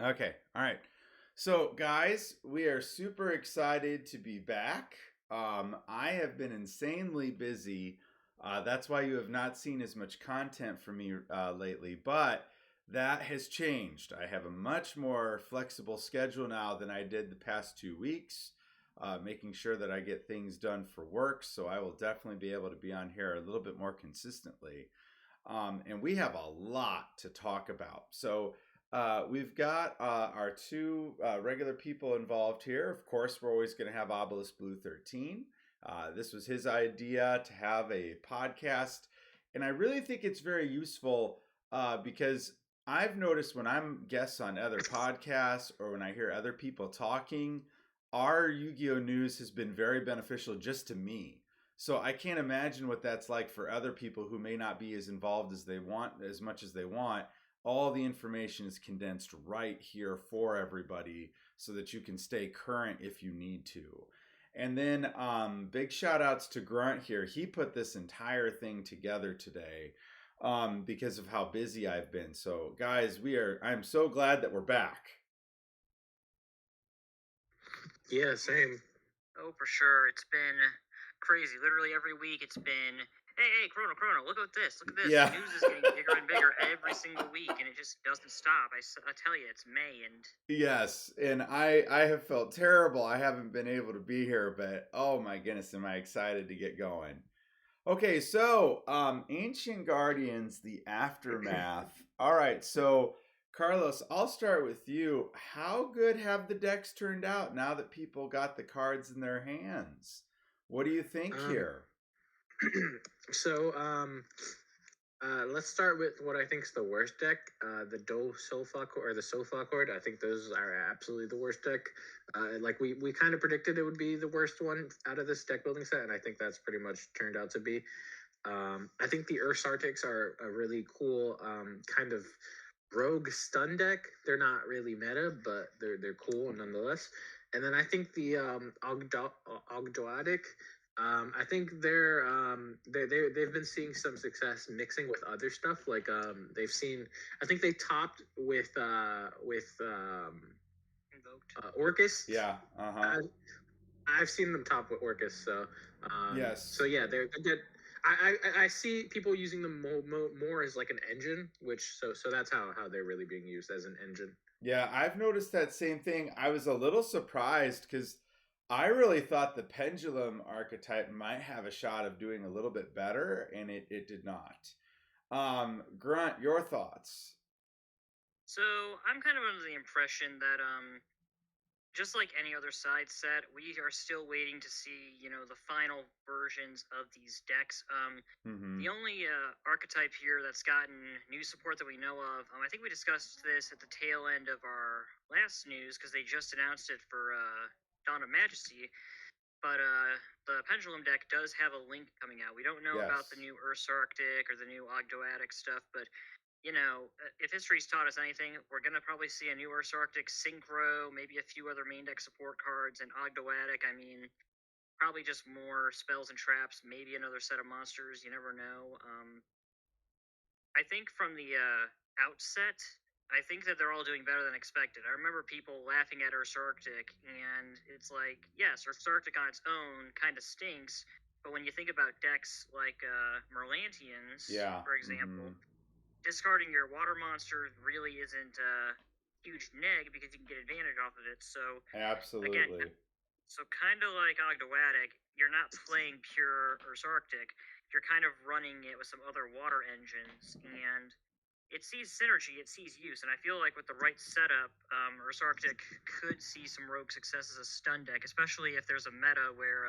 Okay. All right. So, guys, we are super excited to be back. I have been insanely busy. That's why you have not seen as much content from me lately, but that has changed. I have a much more flexible schedule now than I did the past 2 weeks, making sure that I get things done for work. So, I will definitely be able to be on here a little bit more consistently. And we have a lot to talk about. So we've got our two regular people involved here. Of course, we're always going to have Obeliskblue13. This was his idea to have a podcast. And I really think it's very useful because I've noticed when I'm guests on other podcasts or when I hear other people talking, our Yu-Gi-Oh news has been very beneficial just to me. So I can't imagine what that's like for other people who may not be as involved as they want, as much as they want. All the information is condensed right here for everybody so that you can stay current if you need to. And then big shout outs to Grunt here. He put this entire thing together today because of how busy I've been. So guys, I'm so glad that we're back. Yeah, same. Oh, for sure. It's been crazy. Literally every week it's been, hey, Chrono, look at this. Look at this. Yeah. The news is getting bigger and bigger every single week, and it just doesn't stop. I tell you, it's May, and Yes, and I have felt terrible. I haven't been able to be here, but oh my goodness, am I excited to get going. Okay, so Ancient Guardians, the aftermath. All right, so Carlos, I'll start with you. How good have the decks turned out now that people got the cards in their hands? What do you think here? So, let's start with what I think is the worst deck. The Do Sofa or the Sofa Cord. I think those are absolutely the worst deck. Like we kind of predicted it would be the worst one out of this deck building set, and I think that's pretty much turned out to be. I think the Earth Sartics are a really cool kind of rogue stun deck. They're not really meta, but they're cool nonetheless. And then I think the Ogdoadic. I think they've been seeing some success mixing with other stuff. Like they've seen, I think they topped with Orcus. Yeah. I've seen them top with Orcus. So Yes. So yeah, they're good. I see people using them more as like an engine, which so that's how they're really being used as an engine. Yeah, I've noticed that same thing. I was a little surprised because I really thought the pendulum archetype might have a shot of doing a little bit better, and it did not. Grunt, your thoughts? so I'm kind of under the impression that just like any other side set, we are still waiting to see, the final versions of these decks. Mm-hmm. The only archetype here that's gotten new support that we know of, I think we discussed this at the tail end of our last news because they just announced it for Dawn of Majesty. But the Pendulum deck does have a link coming out. We don't know about the new Ursa Arctic or the new Ogdoadic stuff, but if history's taught us anything, we're going to probably see a new Ursa Arctic Synchro, maybe a few other main deck support cards, and Ogdoadic. I mean, probably just more spells and traps, maybe another set of monsters. You never know. I think from the outset, I think that they're all doing better than expected. I remember people laughing at Ursa Arctic, and it's like, yes, Ursa Arctic on its own kind of stinks, but when you think about decks like Merlantians, for example, discarding your water monster really isn't a huge neg because you can get advantage off of it. So absolutely. Again, so kind of like Ogdoadic, you're not playing pure Ursa Arctic. You're kind of running it with some other water engines, and it sees synergy, it sees use, and I feel like with the right setup, Ursa Arctic could see some rogue success as a stun deck, especially if there's a meta where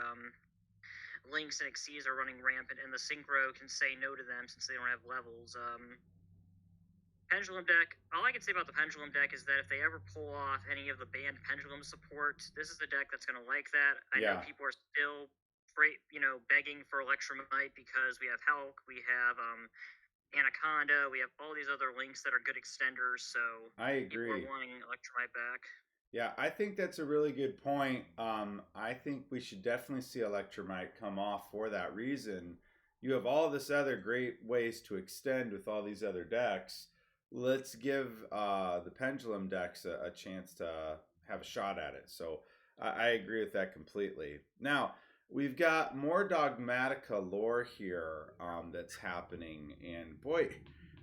Lynx and Xyz are running rampant, and the Synchro can say no to them since they don't have levels. Pendulum deck, all I can say about the Pendulum deck is that if they ever pull off any of the banned Pendulum support, this is the deck that's going to like that. I know people are still, begging for Electromite because we have Hulk, we have Anaconda, we have all these other links that are good extenders, so I agree. People are wanting Electromite back. Yeah, I think that's a really good point. I think we should definitely see Electromite come off for that reason. You have all this other great ways to extend with all these other decks. let's give the pendulum decks a chance to have a shot at it. So I agree with that completely. Now we've got more Dogmatica lore here that's happening, and boy,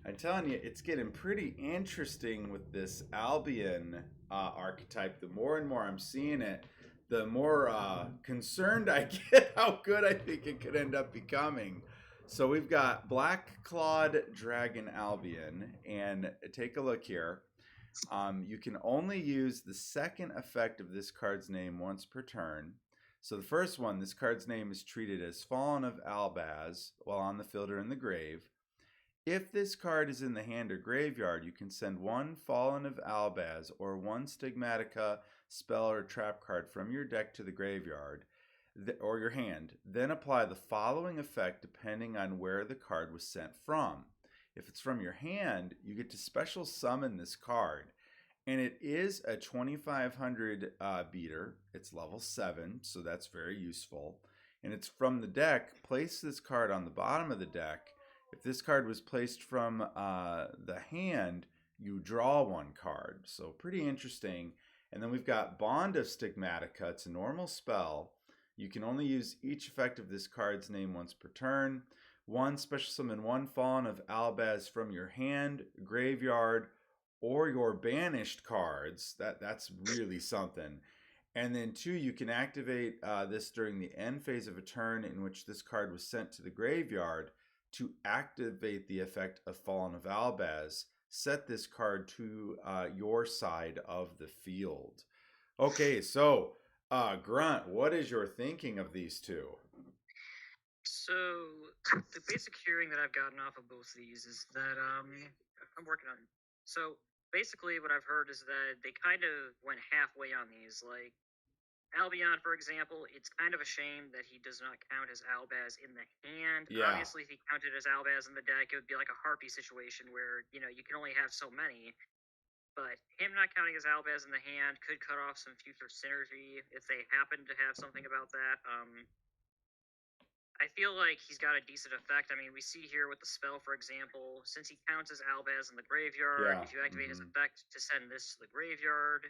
I'm telling you, it's getting pretty interesting with this Albion archetype. The more and more I'm seeing it, the more concerned I get how good I think it could end up becoming. So we've got Black Clawed Dragon Albion, and take a look here. You can only use the second effect of this card's name once per turn. So the first one, this card's name is treated as Fallen of Albaz while on the field or in the grave. If this card is in the hand or graveyard, you can send one Fallen of Albaz or one Stigmatica spell or trap card from your deck to the graveyard or your hand. Then apply the following effect depending on where the card was sent from. If it's from your hand, you get to special summon this card. And it is a 2500 beater. It's level 7, so that's very useful. And it's from the deck. Place this card on the bottom of the deck. If this card was placed from the hand, you draw one card. So pretty interesting. And then we've got Bond of Stigmatica. It's a normal spell. You can only use each effect of this card's name once per turn. One, special summon one Fallen of Albaz from your hand, graveyard, or your banished cards. That's really something. And then 2, you can activate this during the end phase of a turn in which this card was sent to the graveyard to activate the effect of Fallen of Albaz. Set this card to your side of the field. Okay, so Grunt, what is your thinking of these two? So the basic hearing that I've gotten off of both of these is that I'm working on. So basically, what I've heard is that they kind of went halfway on these. Like Albion, for example, it's kind of a shame that he does not count as Albaz in the hand. Yeah. Obviously, if he counted as Albaz in the deck, it would be like a Harpy situation where you can only have so many. But him not counting as Albaz in the hand could cut off some future synergy if they happen to have something about that. I feel like he's got a decent effect. I mean, we see here with the spell, for example, since he counts as Albaz in the graveyard, if you activate his effect to send this to the graveyard,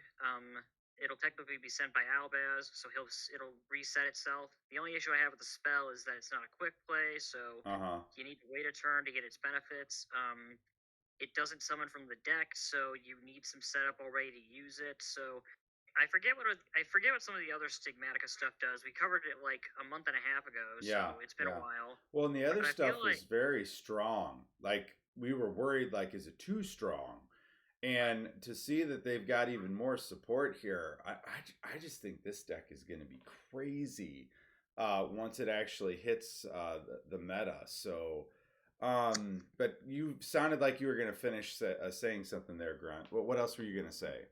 it'll technically be sent by Albaz, so it'll reset itself. The only issue I have with the spell is that it's not a quick play, so you need to wait a turn to get its benefits. It doesn't summon from the deck, so you need some setup already to use it. So I forget what some of the other Stigmatica stuff does. We covered it like a month and a half ago, so it's been a while. Well, and the other stuff was very strong. Like we were worried, like, is it too strong? And to see that they've got even more support here, I just think this deck is going to be crazy once it actually hits the meta. So, but you sounded like you were going to finish saying something there, Grunt. What else were you going to say?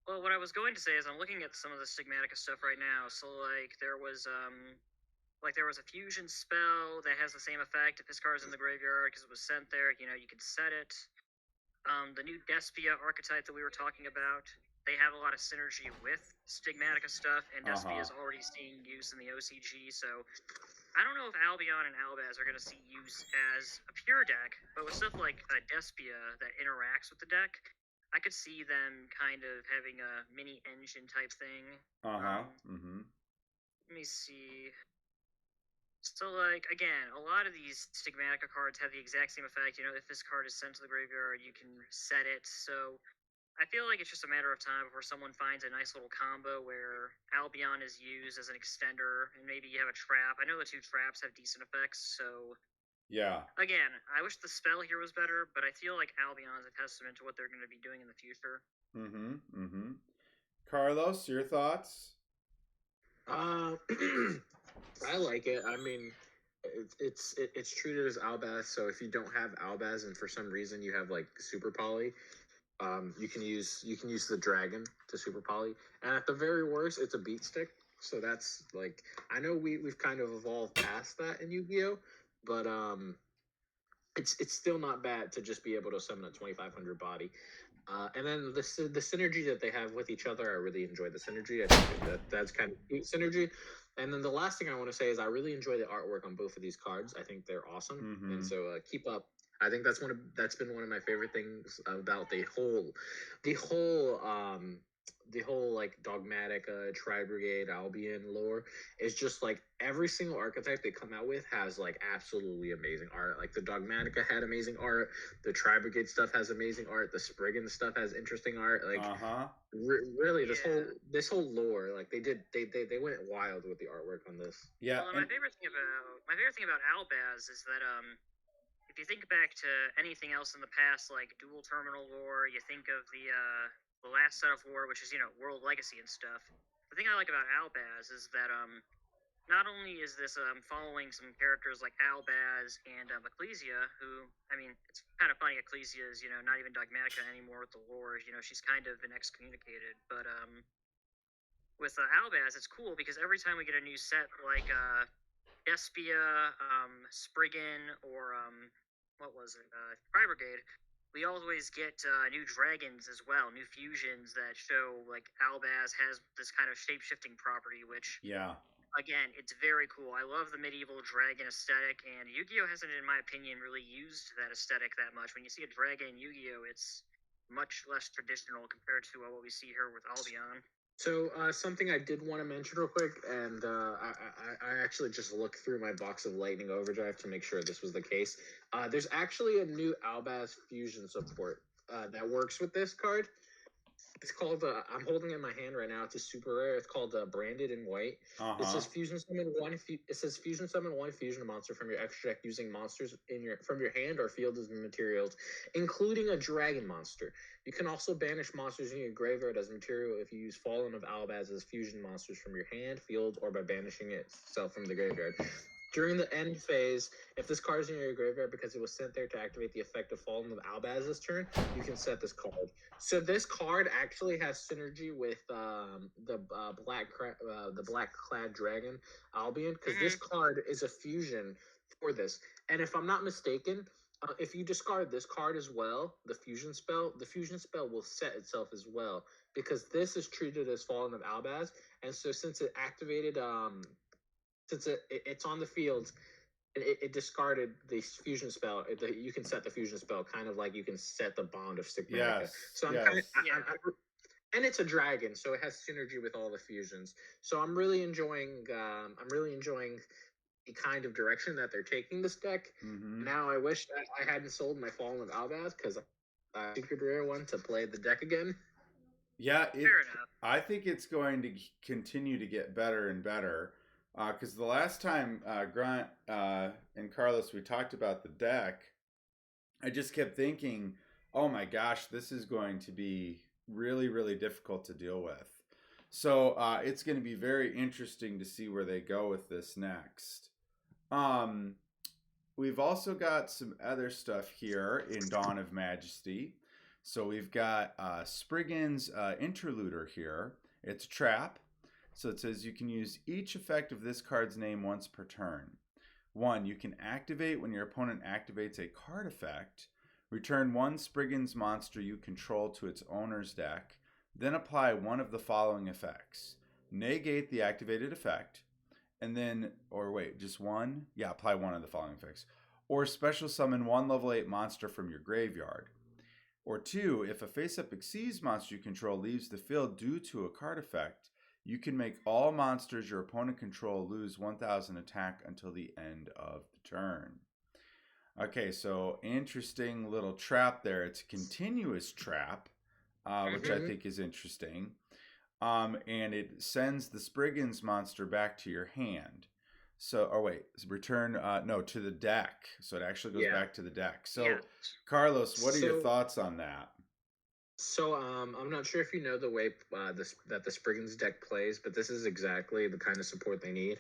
Well, what I was going to say is I'm looking at some of the Stigmatica stuff right now. So, like, there was a fusion spell that has the same effect if this card is in the graveyard because it was sent there. You can set it. The new Despia archetype that we were talking about, they have a lot of synergy with Stigmatica stuff, and Despia is already seeing use in the OCG. So, I don't know if Albion and Albaz are going to see use as a pure deck, but with stuff like Despia that interacts with the deck, I could see them kind of having a mini engine type thing. Let me see. So, like, again, a lot of these Stigmatica cards have the exact same effect. If this card is sent to the graveyard, you can set it. So, I feel like it's just a matter of time before someone finds a nice little combo where Albion is used as an extender, and maybe you have a trap. I know the 2 traps have decent effects, so yeah. Again, I wish the spell here was better, but I feel like Albion is a testament to what they're going to be doing in the future. Carlos, your thoughts? I like it. I mean, it's treated as Albaz, so if you don't have Albaz and for some reason you have like Super Poly, you can use the dragon to Super Poly, and at the very worst, it's a beat stick. So that's like, I know we've kind of evolved past that in Yu-Gi-Oh, but it's still not bad to just be able to summon a 2500 body. And then the synergy that they have with each other, I really enjoy the synergy. I think that's kind of cute synergy. And then the last thing I want to say is I really enjoy the artwork on both of these cards. I think they're awesome. And so keep up I think that's been one of my favorite things about the whole like dogmatic Tri Brigade Albion lore is just like every single archetype they come out with has like absolutely amazing art. Like the Dogmatica had amazing art, the Tri Brigade stuff has amazing art, the Spriggan stuff has interesting art. Like really, this whole lore, like they went wild with the artwork on this. Yeah, Well, my favorite thing about Albaz is that if you think back to anything else in the past, like dual terminal lore, you think of the last set of lore, which is world legacy and stuff. The thing I like about Albaz is that not only is this following some characters like Albaz and Ecclesia, who I mean, it's kind of funny. Ecclesia is not even Dogmatica anymore with the lore. She's kind of been excommunicated, but with Albaz, it's cool because every time we get a new set like Despia, Spriggan, or what was it, Fire Brigade, we always get new dragons as well, new fusions that show like Albaz has this kind of shape shifting property, which again, it's very cool. I love the medieval dragon aesthetic, and Yu-Gi-Oh hasn't, in my opinion, really used that aesthetic that much. When you see a dragon in Yu-Gi-Oh, it's much less traditional compared to what we see here with Albion. So something I did want to mention real quick, and I actually just looked through my box of Lightning Overdrive to make sure this was the case. There's actually a new Albaz fusion support that works with this card. It's called. I'm holding it in my hand right now. It's a super rare. It's called Branded in White. It says fusion summon one. It says fusion summon one fusion monster from your extra deck using monsters from your hand or field as materials, including a dragon monster. You can also banish monsters in your graveyard as material if you use Fallen of Albaz as fusion monsters from your hand, field, or by banishing itself from the graveyard. During the end phase, if this card is in your graveyard because it was sent there to activate the effect of Fallen of Albaz's turn, you can set this card. So this card actually has synergy with the black clad dragon Albion, because this card is a fusion for this. And if I'm not mistaken, if you discard this card as well, the fusion spell will set itself as well, because this is treated as Fallen of Albaz, and so since it activated since it's on the field, it discarded the fusion spell. You can set the fusion spell kind of like you can set the bond of Stigmatica. Yes. So and it's a dragon, so it has synergy with all the fusions. So I'm really enjoying the kind of direction that they're taking this deck. Now I wish I hadn't sold my Fallen of Albaz, because I secret rare one to play the deck again. Yeah, I think it's going to continue to get better and better. Because the last time Grunt and Carlos, we talked about the deck, I just kept thinking, oh my gosh, this is going to be really, really difficult to deal with. So it's going to be very interesting to see where they go with this next. We've also got some other stuff here in Dawn of Majesty. So we've got Spriggan's Interluder here. It's a trap. So it says you can use each effect of this card's name once per turn. 1. You can activate when your opponent activates a card effect. Return one Spriggan's monster you control to its owner's deck. Then apply one of the following effects. Negate the activated effect. And then, just one? Yeah, apply one of the following effects. Or special summon one level 8 monster from your graveyard. Or 2. If a face-up Xyz monster you control leaves the field due to a card effect, you can make all monsters your opponent control lose 1,000 attack until the end of the turn. Okay, so interesting little trap there. It's a continuous trap, which I think is interesting. And it sends the Spriggan's monster back to your hand. So, return, to the deck. So it actually goes back to the deck. So, Carlos, what are your thoughts on that? So I'm not sure if you know the way that the Spriggan's deck plays, but this is exactly the kind of support they need.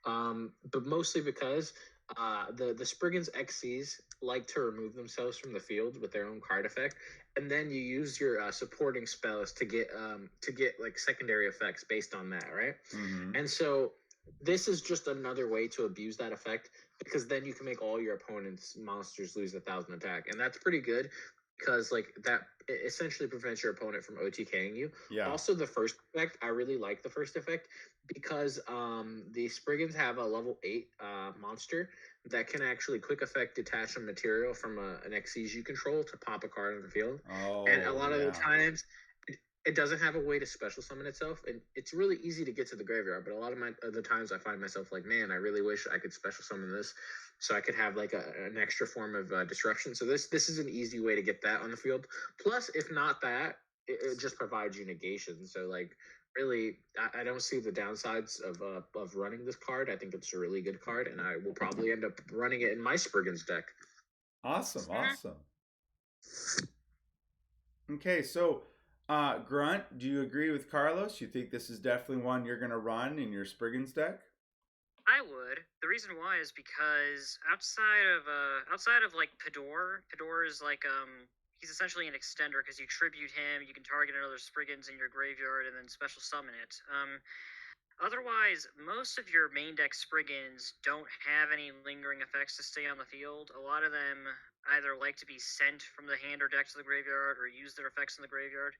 But mostly because the Spriggan's Xyz like to remove themselves from the field with their own card effect, and then you use your supporting spells to get like secondary effects based on that, right? And so this is just another way to abuse that effect, because then you can make all your opponent's monsters lose 1,000 attack, and that's pretty good. because like that it essentially prevents your opponent from OTKing you. Yeah. Also, the first effect, I really like the first effect because the Spriggans have a level 8 monster that can actually quick effect detach a material from an Xyz you control to pop a card on the field. And a Oh, lot of the yeah. times, it doesn't have a way to special summon itself, and it's really easy to get to the graveyard. But a lot of the times, I find myself like, man, I really wish I could special summon this, so I could have like an extra form of disruption. So this is an easy way to get that on the field. Plus, if not that, it just provides you negation. So like, really, I don't see the downsides of running this card. I think it's a really good card, and I will probably end up running it in my Spriggans deck. Awesome, awesome. Okay, so Grunt, do you agree with Carlos? You think this is definitely one you're going to run in your Spriggans deck? I would. The reason why is because outside of like Pador is like he's essentially an extender because you tribute him, you can target another Spriggans in your graveyard and then special summon it. Otherwise, most of your main deck Spriggans don't have any lingering effects to stay on the field. A lot of them either like to be sent from the hand or deck to the graveyard or use their effects in the graveyard.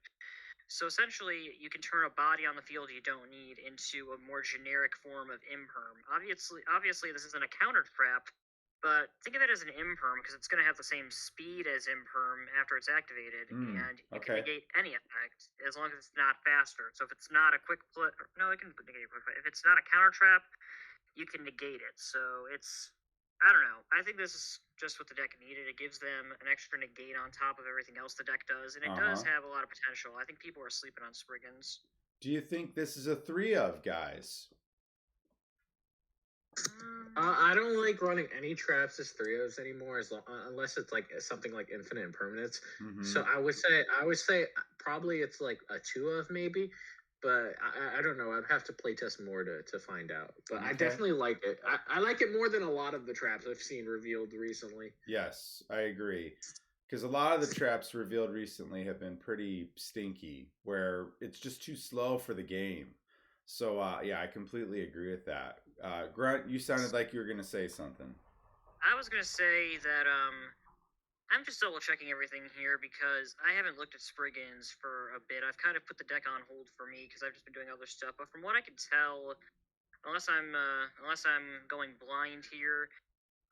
So essentially, you can turn a body on the field you don't need into a more generic form of imperm. Obviously, this isn't a counter trap, but think of it as an imperm because it's going to have the same speed as imperm after it's activated, and you can negate any effect as long as it's not faster. So if it's not a quick play, no, it can negate a quick play. If it's not a counter trap, you can negate it. So it's, I don't know. I think this is just what the deck needed. It gives them an extra negate on top of everything else the deck does, and it does have a lot of potential. I think people are sleeping on Spriggans. Do you think this is a 3 of, guys? I don't like running any traps as 3-0s anymore, unless it's like something like infinite impermanence. Mm-hmm. So I would say probably it's like a 2 of maybe, but I don't know. I'd have to play test more to find out. But I definitely like it. I like it more than a lot of the traps I've seen revealed recently. Yes, I agree. Because a lot of the traps revealed recently have been pretty stinky, where it's just too slow for the game. So, yeah, I completely agree with that. Grunt, you sounded like you were going to say something. I was going to say that I'm just double checking everything here because I haven't looked at Spriggans for a bit. I've kind of put the deck on hold for me because I've just been doing other stuff. But from what I can tell, unless I'm going blind here,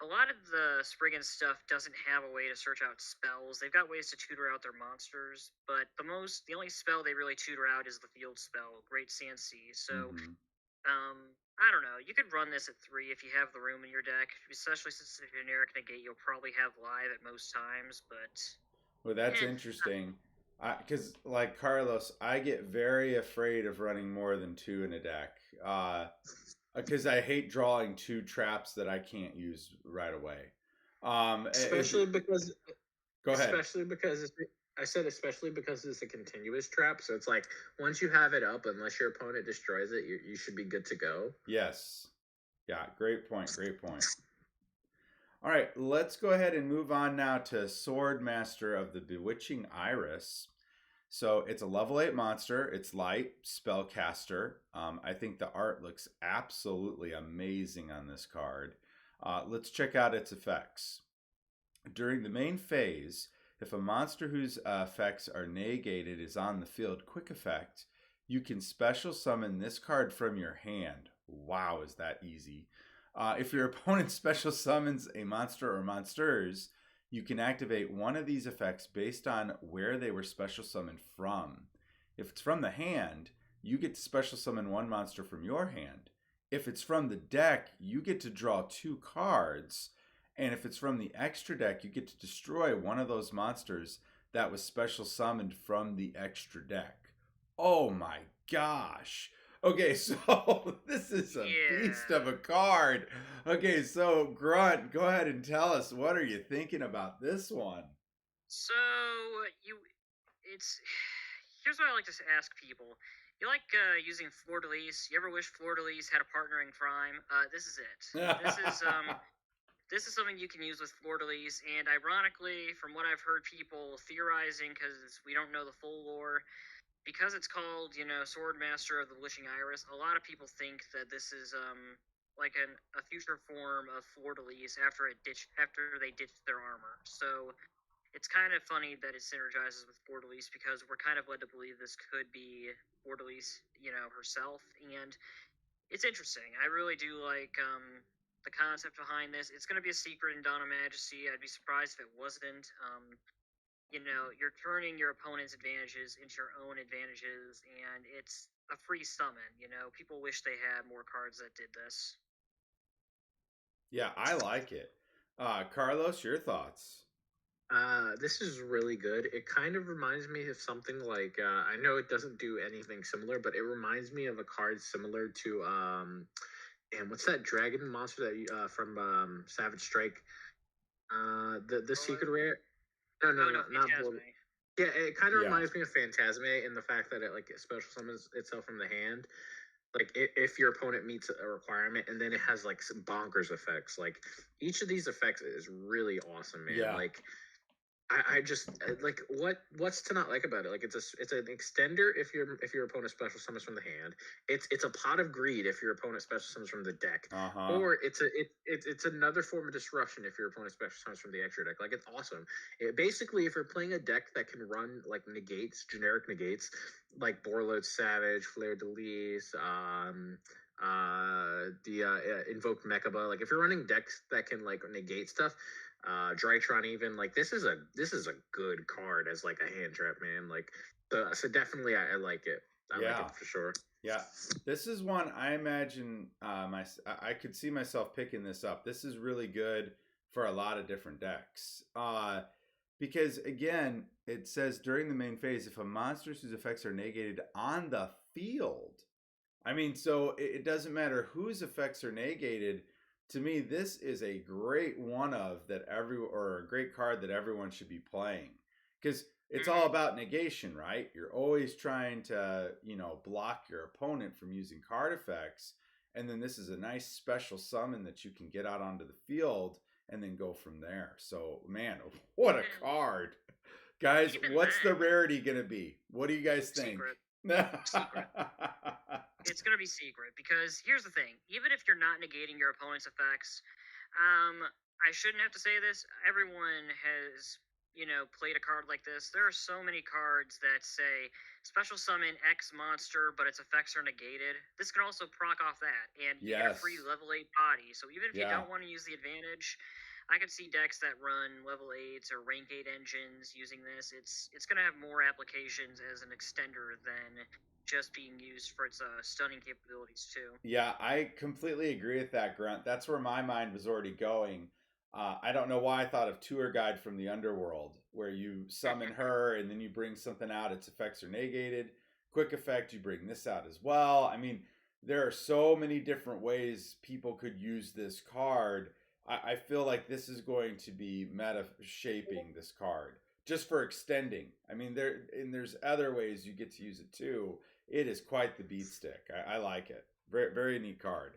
a lot of the Spriggan stuff doesn't have a way to search out spells. They've got ways to tutor out their monsters, but the only spell they really tutor out is the field spell, Great CNC. So, I don't know. You could run this at 3 if you have the room in your deck, especially since it's a generic negate you'll probably have live at most times, but... Well, that's interesting. Because, like Carlos, I get very afraid of running more than 2 in a deck. Because I hate drawing 2 traps that I can't use right away. Especially because especially because it's a continuous trap. So it's like once you have it up, unless your opponent destroys it, you should be good to go. Yes. Yeah, great point. Great point. All right, let's go ahead and move on now to Sword Master of the Bewitching Iris. So it's a level 8 monster. It's light, spellcaster. I think the art looks absolutely amazing on this card. Let's check out its effects. During the main phase, if a monster whose effects are negated is on the field, quick effect, you can special summon this card from your hand. Wow, is that easy. If your opponent special summons a monster or monsters, you can activate one of these effects based on where they were special summoned from. If it's from the hand, you get to special summon one monster from your hand. If it's from the deck, you get to draw 2 cards. And if it's from the extra deck, you get to destroy one of those monsters that was special summoned from the extra deck. Oh my gosh. Okay, so this is a beast of a card. Okay, so Grunt, go ahead and tell us, what are you thinking about this one? So here's what I like to ask people. You like using Fleur de Lis? You ever wish Fleur de Lis had a partner in crime? This is it. This is something you can use with Fleur de Lis, and ironically, from what I've heard people theorizing, because we don't know the full lore, because it's called, Sword Master of the Bewitching Iris, a lot of people think that this is like a future form of Fleur de Lis after they ditched their armor. So it's kind of funny that it synergizes with Borderlise because we're kind of led to believe this could be Borderlise, herself, and it's interesting. I really do like the concept behind this. It's going to be a secret in Dawn of Majesty. I'd be surprised if it wasn't. You're turning your opponent's advantages into your own advantages, and it's a free summon. People wish they had more cards that did this. Yeah, I like it. Carlos, your thoughts? This is really good. It kind of reminds me of something like I know it doesn't do anything similar, but it reminds me of a card similar to and what's that dragon monster that from Savage Strike? The secret rare. No, not Blood. Yeah, it kind of reminds me of Phantasme in the fact that it special summons itself from the hand. Like if your opponent meets a requirement, and then it has like some bonkers effects. Like each of these effects is really awesome, man. Yeah. Like I just like what's to not like about it? Like it's an extender if your opponent special summons from the hand. It's a pot of greed if your opponent special summons from the deck, or it's another form of disruption if your opponent special summons from the extra deck. Like it's awesome. Basically, if you're playing a deck that can run like negates, generic negates, like Borload Savage, Flare Delis, Invoke Mechaba. Like if you're running decks that can like negate stuff. Drytron even like this is a good card as like a hand trap, man. Like so definitely I like it. I like it for sure. Yeah, this is one I imagine I could see myself picking this up. This is really good for a lot of different decks. Because again, it says during the main phase, if a monster whose effects are negated on the field, I mean, so it doesn't matter whose effects are negated. To me, this is a great or a great card that everyone should be playing, because it's all about negation, right? You're always trying to, block your opponent from using card effects, and then this is a nice special summon that you can get out onto the field and then go from there. So, man, what a card, guys! What's the rarity gonna be? What do you guys think? Secret. It's going to be secret, because here's the thing. Even if you're not negating your opponent's effects, I shouldn't have to say this. Everyone has, played a card like this. There are so many cards that say special summon X monster, but its effects are negated. This can also proc off that, and you get a free level 8 body. So even if you don't want to use the advantage, I could see decks that run level 8s or rank 8 engines using this. It's going to have more applications as an extender than just being used for its stunning capabilities too. Yeah, I completely agree with that, Grunt. That's where my mind was already going. I don't know why I thought of Tour Guide from the Underworld, where you summon her and then you bring something out, its effects are negated. Quick effect, you bring this out as well. I mean, there are so many different ways people could use this card. I feel like this is going to be meta shaping this card just for extending. I mean, there's other ways you get to use it too. It is quite the beat stick. I like it. Very, very neat card.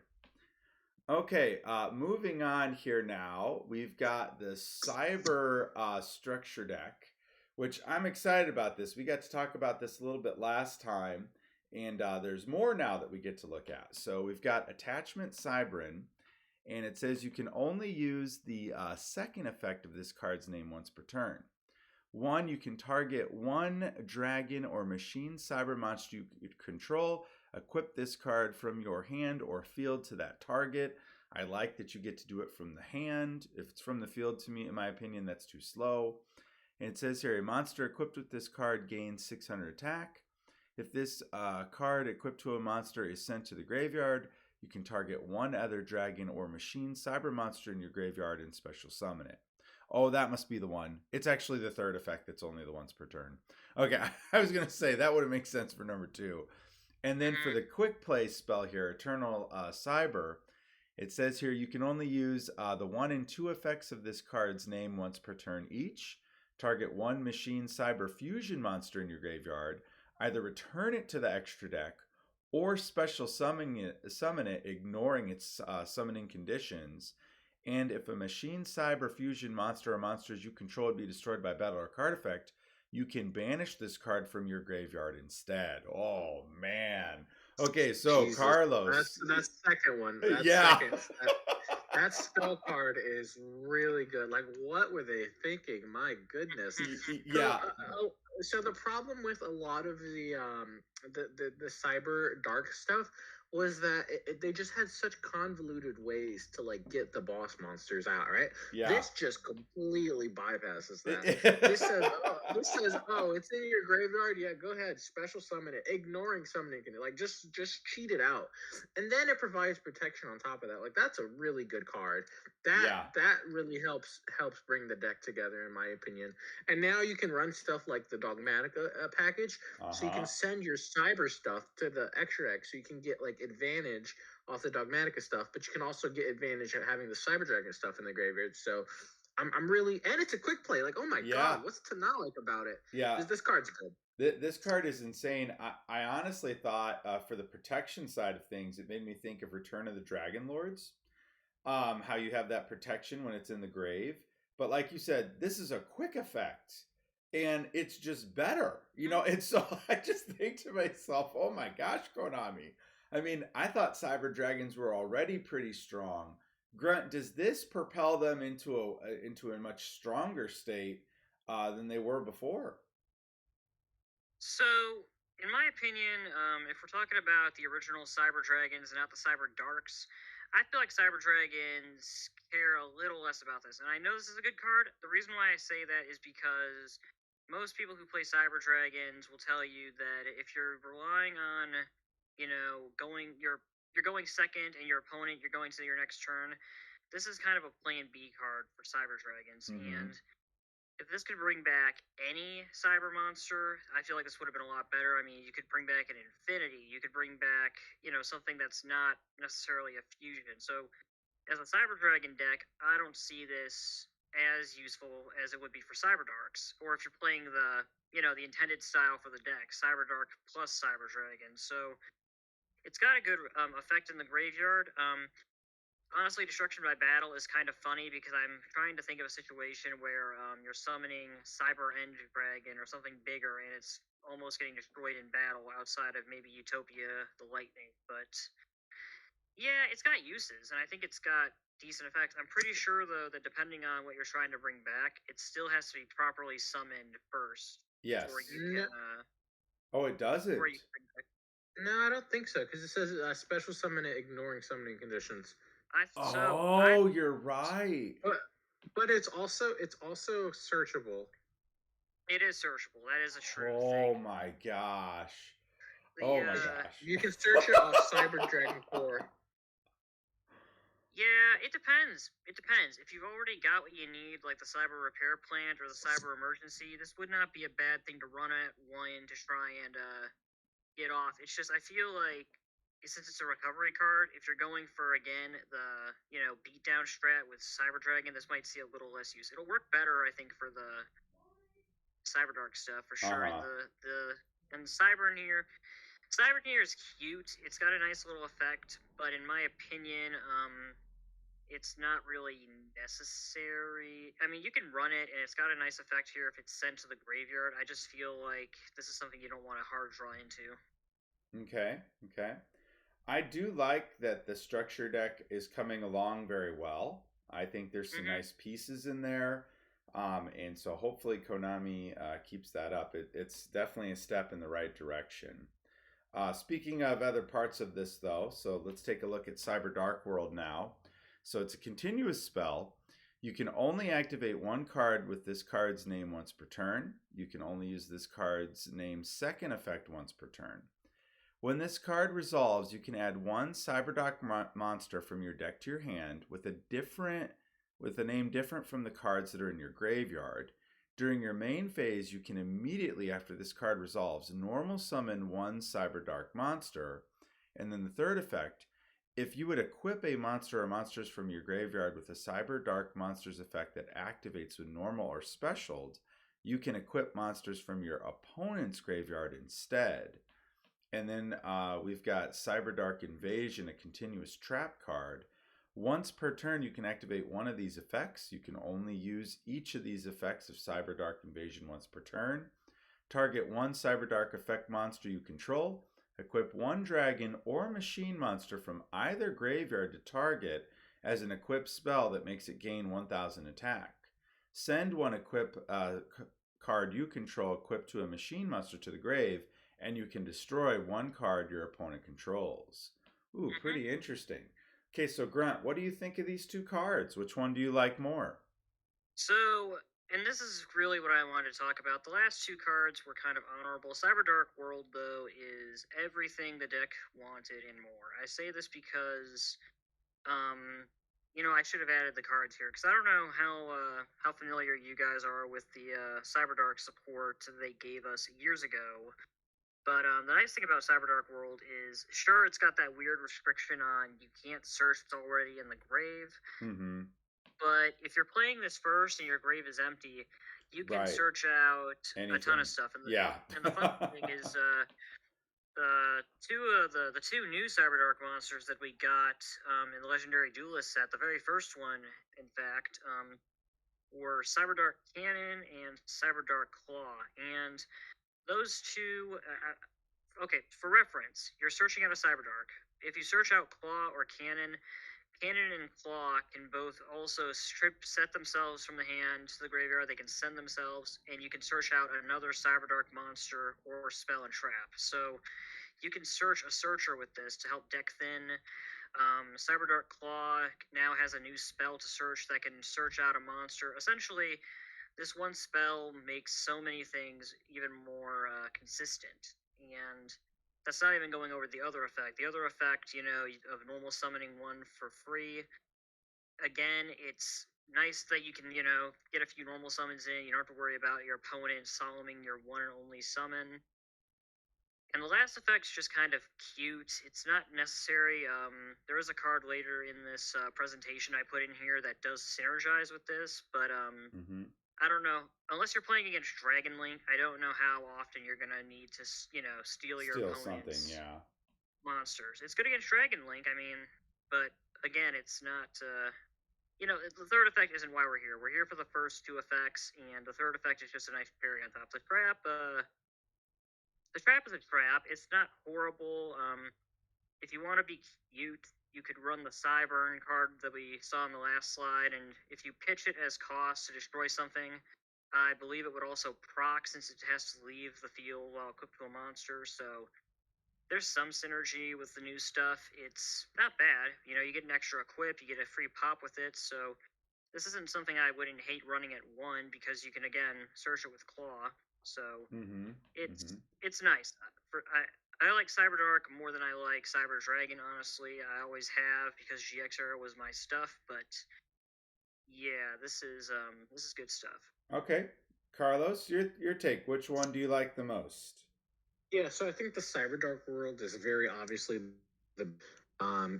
Okay, moving on here now. We've got the Cyber Structure deck, which I'm excited about this. We got to talk about this a little bit last time, and there's more now that we get to look at. So we've got Attachment Cybern, and it says you can only use the second effect of this card's name once per turn. 1, you can target one dragon or machine cyber monster you control. Equip this card from your hand or field to that target. I like that you get to do it from the hand. If it's from the field, to me, in my opinion, that's too slow. And it says here, a monster equipped with this card gains 600 attack. If this card equipped to a monster is sent to the graveyard, you can target one other dragon or machine cyber monster in your graveyard and special summon it. Oh, that must be the one. It's actually the third effect that's only the once per turn. Okay, I was going to say that would make sense for number 2. And then for the quick play spell here, Eternal Cyber, it says here you can only use the 1 and 2 effects of this card's name once per turn each. Target one machine cyber fusion monster in your graveyard. Either return it to the extra deck or special summon it ignoring its summoning conditions. And if a machine cyber fusion monster or monsters you control would be destroyed by battle or card effect, you can banish this card from your graveyard instead. Oh, man. Okay, so Jesus. Carlos. That's the second one. That spell card is really good. Like, what were they thinking? My goodness. Yeah. So the problem with a lot of the cyber dark stuff was that they just had such convoluted ways to like get the boss monsters out, right? Yeah. This just completely bypasses that. This says, oh, it's in your graveyard. Yeah, go ahead, special summon it, ignoring summoning it. Like just cheat it out, and then it provides protection on top of that. Like that's a really good card. That really helps bring the deck together, in my opinion. And now you can run stuff like the Dogmatica package, so you can send your cyber stuff to the extra deck, so you can get like advantage off the Dogmatica stuff, but you can also get advantage at having the Cyber Dragon stuff in the graveyard. So I'm really, and it's a quick play. Like, oh my god, what's to not like about it? Yeah, this card's good. This card is insane. I honestly thought for the protection side of things, it made me think of Return of the Dragon Lords. How you have that protection when it's in the grave. But like you said, this is a quick effect. And it's just better. And so I just think to myself, oh my gosh, Konami. I mean, I thought Cyber Dragons were already pretty strong. Grunt, does this propel them into a much stronger state than they were before? So, in my opinion, if we're talking about the original Cyber Dragons and not the Cyber Darks, I feel like Cyber Dragons care a little less about this. And I know this is a good card. The reason why I say that is because most people who play Cyber Dragons will tell you that if you're relying on, you're going second and your opponent, you're going to your next turn, this is kind of a plan B card for Cyber Dragons. And if this could bring back any cyber monster, I feel like this would have been a lot better. I mean, you could bring back an Infinity. You could bring back, something that's not necessarily a fusion. So, as a Cyber Dragon deck, I don't see this as useful as it would be for Cyber Darks. Or if you're playing the intended style for the deck, Cyber Dark plus Cyber Dragon. So, it's got a good effect in the graveyard. Honestly, Destruction by Battle is kind of funny because I'm trying to think of a situation where you're summoning Cyber End Dragon or something bigger and it's almost getting destroyed in battle outside of maybe Utopia the Lightning. But yeah, it's got uses and I think it's got decent effects. I'm pretty sure, though, that depending on what you're trying to bring back, it still has to be properly summoned first. Yes. Before you can, it doesn't? No, I don't think so because it says special summon it ignoring summoning conditions. You're right. But it's also searchable. It is searchable. That is a true thing. Oh my gosh. My gosh. You can search it off Cyber Dragon Core. Yeah, it depends. It depends. If you've already got what you need, like the Cyber Repair Plant or the Cyber Emergency, this would not be a bad thing to run at one to try and get off. It's just I feel like since it's a recovery card, if you're going for, again, the, beatdown strat with Cyber Dragon, this might see a little less use. It'll work better, I think, for the Cyber Dark stuff, for sure. And the Cyber Near is cute. It's got a nice little effect, but in my opinion, it's not really necessary. I mean, you can run it, and it's got a nice effect here if it's sent to the graveyard. I just feel like this is something you don't want to hard draw into. Okay. I do like that the structure deck is coming along very well. I think there's some nice pieces in there. And so hopefully Konami keeps that up. It's definitely a step in the right direction. Speaking of other parts of this, though, so let's take a look at Cyber Dark World now. So it's a continuous spell. You can only activate one card with this card's name once per turn. You can only use this card's name's second effect once per turn. When this card resolves, you can add one Cyberdark monster from your deck to your hand with a name different from the cards that are in your graveyard. During your main phase, you can immediately after this card resolves, normal summon one Cyberdark monster. And then the third effect, if you would equip a monster or monsters from your graveyard with a Cyberdark monster's effect that activates when normal or specialed, you can equip monsters from your opponent's graveyard instead. And then we've got Cyberdark Invasion, a continuous trap card. Once per turn, you can activate one of these effects. You can only use each of these effects of Cyberdark Invasion once per turn. Target one Cyberdark effect monster you control. Equip one dragon or machine monster from either graveyard to target, as an equipped spell that makes it gain 1,000 attack. Send one card you control equipped to a machine monster to the grave, and you can destroy one card your opponent controls. Ooh, pretty interesting. Okay, so Grunt, what do you think of these two cards? Which one do you like more? So, and this is really what I wanted to talk about. The last two cards were kind of honorable. Cyber Dark World, though, is everything the deck wanted and more. I say this because, I should have added the cards here because I don't know how familiar you guys are with the Cyber Dark support they gave us years ago. But the nice thing about Cyber Dark World is, sure, it's got that weird restriction on you can't search; it's already in the grave. Mm-hmm. But if you're playing this first and your grave is empty, you can Right. search out Anything. a ton of stuff. And the fun thing is, the two new Cyber Dark monsters that we got in the Legendary Duelist set, the very first one, in fact, were Cyber Dark Cannon and Cyber Dark Claw. And those two, okay, for reference, you're searching out a Cyber Dark. If you search out Claw or Cannon, Cannon and Claw can both also set themselves from the hand to the graveyard. They can send themselves, and you can search out another Cyber Dark monster or spell and trap. So you can search a searcher with this to help deck thin. Cyber Dark Claw now has a new spell to search that can search out a monster. Essentially, this one spell makes so many things even more consistent. And that's not even going over the other effect. The other effect, of normal summoning one for free. Again, it's nice that you can, get a few normal summons in. You don't have to worry about your opponent summoning your one and only summon. And the last effect's just kind of cute. It's not necessary. There is a card later in this presentation I put in here that does synergize with this, but I don't know. Unless you're playing against Dragon Link, I don't know how often you're gonna need to, steal your opponent's monsters. It's good against Dragon Link, but again, it's not. The third effect isn't why we're here. We're here for the first two effects, and the third effect is just a nice fairy on top. The trap is a trap. It's not horrible. If you want to be cute, you could run the Cyburn card that we saw in the last slide, and if you pitch it as cost to destroy something, I believe it would also proc since it has to leave the field while equipped to a monster, so there's some synergy with the new stuff. It's not bad. You get an extra equip, you get a free pop with it, so this isn't something I wouldn't hate running at one because you can, again, search it with Claw. So it's nice. I like Cyber Dark more than I like Cyber Dragon, honestly. I always have because GX era was my stuff, but yeah, this is good stuff. Okay. Carlos, your take. Which one do you like the most? Yeah, so I think the Cyber Dark World is very obviously the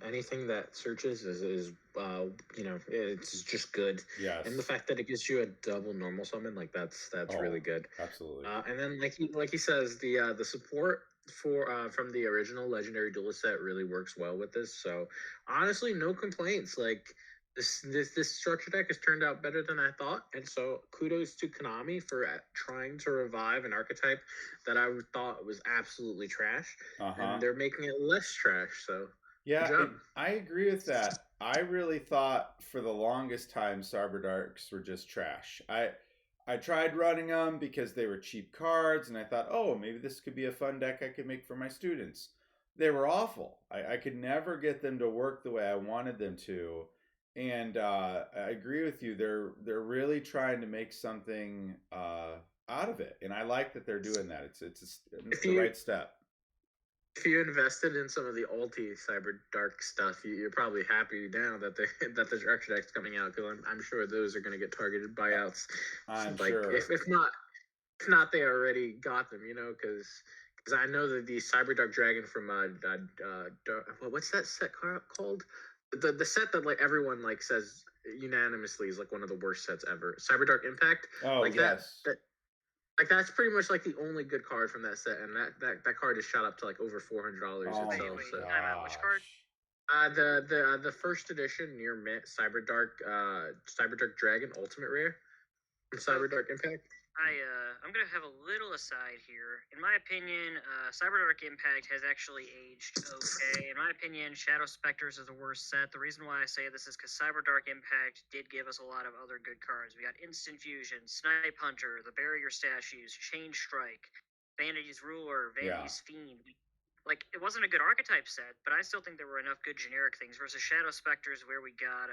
anything that searches is it's just good. Yes. And the fact that it gives you a double normal summon, like that's really good. Absolutely. And then like he says, the support for from the original Legendary Duelist set really works well with this. So honestly, no complaints. Like this structure deck has turned out better than I thought, and so kudos to Konami for trying to revive an archetype that I thought was absolutely trash, and they're making it less trash. So yeah, I agree with that. I really thought for the longest time Cyber Darks were just trash. I tried running them because they were cheap cards, and I thought, oh, maybe this could be a fun deck I could make for my students. They were awful. I could never get them to work the way I wanted them to. And I agree with you. They're really trying to make something out of it, and I like that they're doing that. It's the right step. If you invested in some of the ulti Cyber Dark stuff, you're probably happy now that that the structure deck's coming out, because I'm sure those are going to get targeted buyouts. I'm sure. If not, they already got them. Because I know that the Cyber Dark Dragon from what's that set called? The set that everyone says unanimously is one of the worst sets ever. Cyber Dark Impact. Oh, yes. That's pretty much the only good card from that set, and that card is shot up to over $400 itself. So. Which card? The first edition near mint Cyber Dark Dragon Ultimate Rare from Cyber Dark Impact. I'm gonna have a little aside here. In my opinion, Cyberdark Impact has actually aged okay. In my opinion, Shadow Specters is the worst set. The reason why I say this is because Cyberdark Impact did give us a lot of other good cards. We got Instant Fusion, Snipe Hunter, the Barrier Statues, Change Strike, Vanity's Ruler, Vanity's Fiend. Like, it wasn't a good archetype set, but I still think there were enough good generic things versus Shadow Specters where we got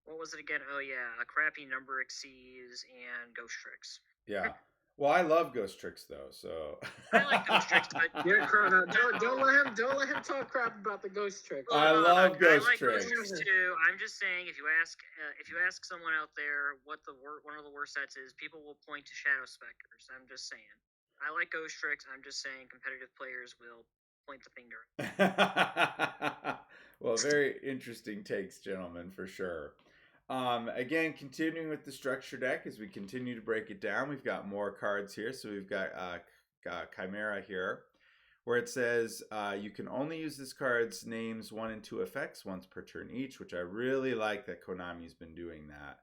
what was it again? Oh yeah, a crappy Number Exceeds and Ghost Tricks. Yeah. Well, I love Ghost Tricks though, so I like Ghost Tricks, but Yeah, don't let him talk crap about the Ghost Trick. I love Ghost I like Tricks. Ghost Tricks too. I'm just saying, if you ask someone out there what one of the worst sets is, people will point to Shadow Specters. I'm just saying. I like Ghost Tricks. I'm just saying, competitive players will point the finger. Well, very interesting takes, gentlemen, for sure. Again, continuing with the structure deck as we continue to break it down, we've got more cards here. So we've got Chimera here, where it says you can only use this card's names 1 and 2 effects once per turn each, which I really like that Konami's been doing that.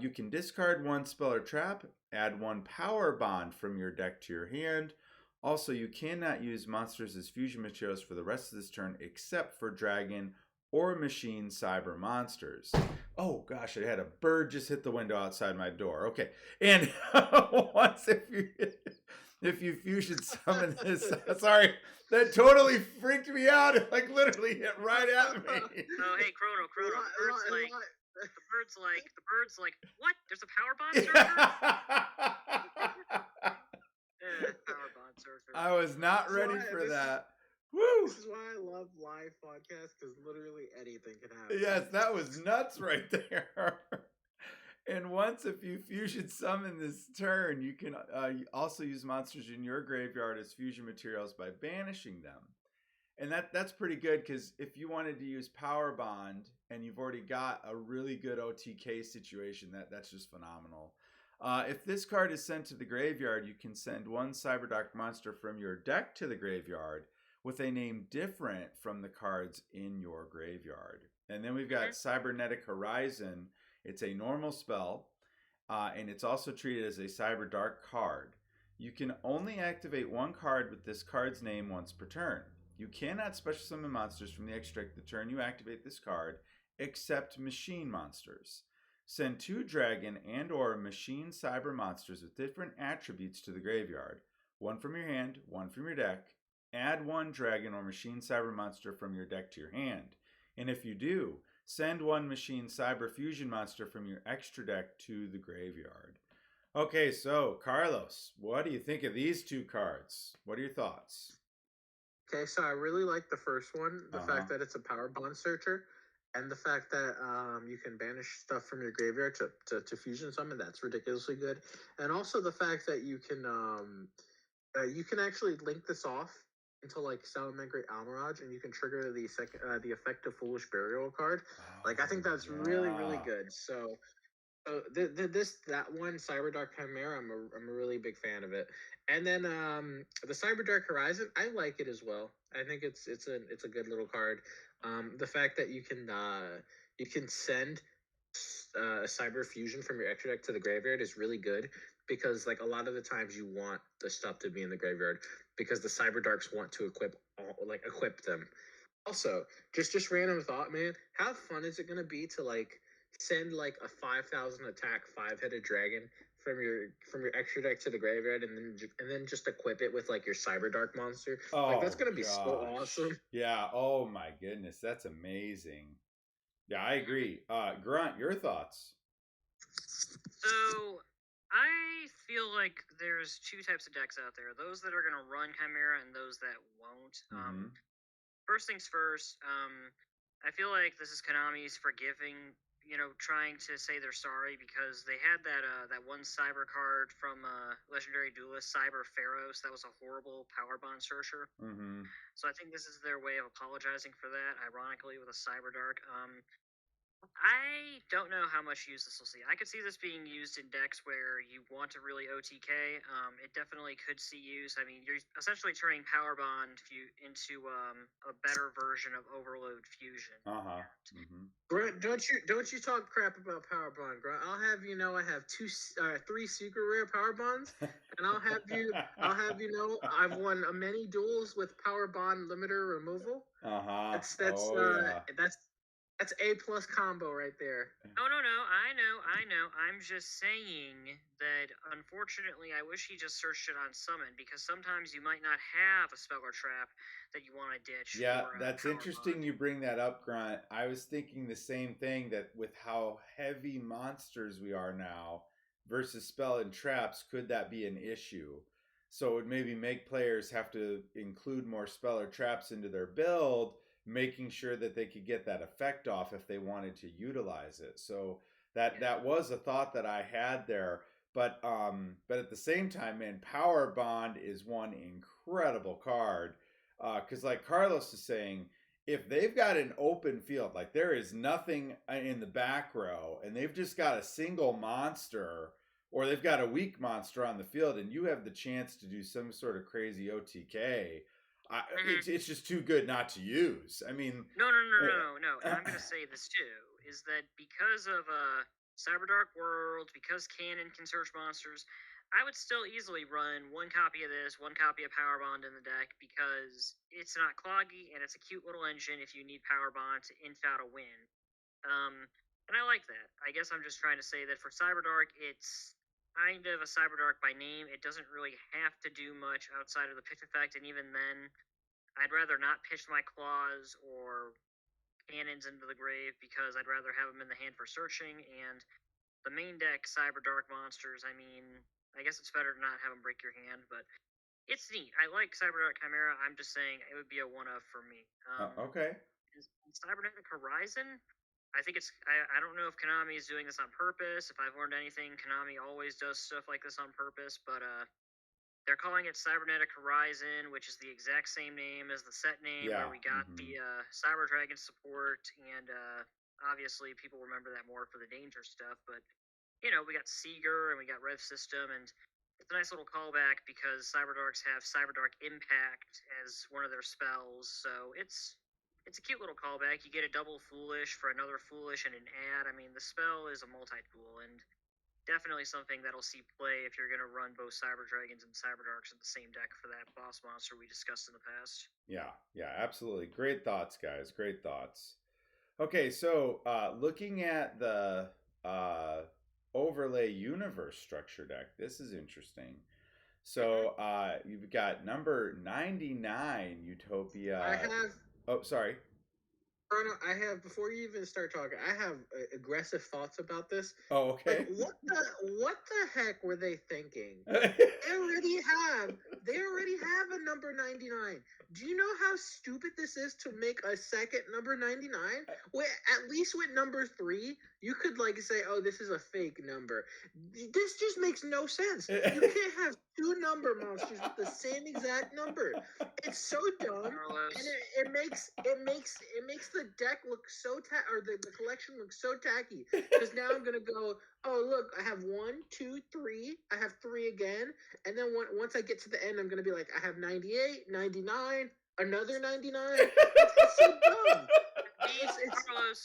You can discard 1 spell or trap, add 1 power bond from your deck to your hand. Also, you cannot use monsters as fusion materials for the rest of this turn except for dragon or machine cyber monsters. Oh gosh, I had a bird just hit the window outside my door. Okay, and once if you fusion summon this, sorry, that totally freaked me out. It like literally hit right at me. Oh hey, Chrono, the bird's like, what? There's a power bond surfer? Power bond surfer. I was not ready for that. Woo! This is why I love live podcasts, because literally anything can happen. Yes, that was nuts right there. And once if you fusion summon this turn, you can also use monsters in your graveyard as fusion materials by banishing them. And that's pretty good, because if you wanted to use Power Bond and you've already got a really good OTK situation, that's just phenomenal. If this card is sent to the graveyard, you can send 1 Cyberdark monster from your deck to the graveyard with a name different from the cards in your graveyard. And then we've got Cybernetic Horizon. It's a normal spell, and it's also treated as a Cyberdark card. You can only activate 1 card with this card's name once per turn. You cannot special summon monsters from the extract the turn you activate this card, except machine monsters. Send 2 dragon and or machine cyber monsters with different attributes to the graveyard. 1 from your hand, 1 from your deck. Add 1 dragon or machine cyber monster from your deck to your hand. And if you do, send 1 machine cyber fusion monster from your extra deck to the graveyard. Okay, so Carlos, what do you think of these 2 cards? What are your thoughts? Okay, so I really like the first one, the fact that it's a power bond searcher, and the fact that you can banish stuff from your graveyard to fusion summon. That's ridiculously good. And also the fact that you can actually link this off into like Salamangreat Almirage, and you can trigger the effect of Foolish Burial card. Like, I think that's really good. So that one Cyberdark Chimera, I'm a really big fan of it. And then the Cyberdark Horizon, I like it as well. I think it's a good little card. The fact that you can send Cyber Fusion from your extra deck to the graveyard is really good, because like a lot of the times you want the stuff to be in the graveyard because the Cyberdarks want to equip them. Also, just random thought, man. How fun is it gonna be to like send like a 5,000 attack 5-headed dragon from your extra deck to the graveyard, and then just equip it with like your Cyberdark monster? Like, that's gonna be so awesome. Yeah. Oh my goodness, that's amazing. Yeah, I agree. Grunt, your thoughts? So I feel like there's 2 types of decks out there: those that are gonna run Chimera and those that won't. First things first, I feel like this is Konami's forgiving, trying to say they're sorry, because they had that 1 cyber card from Legendary Duelist, Cyber Pharaohs. That was a horrible power bond searcher. So I think this is their way of apologizing for that, ironically, with a Cyber Dark. I don't know how much use this will see. I could see this being used in decks where you want to really OTK. It definitely could see use. I mean, you're essentially turning Power Bond into a better version of Overload Fusion. Uh-huh. Mm-hmm. Grunt, don't you talk crap about Power Bond, Grunt. I'll have you know I have three secret rare Power Bonds, and I'll have you know I've won many duels with Power Bond limiter removal. Uh-huh. That's Yeah. that's A+ combo right there. Oh no, I know. I'm just saying that unfortunately, I wish he just searched it on summon because sometimes you might not have a spell or trap that you want to ditch. Yeah, For that's Power interesting Bond. you bring that up, Grunt. I was thinking the same thing, that with how heavy monsters we are now versus spell and traps, could that be an issue? So it would maybe make players have to include more spell or traps into their build, making sure that they could get that effect off if they wanted to utilize it. So that was a thought that I had there. But at the same time, man, Power Bond is one incredible card. Because like Carlos is saying, if they've got an open field, like there is nothing in the back row, and they've just got a single monster, or they've got a weak monster on the field, and you have the chance to do some sort of crazy OTK, it's just too good not to use. I mean, No. And I'm gonna say this too: is that because of Cyberdark World, because Cannon can search monsters, I would still easily run one copy of this, one copy of Power Bond in the deck because it's not cloggy and it's a cute little engine if you need Power Bond to inf out a win. And I like that. I guess I'm just trying to say that for Cyberdark, it's kind of a Cyberdark by name. It doesn't really have to do much outside of the pitch effect, and even then, I'd rather not pitch my claws or cannons into the grave because I'd rather have them in the hand for searching. And the main deck Cyber Dark monsters, I mean, I guess it's better to not have them break your hand, but it's neat. I like Cyber Dark Chimera. I'm just saying it would be a one of for me. okay. Cybernetic Horizon, I think it's. I don't know if Konami is doing this on purpose. If I've learned anything, Konami always does stuff like this on purpose, but they're calling it Cybernetic Horizon, which is the exact same name as the set name Yeah. where we got the Cyber Dragon support, and obviously people remember that more for the danger stuff. But you know, we got Seeger and we got Rev System, and it's a nice little callback because Cyberdarks have Cyberdark Impact as one of their spells, so it's a cute little callback. You get a double Foolish for another Foolish and an add. I mean, the spell is a multi-tool, and definitely something that'll see play if you're going to run both Cyber Dragons and Cyber Darks in the same deck for that boss monster we discussed in the past. Yeah, absolutely. Great thoughts, guys. Great thoughts. Okay, so looking at the overlay universe structure deck, this is interesting. So you've got number 99 Utopia. I have. Oh, sorry. I have, before you even start talking, I have aggressive thoughts about this. Oh, okay. Like, what the heck were they thinking? Okay. They already have a number 99. Do you know how stupid this is to make a second number 99? At least with number 3, you could like say, "Oh, this is a fake number." This just makes no sense. You can't have two number monsters with the same exact number. It's so dumb, and it makes the deck look so or the collection look so tacky. Because now I'm gonna go, oh look, I have 1, 2, 3. I have 3 again, and then once I get to the end, I'm gonna be like, I have 98, 99, another 99. It's so dumb.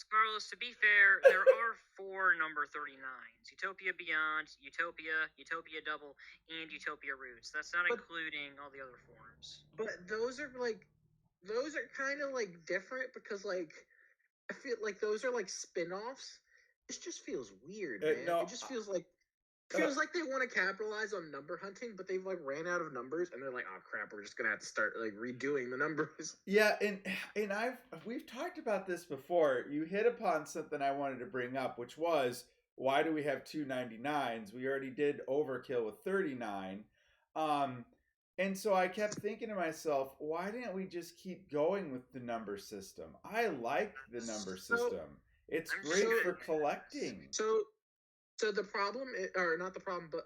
Carlos, to be fair, there are 4 number 39s. Utopia Beyond, Utopia Double, and Utopia Roots. That's not including all the other forms. But those are kind of like different because like I feel like those are like spin-offs. This just feels weird, man. No, it just feels like they want to capitalize on number hunting, but they've like ran out of numbers, and they're like, "Oh crap, we're just gonna have to start like redoing the numbers." Yeah, and we've talked about this before. You hit upon something I wanted to bring up, which was, why do we have 2 99s? We already did overkill with 39. And so I kept thinking to myself, why didn't we just keep going with the number system? I like the number system. It's great for collecting. So the problem, or not the problem, but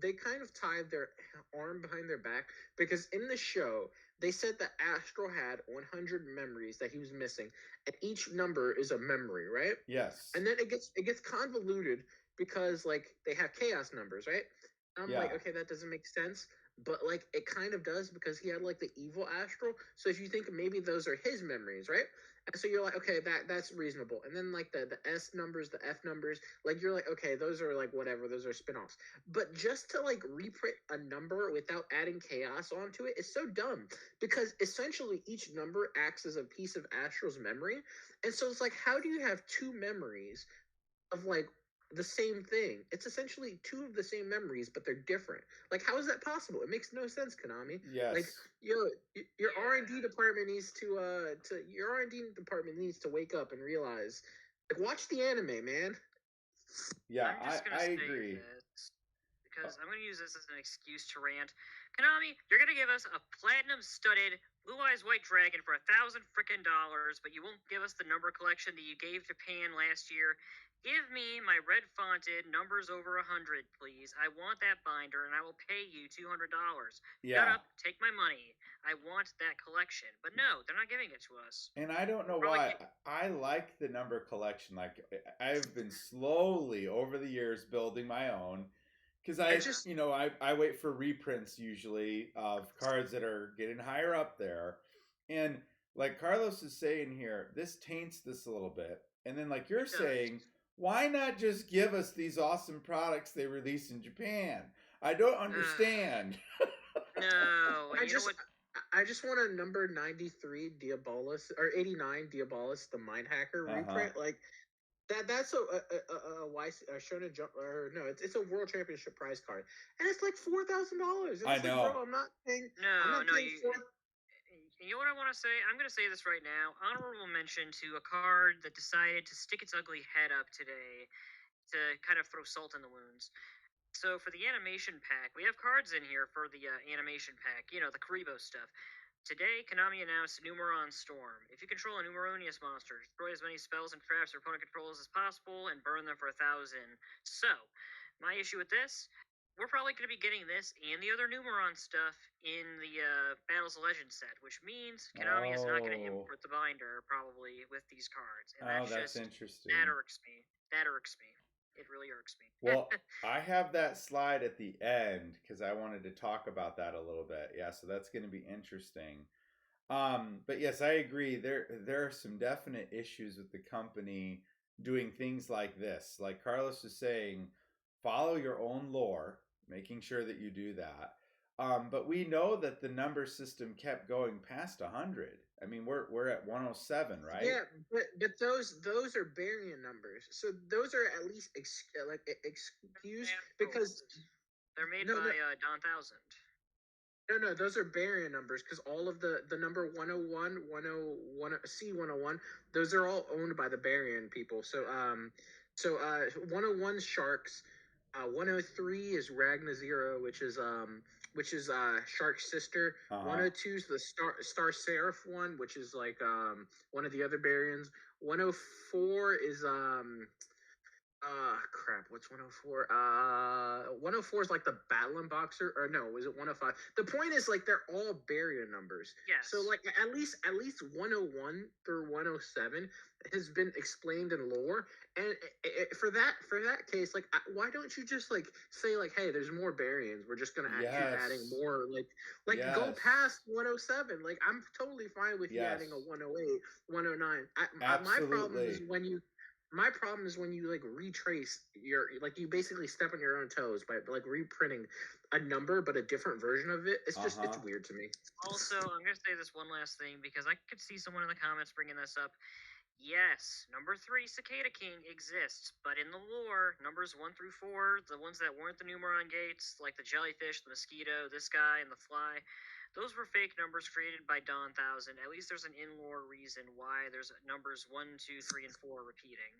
they kind of tied their arm behind their back, because in the show they said that Astral had 100 memories that he was missing, and each number is a memory, right? Yes. And then it gets convoluted because like they have chaos numbers, right? And I'm like, Yeah. okay, that doesn't make sense, but like it kind of does because he had like the evil astral. So if you think maybe those are his memories, right? And so you're like, okay, that's reasonable. And then like the S numbers, the F numbers, like you're like, okay, those are like whatever, those are spin-offs. But just to like reprint a number without adding chaos onto it is so dumb because essentially each number acts as a piece of Astral's memory. And so it's like, how do you have two memories of like the same thing? It's essentially two of the same memories, but they're different. Like, how is that possible? It makes no sense, Konami. Yes. Like, your R&D department needs to wake up and realize, like, watch the anime, man. Yeah, I'm just gonna I say agree. this because I'm gonna use this as an excuse to rant. Konami, you're gonna give us a platinum-studded Blue Eyes White Dragon for $1,000 frickin' dollars, but you won't give us the number collection that you gave Japan last year. Give me my red fonted numbers over 100, please. I want that binder, and I will pay you $200. Yeah. Shut up, take my money. I want that collection. But no, they're not giving it to us. And I don't know Probably why. I like the number collection. Like I've been slowly over the years building my own because I wait for reprints usually of cards that are getting higher up there, and like Carlos is saying here, this taints this a little bit. And then like you're saying, why not just give us these awesome products they release in Japan? I don't understand. No, I just want a number 93 Diabolus or 89 Diabolus, the Mind Hacker reprint. Like that's a Shonen Jump, or no, it's a World Championship prize card, and it's like $4,000. I know. Like, bro, I'm not paying. You know what I want to say? I'm going to say this right now. Honorable mention to a card that decided to stick its ugly head up today to kind of throw salt in the wounds. So for the animation pack, we have cards in here for the animation pack. You know, the Karibo stuff. Today, Konami announced Numeron Storm. If you control a Numeronius monster, destroy as many spells and traps your opponent controls as possible and burn them for 1,000. So, my issue with this, we're probably going to be getting this and the other Numeron stuff in the Battles of Legends set, which means Konami is not going to import the binder probably with these cards. And that's interesting. That irks me. It really irks me. Well, I have that slide at the end because I wanted to talk about that a little bit. Yeah, so that's going to be interesting. But yes, I agree. There are some definite issues with the company doing things like this. Like Carlos is saying, follow your own lore, making sure that you do that. But we know that the number system kept going past 100. I mean, we're at 107, right? Yeah, but those are Barian numbers, so those are at least excused because they're made by Don Thousand. No, those are Barian numbers because all of the number 101, 101, C101, those are all owned by the Barian people. So 101 Sharks, 103 is Ragna Zero, which is Shark's sister. 102 is the Star Seraph one, which is like one of the other Barians. 104 is crap, what's 104? 104 is like the Battling Boxer, or no, was it 105? The point is, like, they're all barrier numbers. Yes. So, like, at least 101 through 107 has been explained in lore, and for that case, like, why don't you just, like, say, like, hey, there's more Barians, we're just gonna keep adding more, go past 107. Like, I'm totally fine with you adding a 108, 109. My problem is when you like retrace you basically step on your own toes by like reprinting a number but a different version of it. It's just it's weird to me. Also, I'm gonna say this one last thing because I could see someone in the comments bringing this up. Yes, number 3, Cicada King, exists, but in the lore, numbers 1 through 4, the ones that weren't the Numeron gates, like the jellyfish, the mosquito, this guy, and the fly, those were fake numbers created by Don Thousand. At least there's an in-lore reason why there's numbers 1, 2, 3, and 4 repeating.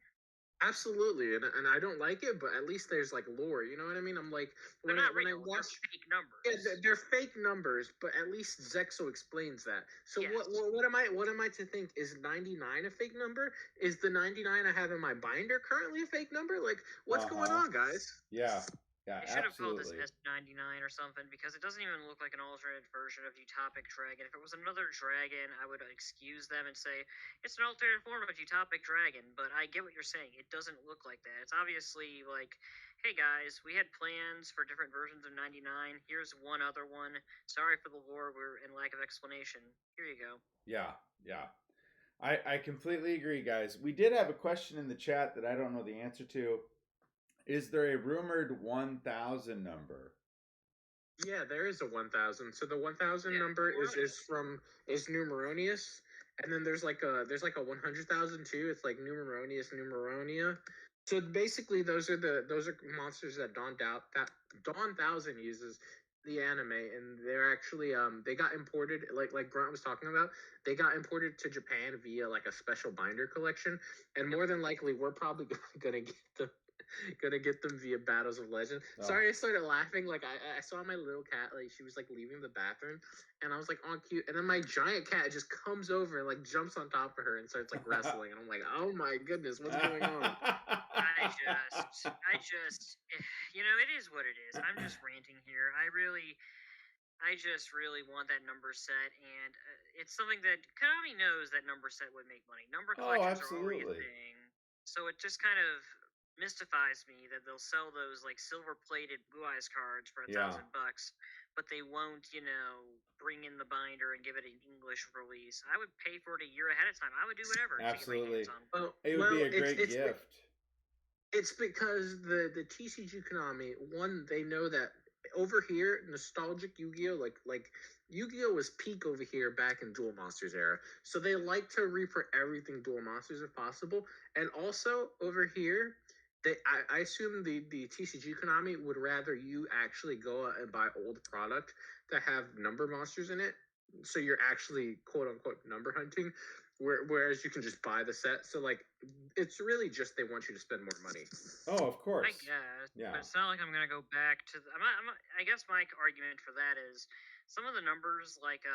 Absolutely, and I don't like it, but at least there's like lore. You know what I mean? I'm like, when I watch, they're fake numbers. Yeah, they're fake numbers, but at least Zexo explains that. So yes. What am I to think? Is 99 a fake number? Is the 99 I have in my binder currently a fake number? Like, what's going on, guys? Yeah. Yeah, They should have called this absolutely. S99 or something because it doesn't even look like an alternate version of Utopic Dragon. If it was another dragon, I would excuse them and say it's an alternate form of Utopic Dragon. But I get what you're saying. It doesn't look like that. It's obviously like, hey guys, we had plans for different versions of 99. Here's one other one. Sorry for the lore. We're in lack of explanation. Here you go. Yeah, yeah. I completely agree, guys. We did have a question in the chat that I don't know the answer to. Is there a rumored 1,000 number? Yeah, there is a 1,000. So the 1,000 number is Numeronius, and then there's like a 100,000 too. It's like Numeronius, Numeronia. So basically, those are monsters that Dawn Thousand uses the anime, and they're actually they got imported like Grant was talking about. They got imported to Japan via like a special binder collection, and more than likely, we're probably gonna get them gonna get them via Battles of Legend. Oh. Sorry, I started laughing. Like I saw my little cat, like she was like leaving the bathroom, and I was like, "Oh, cute!" And then my giant cat just comes over and like jumps on top of her and starts like wrestling, and I'm like, "Oh my goodness, what's going on?" I just, it is what it is. I'm just ranting here. I just really want that number set, and it's something that Konami knows that number set would make money. Number collections are already a thing, so it just kind of mystifies me that they'll sell those like silver-plated Blue Eyes cards for $1,000, but they won't, bring in the binder and give it an English release. I would pay for it a year ahead of time. I would do whatever Absolutely. to get my hands on. It would be a great gift. It's because the TCG Konami, one, they know that over here, nostalgic Yu-Gi-Oh, like Yu-Gi-Oh was peak over here back in Duel Monsters era. So they like to reprint everything Duel Monsters if possible. And also over here, I assume the TCG Konami would rather you actually go out and buy old product to have number monsters in it. So you're actually quote unquote number hunting. Whereas you can just buy the set. So like it's really just they want you to spend more money. Oh, of course. I guess. Yeah. But it's not like I'm gonna go back to. I guess my argument for that is some of the numbers like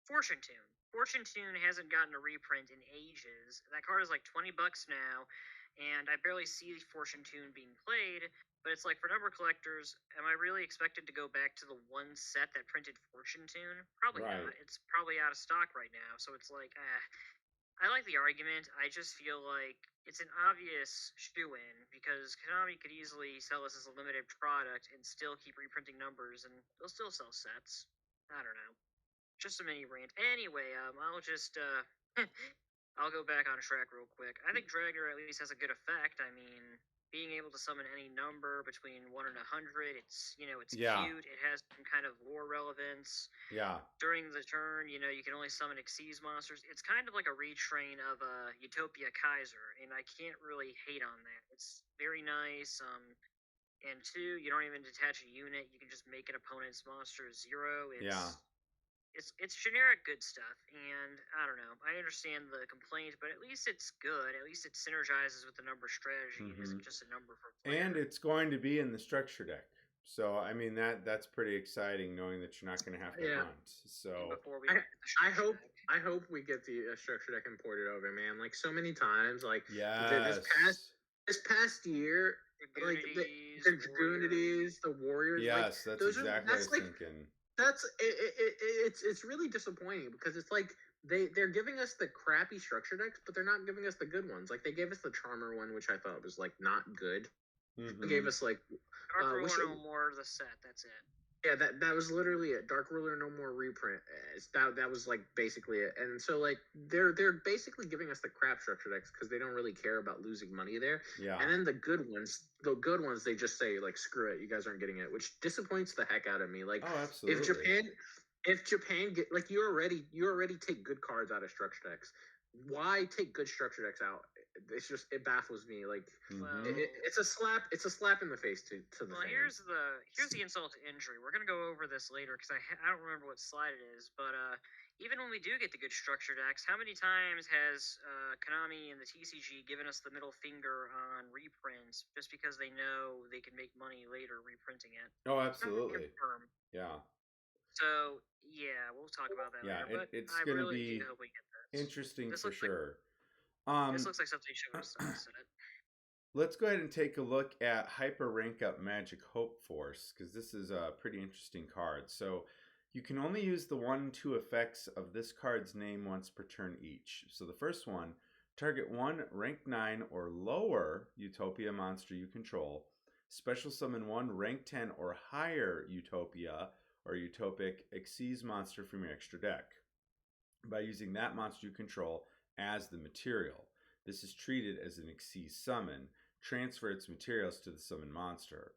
Fortune Tune. Fortune Tune hasn't gotten a reprint in ages. That card is like $20 now, and I barely see Fortune Tune being played. But it's like for number collectors, am I really expected to go back to the one set that printed Fortune Tune? Probably not. It's probably out of stock right now. So it's like, I like the argument. I just feel like it's an obvious shoe-in because Konami could easily sell this as a limited product and still keep reprinting numbers, and they'll still sell sets. I don't know. Just a mini rant. Anyway, I'll just I'll go back on track real quick. I think Dragner at least has a good effect. I mean, being able to summon any number between 1 and 100, it's cute. It has some kind of lore relevance. Yeah. During the turn, you can only summon Xyz monsters. It's kind of like a retrain of Utopia Kaiser, and I can't really hate on that. It's very nice. And two, you don't even detach a unit. You can just make an opponent's monster 0. It's generic good stuff, and I don't know. I understand the complaint, but at least it's good. At least it synergizes with the number strategy and isn't just a number for player. And it's going to be in the structure deck. So I mean that's pretty exciting, knowing that you're not going to have to hunt. So I hope we get the structure deck imported over, man. Like so many times, like this past year, like the Dragoonities, the Warriors. Yes, like, that's exactly what I was thinking. It's really disappointing because it's like they're giving us the crappy structure decks, but they're not giving us the good ones. Like they gave us the Charmer one, which I thought was like not good. They gave us like Dark Ruler No More the set. That's it. Yeah, that was literally it. Dark Ruler No More reprint. That was like basically it. And so like they're basically giving us the crap structure decks because they don't really care about losing money there. Yeah. And then the good ones, they just say like screw it, you guys aren't getting it, which disappoints the heck out of me. Like absolutely. if Japan get like you already take good cards out of structure decks. Why take good structure decks out? It baffles me. Like it's a slap in the face to the fans. Here's the insult to injury. We're gonna go over this later because I don't remember what slide it is, but even when we do get the good structure decks, how many times has Konami and the TCG given us the middle finger on reprints just because they know they can make money later reprinting it? Oh, absolutely. Yeah. So yeah, we'll talk about that later. But it's I gonna really be do hope we get this. Interesting for sure. This looks like something you should have said. let's go ahead and take a look at Hyper Rank Up Magic Hope Force, because this is a pretty interesting card. So you can only use the 1-2 effects of this card's name once per turn each. So the first one, target one rank 9 or lower Utopia monster you control. Special summon one rank 10 or higher Utopia or Utopic Xyz monster from your extra deck by using that monster you control as the material. This is treated as an Xyz summon. Transfer its materials to the summon monster.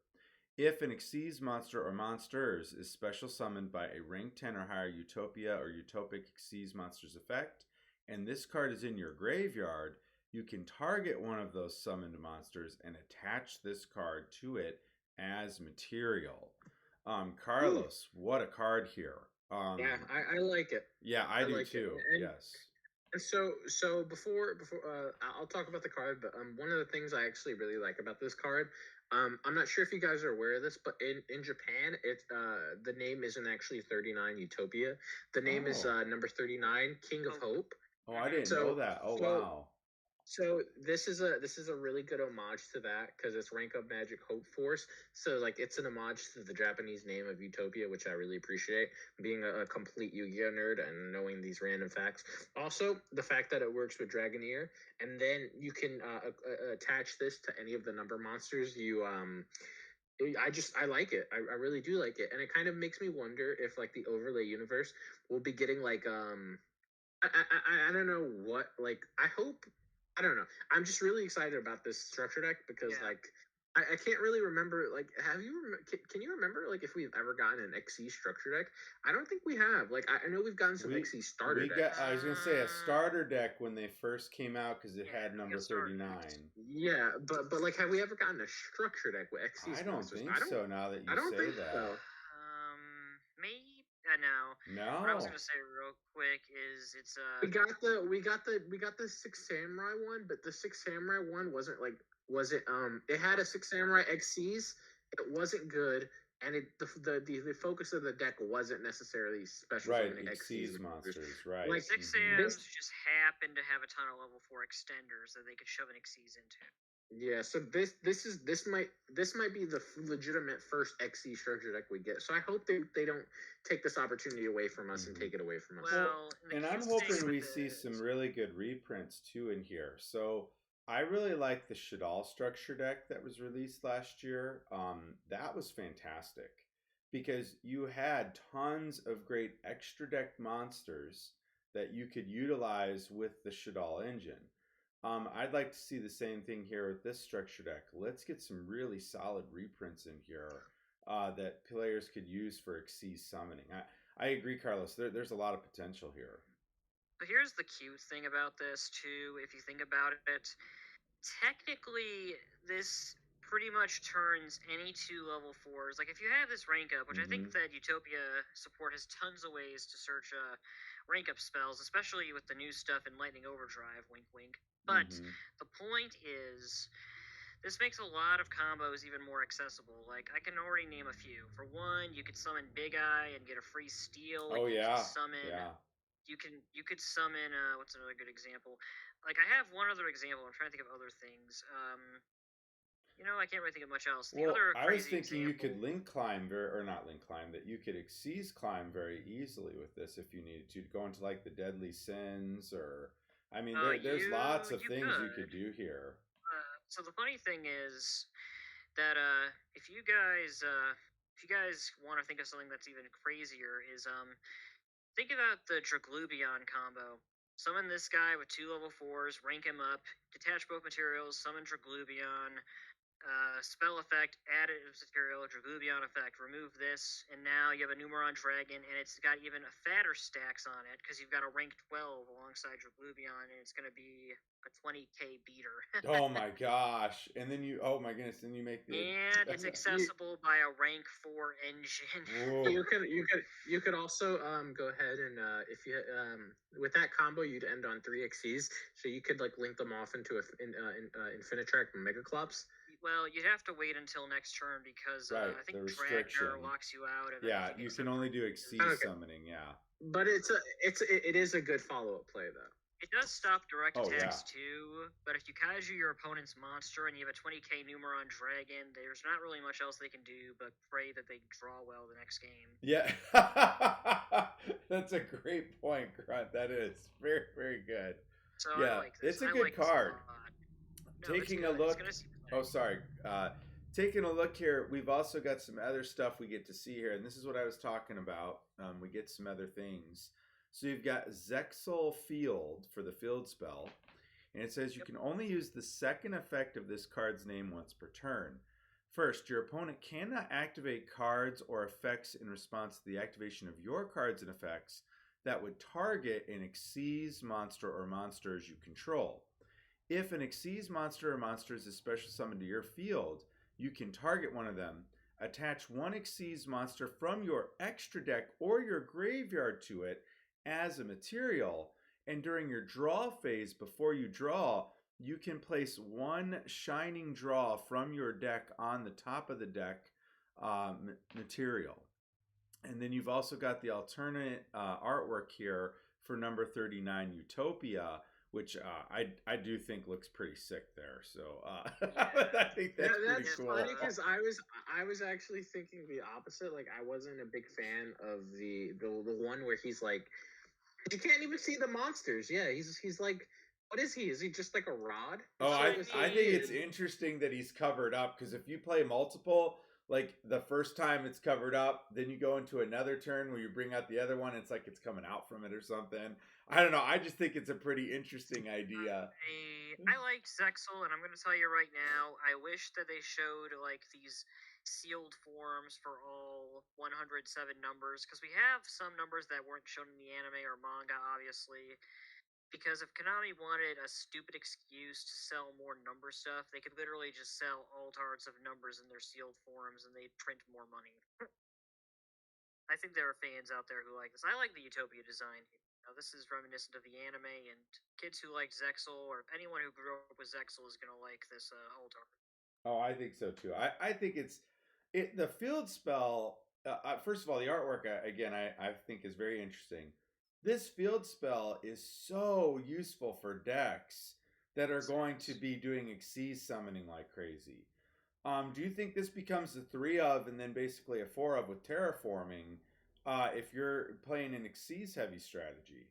If an Xyz monster or monsters is special summoned by a rank 10 or higher Utopia or Utopic Xyz monster's effect, and this card is in your graveyard, you can target one of those summoned monsters and attach this card to it as material. Carlos, what a card here. Yeah, I like it. Yeah, I do like too. And, yes. And so before I'll talk about the card, but one of the things I actually really like about this card, I'm not sure if you guys are aware of this, but in Japan, it's the name isn't actually 39 Utopia. The name is number 39, King of Hope. Oh, I didn't know that. Oh, wow. So this is a really good homage to that because it's Rank Up Magic Hope Force. So like it's an homage to the Japanese name of Utopia, which I really appreciate. Being a complete Yu-Gi-Oh nerd and knowing these random facts. Also, the fact that it works with Dragoneer, and then you can attach this to any of the number monsters you I like it. I really do like it, and it kind of makes me wonder if like the overlay universe will be getting like I don't know what like I hope I don't know. I'm just really excited about this structure deck because like I can't really remember like can you remember like if we've ever gotten an XC structure deck? I don't think we have. Like I know we've gotten some XC starter decks. I was gonna say a starter deck when they first came out because it had number 39. Yeah, but like have we ever gotten a structure deck with XC? I don't think so. Now that you say that. So. Maybe. No. What I was gonna say real quick is it's we got the Six Samurai one, but the Six Samurai one it had a Six Samurai XCs. It wasn't good, and the focus of the deck wasn't necessarily special XCs monsters. Right. Like Six Sams just happened to have a ton of level 4 extenders that they could shove an XCs into. Yeah, so this might be the legitimate first XC structure deck we get. So I hope they don't take this opportunity away from us and take it away from us. Well, and I'm hoping we see some really good reprints too in here. So I really like the Shadal structure deck that was released last year. That was fantastic because you had tons of great extra deck monsters that you could utilize with the Shadal engine. I'd like to see the same thing here with this structure deck. Let's get some really solid reprints in here that players could use for Xyz summoning. I agree, Carlos. There's a lot of potential here. But here's the cute thing about this, too. If you think about it, technically, this pretty much turns any 2 level 4s. Like, if you have this rank up, which I think that Utopia support has tons of ways to search rank up spells, especially with the new stuff in Lightning Overdrive, wink wink. But the point is, this makes a lot of combos even more accessible. Like, I can already name a few. For one, you could summon Big Eye and get a free steal. Oh, you yeah. Could summon, You could summon, what's another good example? Like, I have one other example. I'm trying to think of other things. I can't really think of much else. I was thinking you could link climb that you could Xyz climb very easily with this if you needed to go into like the Deadly Sins or I mean there's lots of things you could do here. So the funny thing is that if you guys want to think of something that's even crazier is think about the Draglubion combo. Summon this guy with 2 level 4s, rank him up, detach both materials, summon Draglubion, spell effect, additive material, Draglubion effect, remove this, and now you have a Numeron Dragon, and it's got even a fatter stacks on it, because you've got a rank 12 alongside Draglubion, and it's going to be a 20k beater. Oh my gosh. And then oh my goodness, then you make the... And it's accessible by a rank 4 engine. You could also go ahead and if you with that combo you'd end on 3 XCs, so you could like link them off into Infinitrack Megaclops. Well, you'd have to wait until next turn because I think Dragner locks you out. You can only do Xyz summoning. Yeah, but it is a good follow-up play though. It does stop direct Oh, attacks too, but if you kaiju your opponent's monster and you have a 20k Numeron Dragon, there's not really much else they can do but pray that they draw well the next game. Yeah. That's a great point, Grunt. That is very, very good. So Yeah, I like this. it's a I good like this card. lot. No, Taking it's a good. look. It's Oh, sorry. Taking a look here, we've also got some other stuff we get to see here, and this is what I was talking about. We get some other things. So you've got Zexal Field for the field spell, and it says you can only use the second effect of this card's name once per turn. First, your opponent cannot activate cards or effects in response to the activation of your cards and effects that would target an Xyz monster or monsters you control. If an Xyz monster or monsters is special summoned to your field, you can target one of them, attach one Xyz monster from your extra deck or your graveyard to it as a material, and during your draw phase, before you draw, you can place one shining draw from your deck on the top of the deck material. And then you've also got the alternate artwork here for number 39, Utopia, which I do think looks pretty sick there. So I think that's pretty cool. Funny because I was actually thinking the opposite. Like I wasn't a big fan of the one where he's like, you can't even see the monsters. Yeah, he's like, what is he? Is he just like a rod? Oh, I think it's interesting that he's covered up, because if you play multiple, like the first time it's covered up, then you go into another turn where you bring out the other one, it's like it's coming out from it or something. I don't know. I just think it's a pretty interesting idea. I like Zexal, and I'm going to tell you right now, I wish that they showed like these sealed forms for all 107 numbers, because we have some numbers that weren't shown in the anime or manga, obviously. Because if Konami wanted a stupid excuse to sell more number stuff, they could literally just sell all tarts of numbers in their sealed forms and they'd print more money. I think there are fans out there who like this. I like the Utopia design. You know, this is reminiscent of the anime, and kids who like Zexal, or anyone who grew up with Zexal, is going to like this alt art. Oh, I think so too. I think the field spell. First of all, the artwork again I think is very interesting. This field spell is so useful for decks that are going to be doing Xyz summoning like crazy. Do you think this becomes a 3 of and then basically a 4 of with terraforming if you're playing an Xyz heavy strategy?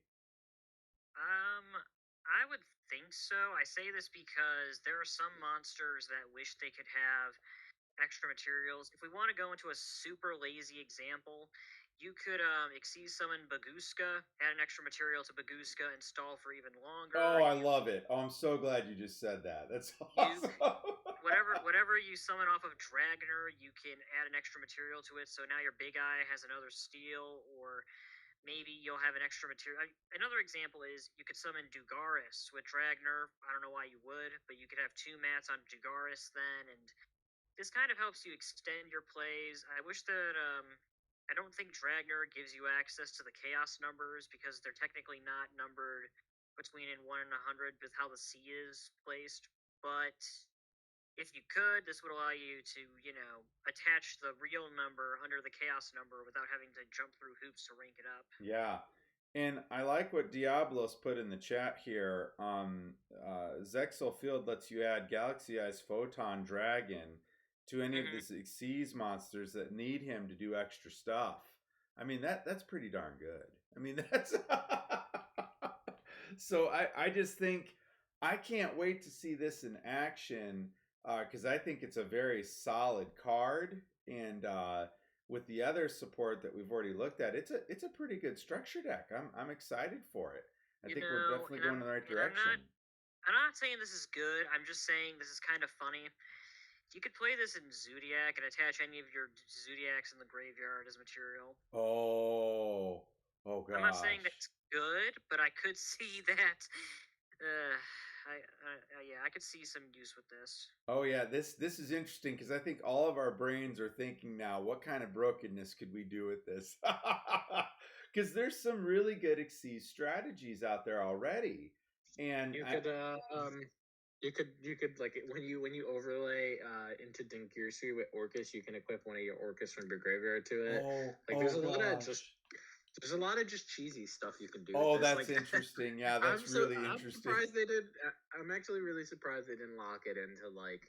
I would think so. I say this because there are some monsters that wish they could have extra materials. If we want to go into a super lazy example, you could Xyz summon Baguska, add an extra material to Baguska, and stall for even longer. Oh, I love it. Oh, I'm so glad you just said that. That's awesome. Whatever you summon off of Dragner, you can add an extra material to it. So now your big eye has another steal, or maybe you'll have an extra material. Another example is you could summon Dugaris with Dragner. I don't know why you would, but you could have 2 mats on Dugaris then, and this kind of helps you extend your plays. I wish that I don't think Dragner gives you access to the chaos numbers because they're technically not numbered between 1 and 100 with how the C is placed. But if you could, this would allow you to, attach the real number under the chaos number without having to jump through hoops to rank it up. Yeah. And I like what Diablos put in the chat here. Zexal Field lets you add Galaxy Eyes Photon Dragon to any of the Xyz monsters that need him to do extra stuff. I mean, that's pretty darn good. I mean, that's... So I just think I can't wait to see this in action, because I think it's a very solid card, and with the other support that we've already looked at, it's a pretty good structure deck. I'm excited for it. I think we're definitely going in the right direction. I'm not saying this is good. I'm just saying this is kind of funny. You could play this in Zodiac and attach any of your Zodiacs in the graveyard as material. Oh gosh. I'm not saying that's good, but I could see that. I could see some use with this. Oh yeah, this is interesting because I think all of our brains are thinking now, what kind of brokenness could we do with this? Because there's some really good Xyz strategies out there already, and you could like when you overlay into Dingirsu with Orcus, you can equip one of your Orcus from your graveyard to it. There's a lot of just There's a lot of just cheesy stuff you can do. Oh, with this. that's interesting. Yeah, that's really I'm interesting. surprised they did. I'm actually really surprised they didn't lock it into like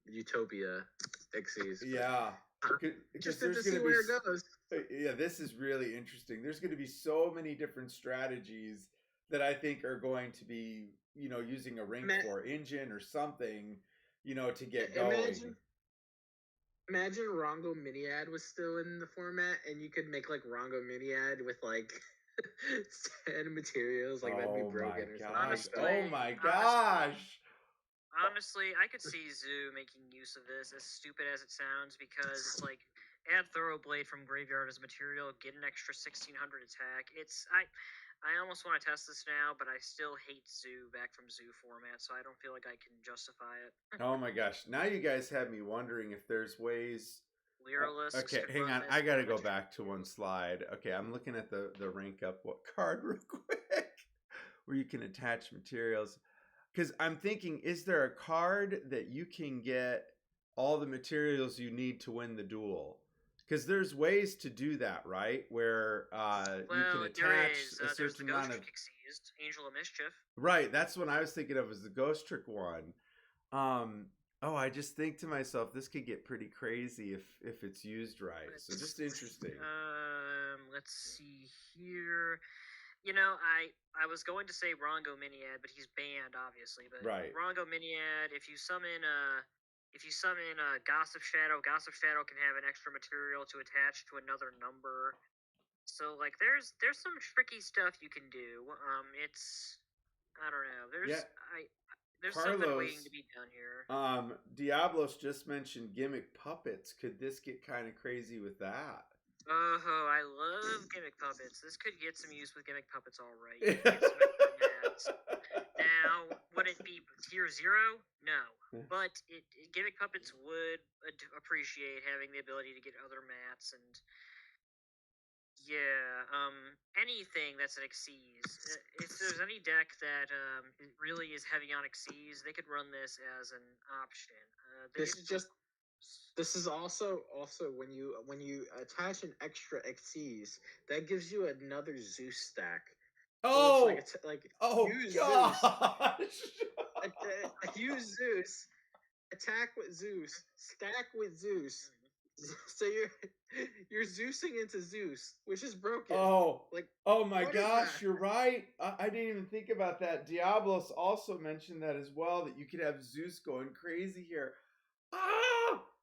Utopia Xyz. Yeah. Interested to see where it goes. Yeah, this is really interesting. There's going to be so many different strategies that I think are going to be, using a rank 4 engine or something, to get going. Imagine Rongo Miniad was still in the format, and you could make like Rongo Miniad with like 10 materials, like that'd be broken. Oh my gosh! Honestly, I could see Zoo making use of this, as stupid as it sounds, because it's like add Thoroughblade from graveyard as material, get an extra 1600 attack. I almost want to test this now, but I still hate Zoo back from Zoo format, so I don't feel like I can justify it. Oh my gosh! Now you guys have me wondering if there's ways. Okay, hang on. I gotta go back to one slide. Okay, I'm looking at the rank up what card real quick, where you can attach materials. Because I'm thinking, is there a card that you can get all the materials you need to win the duel? Because there's ways to do that, right? Where you can attach a certain amount of Angel of Mischief. Right, that's what I was thinking of as the Ghost Trick one. I just think to myself, this could get pretty crazy if it's used right. So just interesting. Let's see here. I was going to say Rongo Miniad, but he's banned, obviously. But right. Rongo Miniad, if you summon Gossip Shadow can have an extra material to attach to another number. So like, there's some tricky stuff you can do. I don't know. There's something waiting to be done here. Diablos just mentioned gimmick puppets. Could this get kind of crazy with that? Oh, I love gimmick puppets. This could get some use with gimmick puppets, all right. Now, would it be tier 0? No. But gimmick puppets would appreciate having the ability to get other mats and anything that's an Xyz. If there's any deck that really is heavy on Xyz, they could run this as an option. This is also when you attach an extra Xyz, that gives you another Zeus stack. Oh, so use gosh! Use Zeus, attack with Zeus, stack with Zeus. So you're Zeusing into Zeus, which is broken. Oh my gosh, you're right. I didn't even think about that. Diablos also mentioned that as well, that you could have Zeus going crazy here.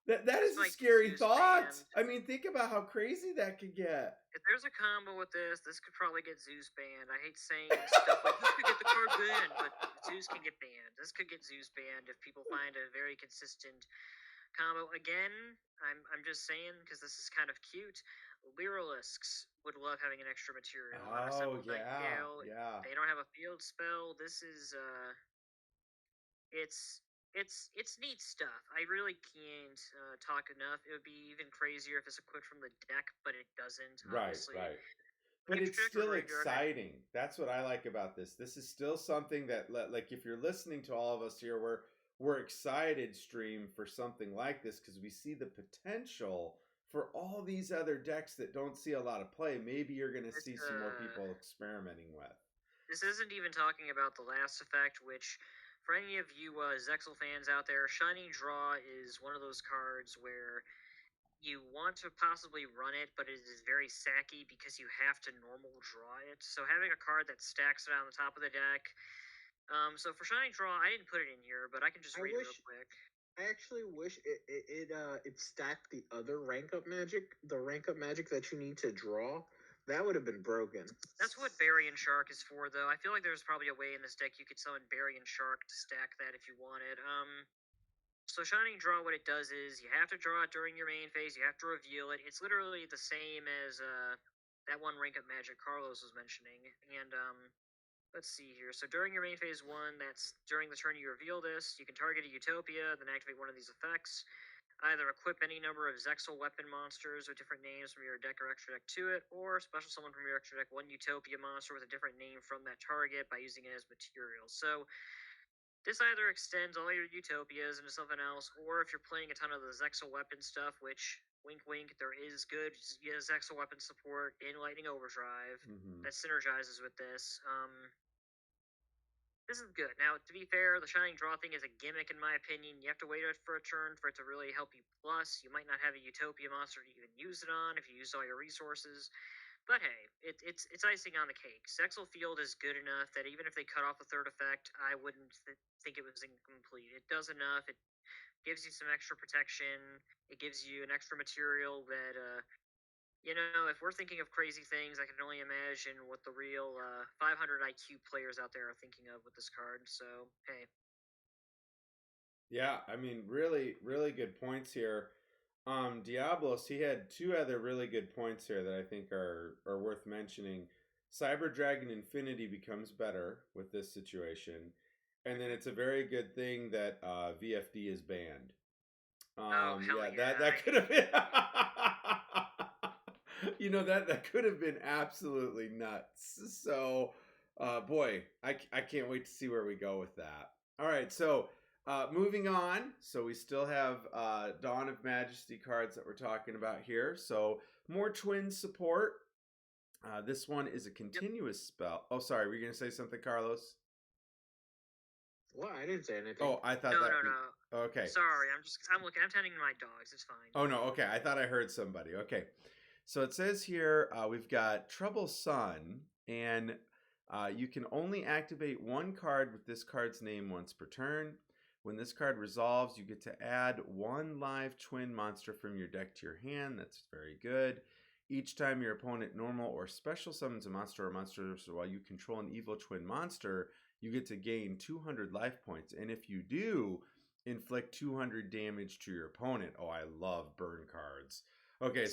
That is a scary thought. I mean, think about how crazy that could get. If there's a combo with this could probably get Zeus banned. I hate saying stuff like this could get the card banned, but Zeus can get banned. This could get Zeus banned if people find a very consistent combo. Again, I'm just saying, because this is kind of cute. Duelists would love having an extra material on a simple deck scale. They don't have a field spell. This is it's neat stuff. I really can't talk enough. It would be even crazier if this equipped from the deck, but it doesn't. Obviously. Right. But it's still exciting. That's what I like about this. This is still something that, like, if you're listening to all of us here, we're excited, stream, for something like this, because we see the potential for all these other decks that don't see a lot of play. Maybe you're going to see some more people experimenting with. This isn't even talking about the last effect, which, for any of you Zexal fans out there, Shining Draw is one of those cards where you want to possibly run it, but it is very sacky because you have to normal draw it. So having a card that stacks it on the top of the deck. So for Shining Draw, I didn't put it in here, but I can just read it real quick. I actually wish it stacked the other rank up magic, that you need to draw. That would have been broken. That's what Bury and Shark is for, though. I feel like there's probably a way in this deck you could summon Bury and Shark to stack that if you wanted. So Shining Draw, what it does is you have to draw it during your main phase. You have to reveal it. It's literally the same as that one rank up magic Carlos was mentioning. And let's see here. So during your main phase 1, that's during the turn you reveal this. You can target a Utopia, then activate one of these effects. Either equip any number of Zexal weapon monsters with different names from your deck or extra deck to it, or special summon from your extra deck one Utopia monster with a different name from that target by using it as material. So this either extends all your Utopias into something else, or if you're playing a ton of the Zexal weapon stuff, which wink, wink, there is good Zexal weapon support in Lightning Overdrive that synergizes with this. This is good. Now, to be fair, the Shining Draw thing is a gimmick in my opinion. You have to wait for a turn for it to really help you plus. You might not have a Utopia monster to even use it on if you use all your resources. But hey, it's icing on the cake. Zexal Field is good enough that even if they cut off a third effect, I wouldn't think it was incomplete. It does enough. It gives you some extra protection. It gives you an extra material that if we're thinking of crazy things, I can only imagine what the real 500 IQ players out there are thinking of with this card. So, hey. Yeah, I mean, really, really good points here. Diablos, he had two other really good points here that I think are worth mentioning. Cyber Dragon Infinity becomes better with this situation, and then it's a very good thing that VFD is banned. Hell yeah, that could have been. that could have been absolutely nuts. So, boy, I can't wait to see where we go with that. All right, so moving on. So we still have Dawn of Majesty cards that we're talking about here. So more twin support. This one is a continuous spell. Oh, sorry, were you going to say something, Carlos? What? I didn't say anything. Oh, I thought no. Okay. Sorry, I'm tending to my dogs. It's fine. Oh no, okay. I thought I heard somebody. Okay. So it says here we've got Trouble Sun, and you can only activate one card with this card's name once per turn. When this card resolves, you get to add one live twin monster from your deck to your hand. That's very good. Each time your opponent normal or special summons a monster or monsters while you control an evil twin monster, you get to gain 200 life points. And if you do, inflict 200 damage to your opponent. Oh, I love burn cards. Okay,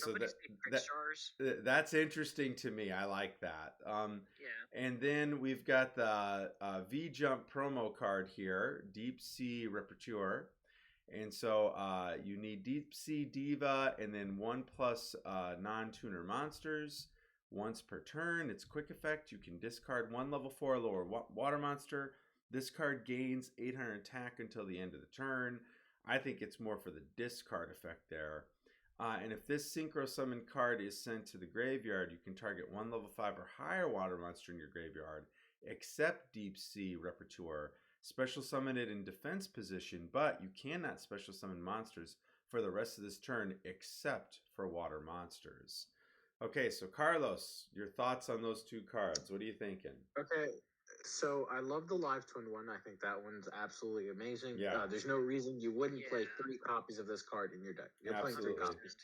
that's interesting to me. I like that. Yeah. And then we've got the V Jump promo card here, Deep Sea Repertoire. And so you need Deep Sea Diva and then 1+ non-tuner monsters once per turn. It's quick effect. You can discard one level 4 lower water monster. This card gains 800 attack until the end of the turn. I think it's more for the discard effect there. And if this Synchro Summon card is sent to the graveyard, you can target one level 5 or higher water monster in your graveyard, except Deep Sea Repertoire. Special summon it in defense position, but you cannot special summon monsters for the rest of this turn except for water monsters. Okay, so Carlos, your thoughts on those two cards. What are you thinking? Okay, so I love the live twin one. I think that one's absolutely amazing. Yeah. There's no reason you wouldn't play 3 copies of this card in your deck. You're playing 3 copies.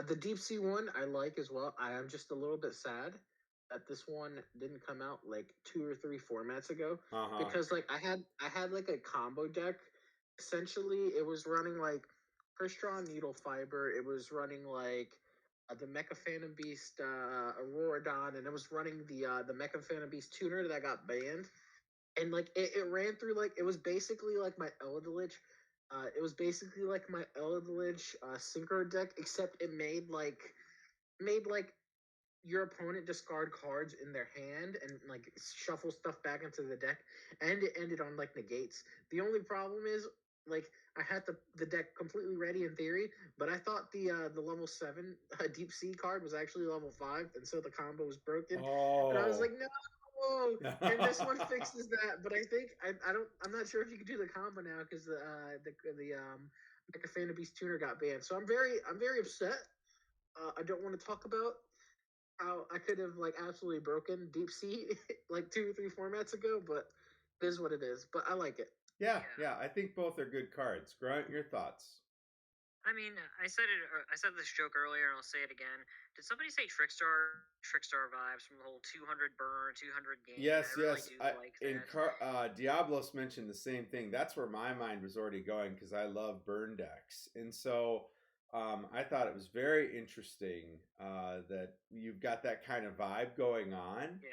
The Deep Sea one I like as well. I am just a little bit sad that this one didn't come out like 2 or 3 formats ago, because like I had like a combo deck. Essentially, it was running like First Draw Needle Fiber. It was running like the Mecha Phantom Beast Aurora Dawn, and it was running the Mecha Phantom Beast tuner that got banned. And like it ran through like it was basically like my Eldritch. It was basically like my Eldritch Synchro deck, except it made like your opponent discard cards in their hand and like shuffle stuff back into the deck, and it ended on like negates. The only problem is like I had the deck completely ready in theory, but I thought the level 7 Deep Sea card was actually level 5, and so the combo was broken. And I was like, no. And this one fixes that, but I think I'm not sure if you can do the combo now because the Mecha Phantom Beast tuner got banned. So I'm very upset. I don't want to talk about how I could have like absolutely broken Deep Sea like 2 or 3 formats ago, but it is what it is. But I like it. Yeah. I think both are good cards. Grunt, your thoughts? I mean, I said this joke earlier, and I'll say it again. Did somebody say Trickstar vibes from the whole 200 burn, 200 game? Yes. I really do like that. And Diablos mentioned the same thing. That's where my mind was already going because I love burn decks, and so I thought it was very interesting that you've got that kind of vibe going on. Yeah.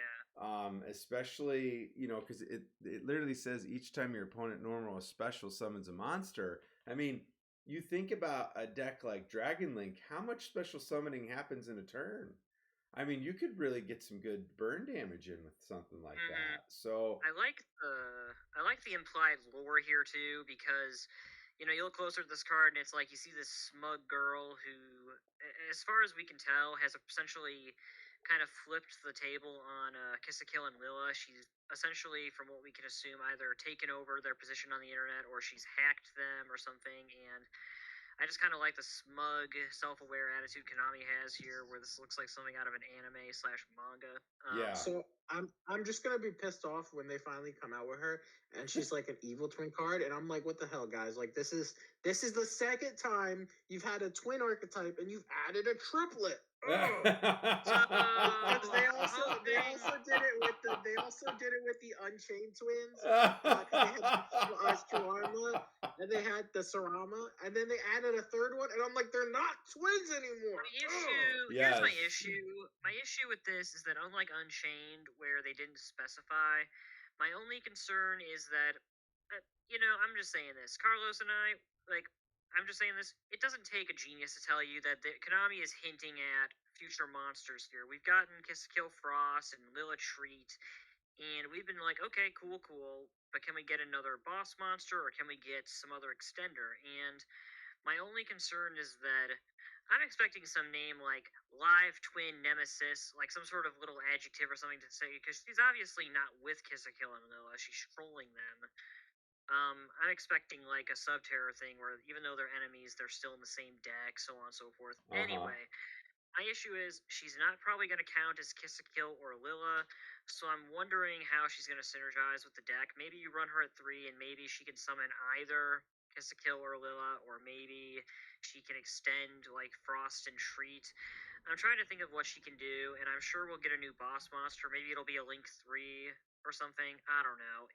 Especially because it literally says each time your opponent normal or special summons a monster. I mean, you think about a deck like Dragon Link, how much special summoning happens in a turn? I mean, you could really get some good burn damage in with something like that. So I like the implied lore here too, because you look closer at this card, and it's like you see this smug girl who, as far as we can tell, has essentially kind of flipped the table on Kill and Lila. She's essentially, from what we can assume, either taken over their position on the internet or she's hacked them or something. And I just kind of like the smug, self-aware attitude Konami has here, where this looks like something out of an anime slash manga. Yeah. So I'm just gonna be pissed off when they finally come out with her and she's like an evil twin card, and I'm like, what the hell, guys? Like this is the second time you've had a twin archetype and you've added a triplet. Because they also did it with the Unchained twins. They had Shawarma, and they had the Sarama, and then they added a third one, and I'm like, they're not twins anymore. Here's my issue. My issue with this is that unlike Unchained, where they didn't specify, my only concern is that, I'm just saying this. Carlos and I, I'm just saying this. It doesn't take a genius to tell you that Konami is hinting at future monsters here. We've gotten Kill Frost and Lila Treat, and we've been like, okay, cool, but can we get another boss monster, or can we get some other extender? And my only concern is that I'm expecting some name like Live Twin Nemesis, like some sort of little adjective or something to say, because she's obviously not with Kill and Lila, she's trolling them. I'm expecting like a Subterror thing where even though they're enemies, they're still in the same deck, so on and so forth. Anyway, my issue is she's not probably going to count as Kill or Lila, so I'm wondering how she's going to synergize with the deck. Maybe you run her at 3, and maybe she can summon either Kill or Lila, or maybe she can extend like Frost and Treat. I'm trying to think of what she can do, and I'm sure we'll get a new boss monster. Maybe it'll be a Link 3 or something. I don't know.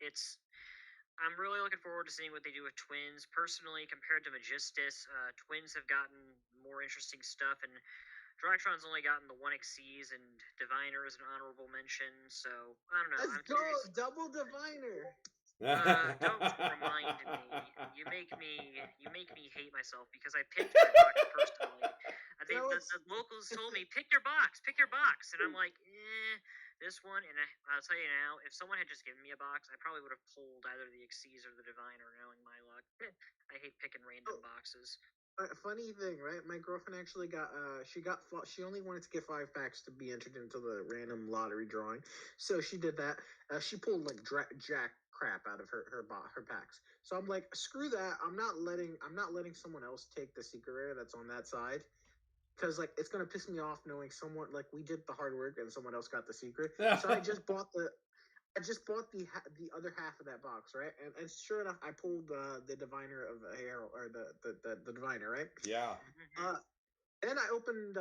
I'm really looking forward to seeing what they do with Twins. Personally, compared to Majestis, Twins have gotten more interesting stuff, and Drytron's only gotten the 1xCs, and Diviner is an honorable mention, so I don't know. Let's go, double Diviner. Don't remind me. You make me hate myself because I picked my box personally. I think the locals told me pick your box, and I'm like, this one. And I'll tell you now, if someone had just given me a box, I probably would have pulled either the Xyz or the Diviner, knowing my luck. I hate picking random boxes. Funny thing, right? My girlfriend actually she only wanted to get 5 packs to be entered into the random lottery drawing, so she did that. She pulled like jack crap out of her packs. So I'm like, screw that. I'm not letting someone else take the secret rare that's on that side, because like it's gonna piss me off knowing someone like we did the hard work and someone else got the secret. So I just bought the other half of that box, right? And sure enough, I pulled the Diviner of Herald, or the Diviner, right? Yeah. Then I opened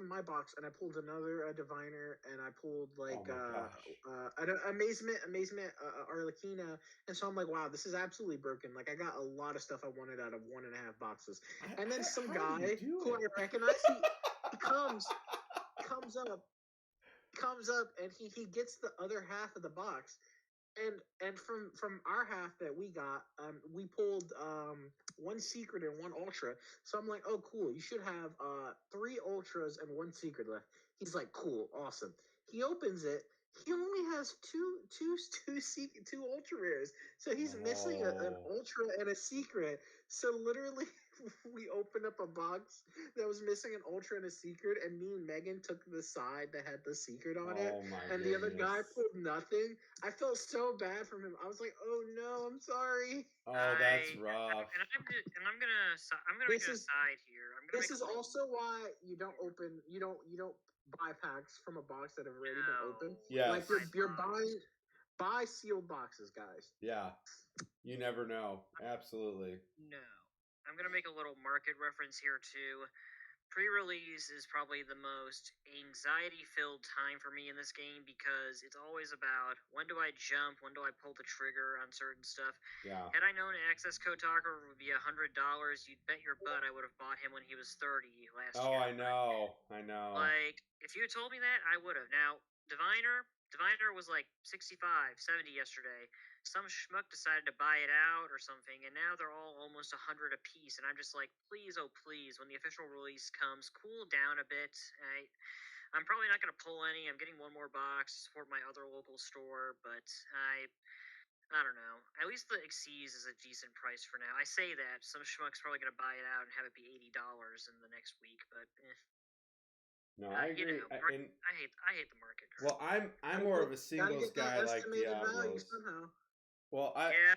my box and I pulled another Diviner, and I pulled like Amazement Arlecchina, and so I'm like, wow, this is absolutely broken. Like I got a lot of stuff I wanted out of 1.5 boxes, and then some guy who I recognize, he comes up and he gets the other half of the box, and from our half that we got, we pulled 1 secret and 1 ultra. So I'm like, oh cool, you should have 3 ultras and 1 secret left. He's like, cool, awesome. He opens it. He only has two ultra rares, so he's missing an ultra and a secret. So literally, we opened up a box that was missing an ultra and a secret, and me and Megan took the side that had the secret on it, and the other guy pulled nothing. I felt so bad for him. I was like, "Oh no, I'm sorry." Oh, that's rough. And I'm gonna make an aside here. This is also why you don't buy packs from a box that have already been opened. Yeah, like you're buy sealed boxes, guys. Yeah, you never know. Absolutely. No, I'm gonna make a little market reference here too. Pre-release is probably the most anxiety-filled time for me in this game, because it's always about when do I jump, when do I pull the trigger on certain stuff. Yeah. Had I known Access Kotaku would be $100, you'd bet your butt I would have bought him when he was 30 last year. Oh, I know. Like, if you had told me that, I would have. Now, Diviner was like 65, 70 yesterday. Some schmuck decided to buy it out or something, and now they're all almost 100 a piece. And I'm just like, please, oh please, when the official release comes, cool down a bit. I'm probably not going to pull any. I'm getting 1 more box to support my other local store, but I don't know. At least the Xyz is a decent price for now. I say that some schmuck's probably gonna buy it out and have it be $80 in the next week, but No, I you agree. know, And I hate the market. well, I'm Gotta more of get a gotta singles get that guy like estimated value Diablos. somehow. Well, Yeah,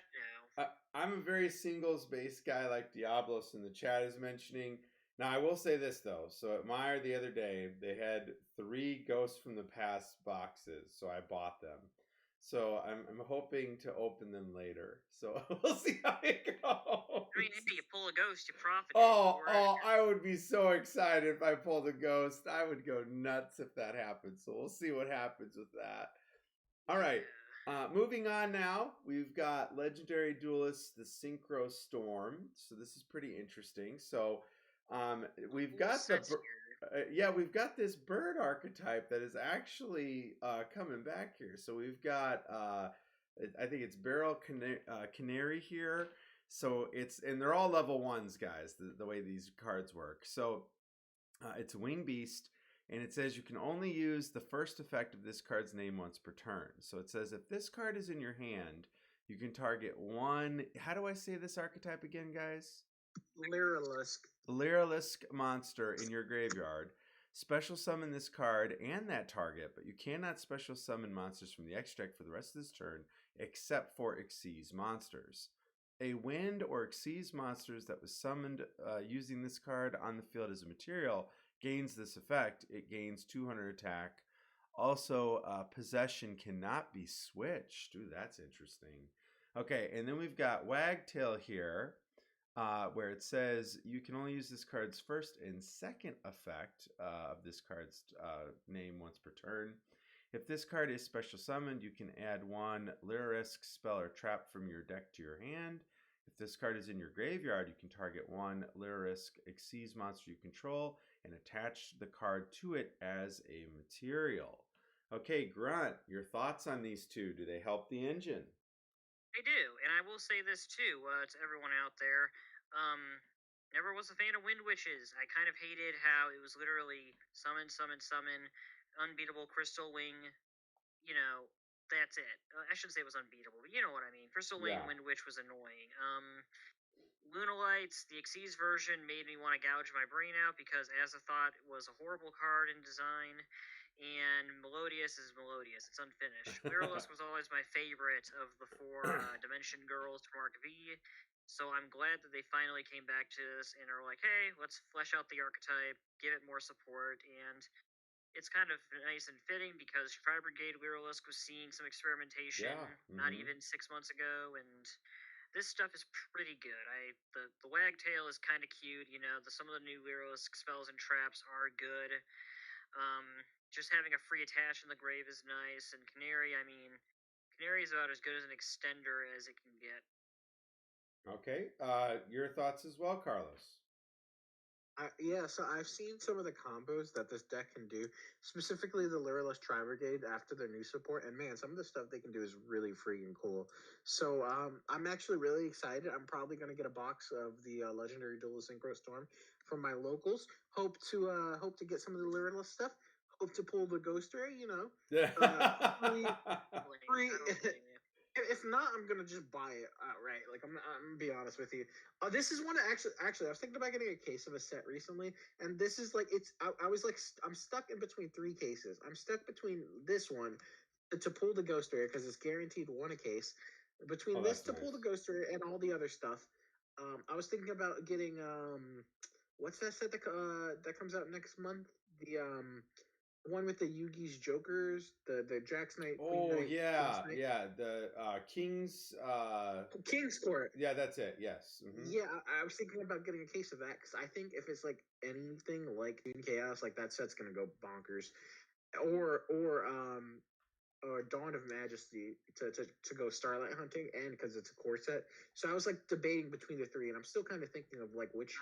no. I'm a very singles based guy like Diablos in the chat is mentioning. Now I will say this though. So at Meyer the other day, they had 3 Ghosts from the Past boxes, so I bought them. So I'm hoping to open them later. So we'll see how it goes. I mean, hey, you pull a ghost, you profit. I would be so excited if I pulled a ghost. I would go nuts if that happens. So we'll see what happens with that. All right. Moving on now, we've got Legendary Duelists, the Synchro Storm. So this is pretty interesting. So we've got we've got this bird archetype that is actually coming back here. So we've got I think it's Barrel Canary here. So and they're all level 1s, guys, the way these cards work. So it's Wing Beast, and it says you can only use the first effect of this card's name once per turn. So it says if this card is in your hand, you can target one. How do I say this archetype again, guys? Lyrilisk monster in your graveyard. Special summon this card and that target, but you cannot special summon monsters from the extract for the rest of this turn, except for Xyz monsters. A wind or Xyz monsters that was summoned using this card on the field as a material gains this effect. It gains 200 attack. Also, possession cannot be switched. Ooh, that's interesting. Okay, and then we've got Wagtail here, where it says you can only use this card's first and second effect of this card's name once per turn. If this card is special summoned, you can add 1 Lyrisk spell or trap from your deck to your hand. If this card is in your graveyard, you can target 1 Lyrisk Xyz monster you control and attach the card to it as a material. Okay, Grunt, your thoughts on these two? Do they help the engine? They do, and I will say this too to everyone out there. Never was a fan of Wind Witches. I kind of hated how it was literally summon, summon, summon, unbeatable Crystal Wing. You know, that's it. I shouldn't say it was unbeatable, but you know what I mean. Crystal Wing Wind Witch was annoying. Lunalights, the Xyz version, made me want to gouge my brain out because Azathoth was a horrible card in design, and Melodious is Melodious. It's unfinished. Lyrilisk was always my favorite of the 4 Dimension Girls from Arc V, so I'm glad that they finally came back to this and are like, hey, let's flesh out the archetype, give it more support, and it's kind of nice and fitting because Tri Brigade Lyrilisk was seeing some experimentation not even 6 months ago, and this stuff is pretty good. The Wagtail is kind of cute. You know, some of the new Lyrilisk spells and traps are good. Just having a free attach in the grave is nice. And Canary, I mean, Canary is about as good as an extender as it can get. Okay. Your thoughts as well, Carlos? Yeah, so I've seen some of the combos that this deck can do, specifically the Lyrilisk Tri Brigade after their new support, and man, some of the stuff they can do is really freaking cool. So I'm actually really excited. I'm probably gonna get a box of the Legendary Duelist Synchro Storm from my locals. Hope to get some of the Lyrilisk stuff. Hope to pull the Ghost Ray. You know, free. If not, I'm gonna just buy it outright. Like I'm gonna be honest with you. This is one actually I was thinking about getting a case of a set recently, and this is like I was like I'm stuck in between 3 cases. I'm stuck between this one to pull the Ghost Rare because it's guaranteed 1 a case. Between this to pull the Ghost Rare and all the other stuff, I was thinking about getting what's that set that comes out next month? The one with the Yugi's Jokers, the Jack's Knight. Oh Knight, yeah, the King's Court. Yeah, that's it. Yes. Mm-hmm. Yeah, I was thinking about getting a case of that because I think if it's like anything like Toon Chaos, like that set's gonna go bonkers, or Dawn of Majesty to go Starlight Hunting, and because it's a core set. So I was like debating between the 3, and I'm still kind of thinking of like which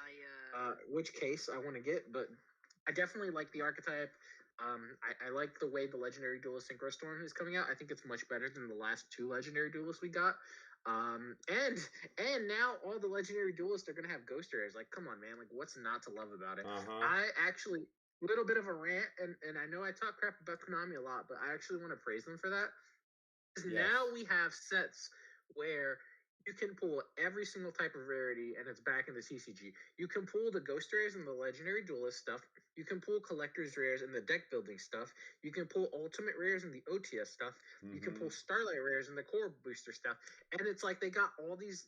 case I want to get, but I definitely like the archetype. I like the way the Legendary Duelist Synchro Storm is coming out. I think it's much better than the last 2 Legendary Duelists we got. And now all the Legendary Duelists are gonna have Ghost Rares. Like, come on, man! Like, what's not to love about it? I actually little bit of a rant, and I know I talk crap about Konami a lot, but I actually want to praise them for that. Yes. Now we have sets where you can pull every single type of rarity, and it's back in the TCG. You can pull the Ghost Rares and the Legendary Duelist stuff. You can pull Collector's Rares and the deck building stuff. You can pull Ultimate Rares and the OTS stuff. You can pull Starlight Rares and the Core Booster stuff. And it's like they got all these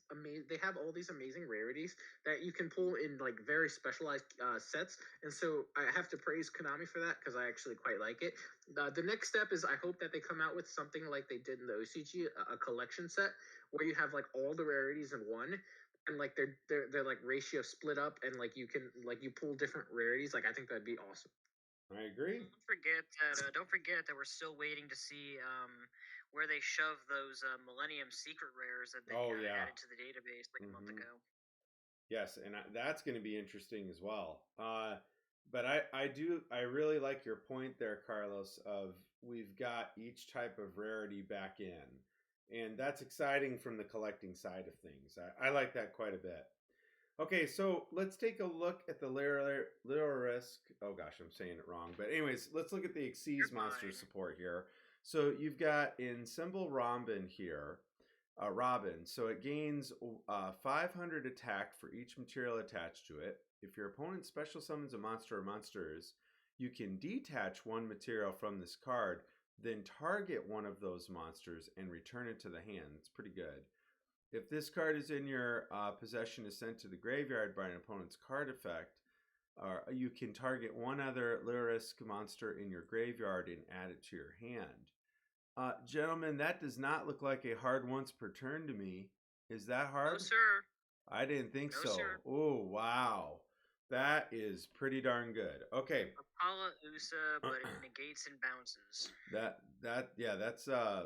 they have all these amazing rarities that you can pull in like very specialized sets. And so I have to praise Konami for that because I actually quite like it. The next step is I hope that they come out with something like they did in the OCG, a collection set where you have like all the rarities in one, and like they're like ratio split up, and like you can like you pull different rarities. Like I think that'd be awesome. I agree. Don't forget that we're still waiting to see where they shove those Millennium Secret Rares that they added to the database like a month ago. Yes, and that's going to be interesting as well. But I really like your point there, Carlos, of we've got each type of rarity back in. And that's exciting from the collecting side of things. I like that quite a bit. Okay, so let's take a look at the Lyrisk. Oh gosh, I'm saying it wrong. But anyways, let's look at the Xyz monster support here. So you've got in symbol Robin here. Robin. So it gains 500 attack for each material attached to it. If your opponent special summons a monster or monsters, you can detach one material from this card, then target one of those monsters and return it to the hand. It's pretty good. If this card is in your possession is sent to the graveyard by an opponent's card effect, you can target one other Lyrisk monster in your graveyard and add it to your hand. Gentlemen, that does not look like a hard once per turn to me. Is that hard? No, sir. I didn't think no, so. Sir. Oh, wow. That is pretty darn good. Okay. Apala Usa, but it negates and bounces.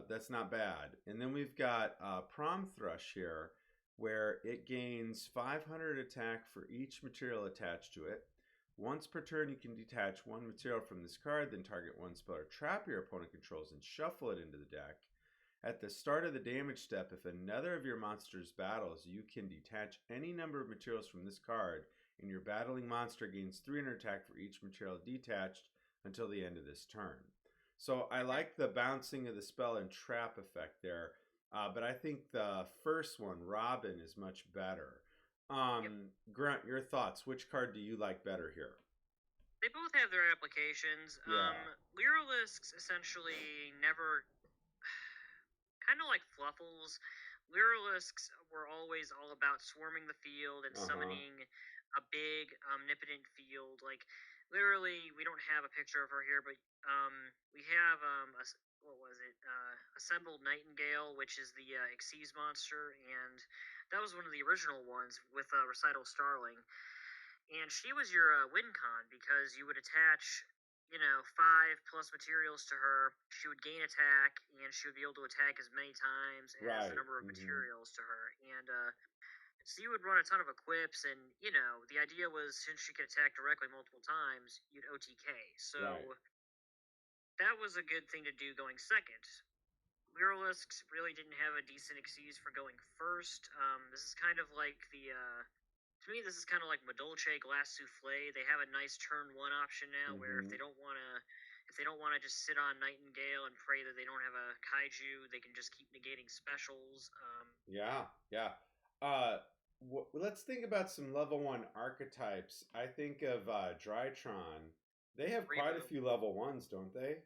That's not bad. And then we've got Prom Thrush here, where it gains 500 attack for each material attached to it. Once per turn, you can detach one material from this card, then target one spell or trap your opponent controls and shuffle it into the deck. At the start of the damage step, if another of your monsters battles, you can detach any number of materials from this card, and your battling monster gains 300 attack for each material detached until the end of this turn. So I like the bouncing of the spell and trap effect there, but I think the first one, Robin, is much better. Grunt, your thoughts. Which card do you like better here? They both have their applications. Yeah. Lyrilisks essentially never... kind of like Fluffles. Lyrilisks were always all about swarming the field and summoning a big, omnipotent field. Like, literally, we don't have a picture of her here, but we have, Assembled Nightingale, which is the Xyz monster, and that was one of the original ones with Recital Starling. And she was your win con because you would attach 5+ materials to her. She would gain attack, and she would be able to attack as many times as the number of materials to her. And so you would run a ton of equips, and the idea was since she could attack directly multiple times, you'd OTK. So that was a good thing to do going second. Lyrilisks really didn't have a decent Xyz for going first. This is kind of like to me, this is kind of like Madolche Glass Souffle. They have a nice turn one option now, where if they don't want to just sit on Nightingale and pray that they don't have a kaiju, they can just keep negating specials. Let's think about some level 1 archetypes. I think of Drytron. They have quite a few level 1s, don't they?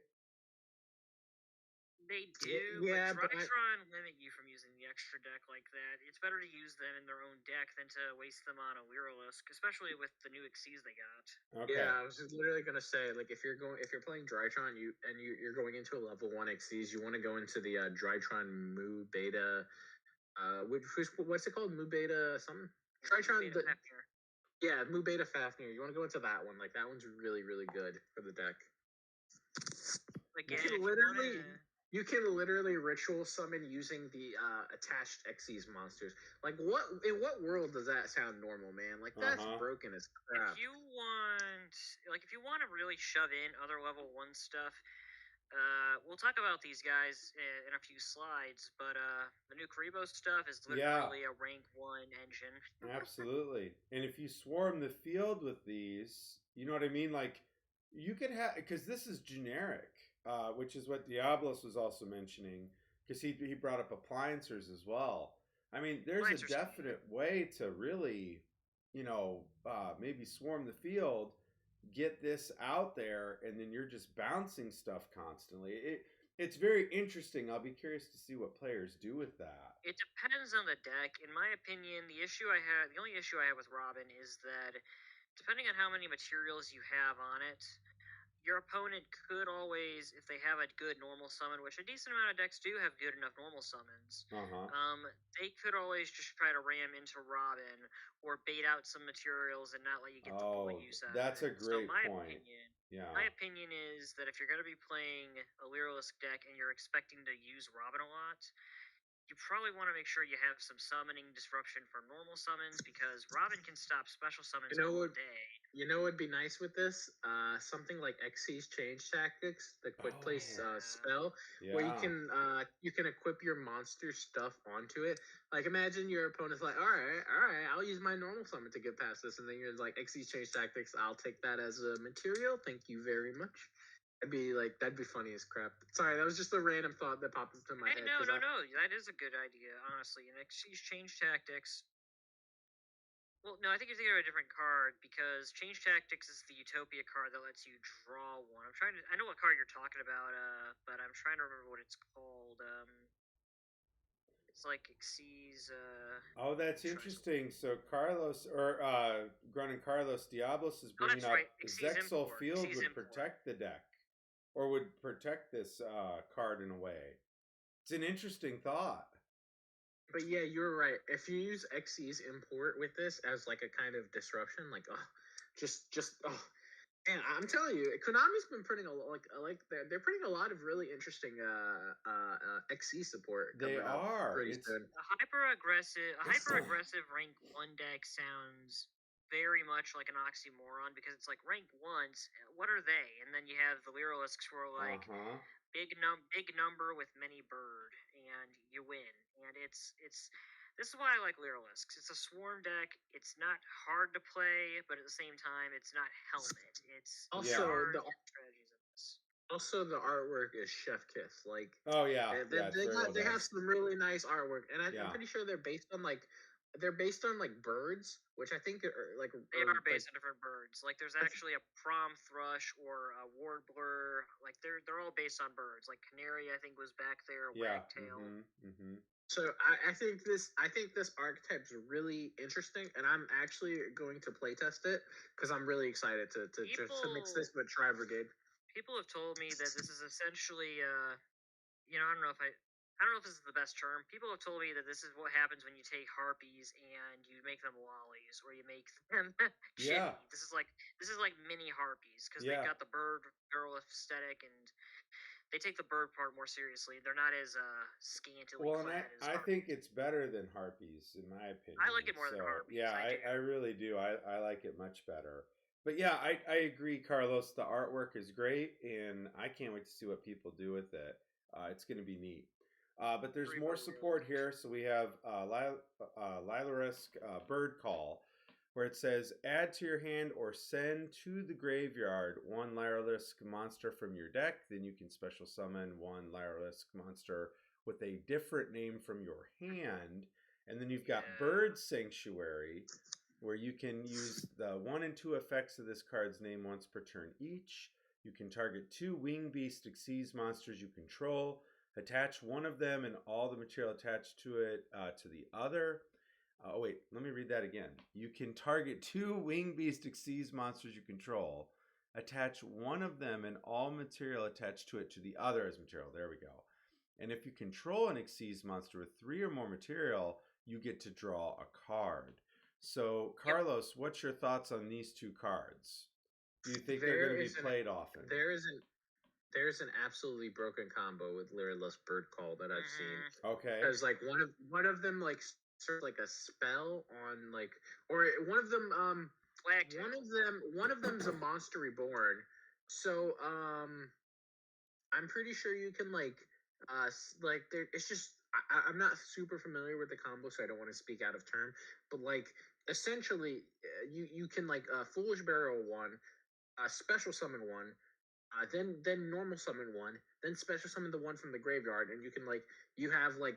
They do, but Drytron limit you from using the extra deck like that. It's better to use them in their own deck than to waste them on a Lyrilusk, especially with the new Xyz they got. Okay. Yeah, I was just literally gonna say, like, if you're playing Drytron, you're going into a level 1 Xyz, you want to go into the Drytron Mu Beta. What's it called? Mu Beta something? Drytron. Mu Beta Fafnir. You want to go into that one? Like, that one's really, really good for the deck. Again, you can literally ritual summon using the attached Xyz monsters. Like, in what world does that sound normal, man? Like, that's broken as crap. If you want to really shove in other level 1 stuff, we'll talk about these guys in a few slides, but the new Karibo stuff is literally a rank 1 engine. Absolutely. And if you swarm the field with these, you know what I mean? Like, you could have, because this is generic, which is what Diablos was also mentioning. because he brought up appliancers as well. I mean, there's a definite way to really, maybe swarm the field, get this out there, and then you're just bouncing stuff constantly. It's very interesting. I'll be curious to see what players do with that. It depends on the deck. In my opinion, the only issue I have with Robin is that depending on how many materials you have on it, your opponent could always, if they have a good normal summon, which a decent amount of decks do have good enough normal summons, they could always just try to ram into Robin or bait out some materials and not let you get the full use out of it. That's a great point. My opinion is that if you're going to be playing a Lyrilisc deck and you're expecting to use Robin a lot, you probably want to make sure you have some summoning disruption for normal summons, because Robin can stop special summons all day. You know what would be nice with this? Something like Xyz's Change Tactics, the quick place spell, where you can equip your monster stuff onto it. Like, imagine your opponent's like, all right, I'll use my normal summon to get past this, and then you're like, Xyz's Change Tactics, I'll take that as a material. Thank you very much. That'd be funny as crap. Sorry, that was just a random thought that popped into my head. No, that is a good idea, honestly. And Xyz's Change Tactics. Well, no, I think you're thinking of a different card, because Change Tactics is the Utopia card that lets you draw one. I know what card you're talking about, but I'm trying to remember what it's called. It's like Xyz. Oh, that's interesting. So Carlos, or Grunt and Carlos, Diablos is bringing up Zexal Field would protect the deck, or would protect this card in a way. It's an interesting thought. But yeah, you're right. If you use Xyz Import with this as like a kind of disruption, and I'm telling you, Konami's been putting they're putting a lot of really interesting Xyz support. They are pretty soon. A hyper aggressive rank 1 deck sounds very much like an oxymoron, because it's like rank 1s. What are they? And then you have the Lyriliscs who are like big number with many bird, and you win. And this is why I like Lyriliscs. It's a swarm deck. It's not hard to play, but at the same time, it's not helmet. It's also strategies in this. Also, the artwork is chef kiss. Like, they have some really nice artwork, and I'm pretty sure they're based on birds, which I think are based on different birds. Like, there's actually a prom thrush or a warbler. Like, they're all based on birds. Like canary, I think, was back there. Wagtail. So I think this archetype's really interesting, and I'm actually going to playtest it because I'm really excited to mix this with Tri Brigade. People have told me that this is essentially, I don't know if this is the best term. People have told me that this is what happens when you take harpies and you make them lollies, or you make them shitty. This is like mini harpies, because they've got the bird girl aesthetic, and they take the bird part more seriously. They're not as scantily clad as I think it's better than harpies, in my opinion. I like it more than harpies. Yeah, I really do. I like it much better. But yeah, I agree, Carlos. The artwork is great, and I can't wait to see what people do with it. It's going to be neat. But there's more support here. So we have Lyrilisc Bird Call, where it says, add to your hand or send to the graveyard 1 Lyrilisc monster from your deck. Then you can special summon 1 Lyrilisc monster with a different name from your hand. And then you've got Bird Sanctuary, where you can use the 1 and 2 effects of this card's name once per turn each. You can target 2 Wing Beast Xyz monsters you control. Attach one of them and all the material attached to it to the other. Let me read that again. You can target 2 Wing Beast Xyz monsters you control. Attach one of them and all material attached to it to the other as material. There we go. And if you control an Xyz monster with 3 or more material, you get to draw a card. So, Carlos, what's your thoughts on these 2 cards? Do you think they're going to be played often? There's an absolutely broken combo with Lyrilisc Bird Call that I've seen. Okay. Because like one of them like sort of like a spell on or one of them one of them's a monster reborn. So I'm pretty sure you can it's just I'm not super familiar with the combo, so I don't want to speak out of turn. But like essentially, you can Foolish Barrel 1, special summon 1. then normal summon one, then special summon the one from the graveyard, and you have a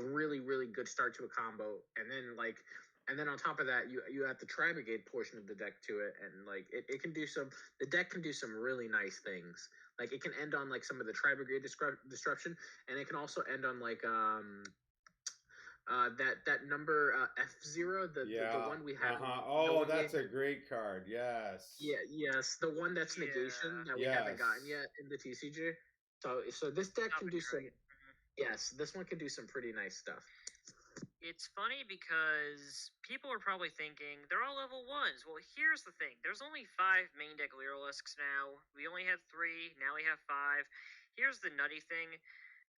really really good start to a combo, and then on top of that you have the Tri Brigade portion of the deck to it, and it can do some the deck can do some really nice things. Like it can end on some of the Tri Brigade disruption, and it can also end on that number F0, the one we had. Oh, that's a great card. Yes. Yeah, yes, the one that's negation that we haven't gotten yet in the TCG. So this deck can do some. Yes, this one can do some pretty nice stuff. It's funny because people are probably thinking they're all level 1s. Well, here's the thing. There's only 5 main deck Lyrilisks now. We only have 3. Now we have 5. Here's the nutty thing.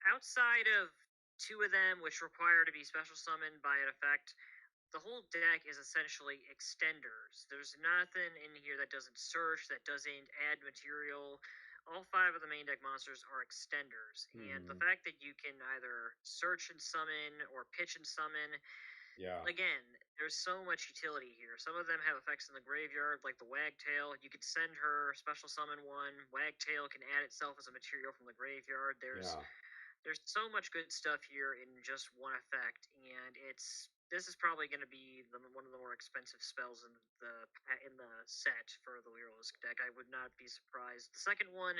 Outside of 2 of them, which require to be special summoned by an effect, the whole deck is essentially extenders. There's nothing in here that doesn't search, that doesn't add material. All 5 of the main deck monsters are extenders. And the fact that you can either search and summon or pitch and summon, again, there's so much utility here. Some of them have effects in the graveyard, like the Wagtail. You could send her special summon one. Wagtail can add itself as a material from the graveyard. There's so much good stuff here in just one effect, and this is probably going to be one of the more expensive spells in the set for the Lyrilisк deck. I would not be surprised. The second one,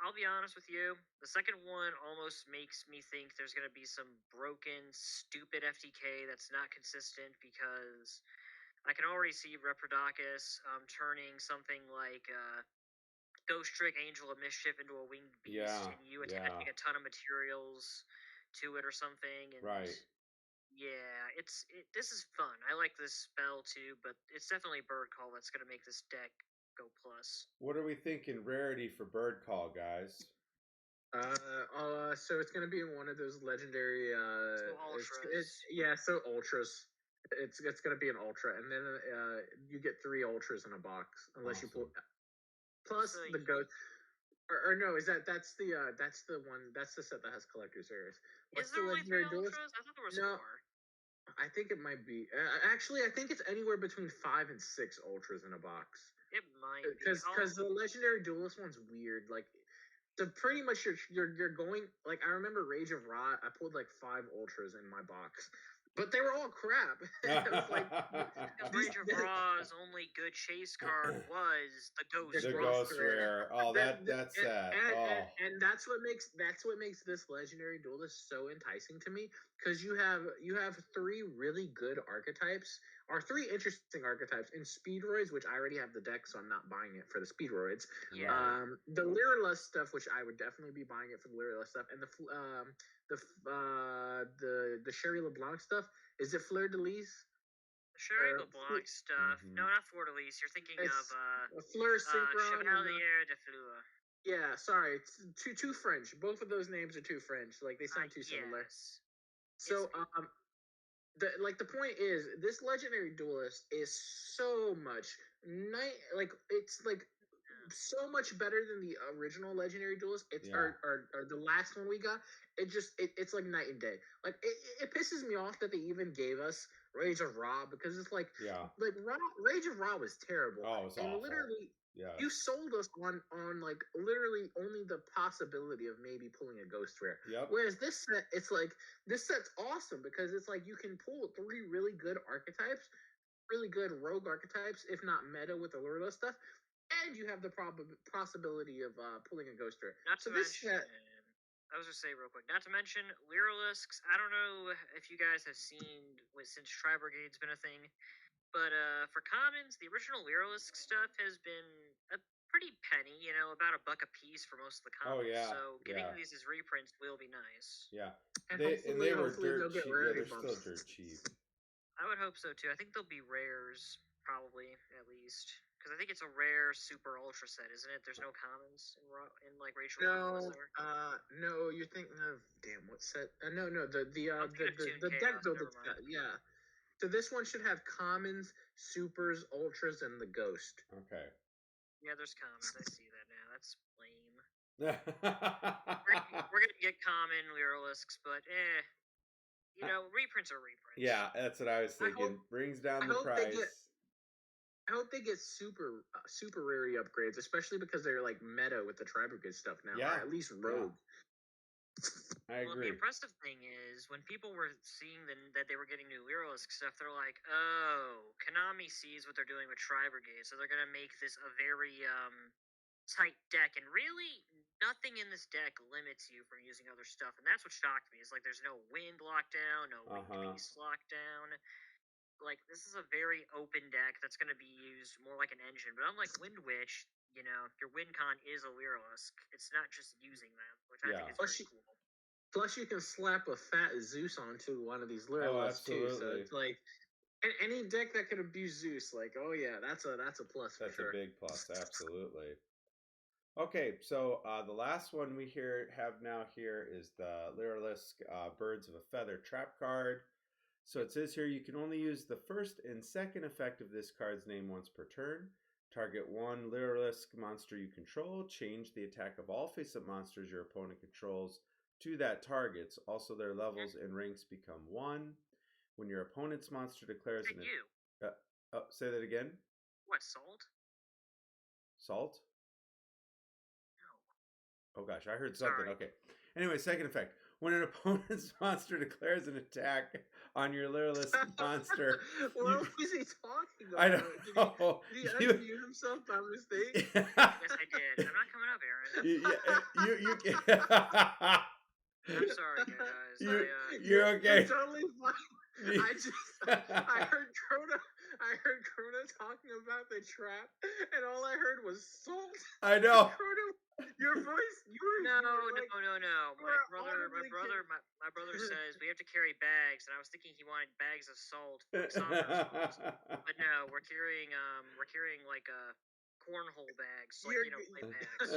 I'll be honest with you, the second one almost makes me think there's going to be some broken, stupid FTK that's not consistent, because I can already see Reprodocus turning something like Ghost Trick Angel of Mischief into a winged beast, and you attaching a ton of materials to it or something. And yeah, this is fun. I like this spell too, but it's definitely Bird Call that's going to make this deck go plus. What are we thinking rarity for Bird Call, guys? So it's going to be one of those legendary. Ultras. So ultras. It's going to be an ultra, and then you get 3 ultras in a box unless you pull. Plus the ghost, or no, that's the one, that's the set that has collector's areas. Is there only 3 ultras? I thought there was more. I think it might be. Actually, I think it's anywhere between 5 and 6 ultras in a box. It might be because the legendary duelist one's weird. So pretty much you're going I remember Rage of Ra. I pulled 5 ultras in my box. But they were all crap. Rage of Ra's only good chase card was the Ghost. The Ghost Rare. Oh, that's sad. And that's what makes this legendary duelist so enticing to me, because you have 3 really good archetypes, or 3 interesting archetypes in Speedroids, which I already have the deck, so I'm not buying it for the Speedroids. Yeah. The Lyrilus stuff, which I would definitely be buying it for the Lyrilus stuff, and the Sherry LeBlanc stuff. Is it Fleur de Lis? Sherry LeBlanc stuff. No, not Fleur de Lis. You're thinking of Fleur Synchro. Chevalier de Fleur. Yeah, sorry, it's too French. Both of those names are too French. They sound too similar. Yes. So the point is, this legendary duelist is so much so much better than the original legendary duelist. It's or the last one we got. It's like night and day. It pisses me off that they even gave us Rage of Ra, because it's Rage of Ra was terrible. Oh, it was and awful. Literally, you sold us on literally only the possibility of maybe pulling a Ghost Rare. Yep. Whereas this set, this set's awesome, because it's you can pull 3 really good archetypes, really good rogue archetypes, if not meta with the Lurla stuff, and you have the possibility of pulling a Ghost Rare. Not to mention, I was going to say real quick, not to mention Lyrilisks. I don't know if you guys have seen since Tri Brigade's been a thing, but for commons, the original Lyrilisк stuff has been a pretty penny, about $1 a piece for most of the commons. Oh, yeah. So getting these as reprints will be nice. Yeah. And they were dirt cheap. They're still dirt cheap. I would hope so too. I think they'll be rares, probably, at least. Because I think it's a rare super ultra set, isn't it? There's no commons in Rachel. No, you're thinking of what set? No, the deck builder set. Yeah. So this one should have commons, supers, ultras, and the ghost. Okay. Yeah, there's commons. I see that now. That's lame. we're gonna get common Lyrilisks, but reprints are reprints. Yeah, that's what I was thinking. Brings down the price. I hope they get super rare upgrades, especially because they're like meta with the Tri Brigade stuff now, or at least Rogue. I agree. Well, the impressive thing is when people were seeing that they were getting new Lyrisk stuff, they're like, "Oh, Konami sees what they're doing with Tri Brigade, so they're gonna make this a very tight deck." And really, nothing in this deck limits you from using other stuff, and that's what shocked me. Is like there's no wind lockdown, no wind beast lockdown. Like this is a very open deck that's going to be used more like an engine. But unlike Wind Witch, you know, your win con is a Lyrisk. It's not just using them, which I think is very cool. Plus, you can slap a fat Zeus onto one of these Lyrilisks too. So it's like any deck that can abuse Zeus, like, oh yeah, that's a plus for sure. That's a big plus, absolutely. Okay, so the last one we have now here is the Lyrisk Birds of a Feather trap card. So it says here you can only use the first and second effect of this card's name once per turn. Target one Lyrisk monster you control. Change the attack of all face-up monsters your opponent controls to that target. Also, their levels and ranks become 1. When your opponent's monster declares an... say that again? What, Salt? Salt? No. Oh gosh, I heard something. Sorry. Okay. Anyway, second effect. When an opponent's monster declares an attack on your Lyrisk monster... What was he talking about? I don't know. Did he unmute himself by mistake? Yes, I did. I'm not coming up, Aaron. You I'm sorry, guys. You're okay. You're totally fine. I heard Krona talking about the trap, and all I heard was Salt. I know. Krona, your voice, No. My brother says we have to carry bags, and I was thinking he wanted bags of salt, like salt. But no, we're carrying like cornhole bags, like play bags.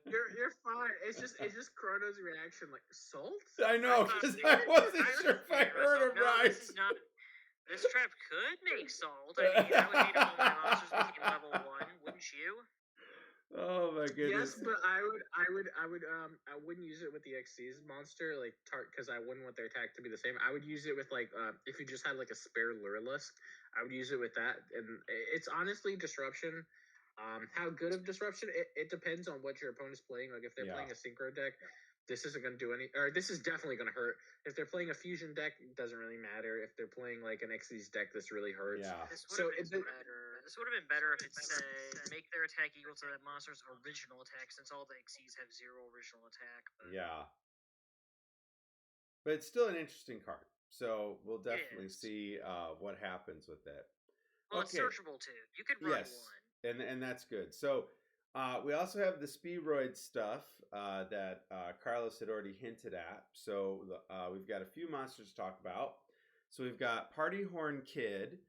You're fine. It's just Krono's reaction, like salt. I know, because I wasn't sure if I heard him right. This trap could make salt. I mean, that would mean all my monsters became level 1, wouldn't you? Oh my goodness. Yes, but I wouldn't use it with the XC's monster, like because I wouldn't want their attack to be the same. I would use it with like if you just had like a spare Lyrisk, I would use it with that, and it's honestly disruption. How good of disruption? It depends on what your opponent's playing. Like if they're playing a synchro deck, this isn't going to do any, or this is definitely going to hurt. If they're playing a fusion deck, it doesn't really matter. If they're playing like an XC's deck, this really hurts. Yeah. This would have been better if it said make their attack equal to that monster's original attack, since all the XC's have 0 original attack. But... Yeah. But it's still an interesting card. So we'll definitely see what happens with it. Well, it's searchable too. You could run one. And that's good. So we also have the Speedroid stuff that Carlos had already hinted at. So we've got a few monsters to talk about. So we've got Party Horn Kid.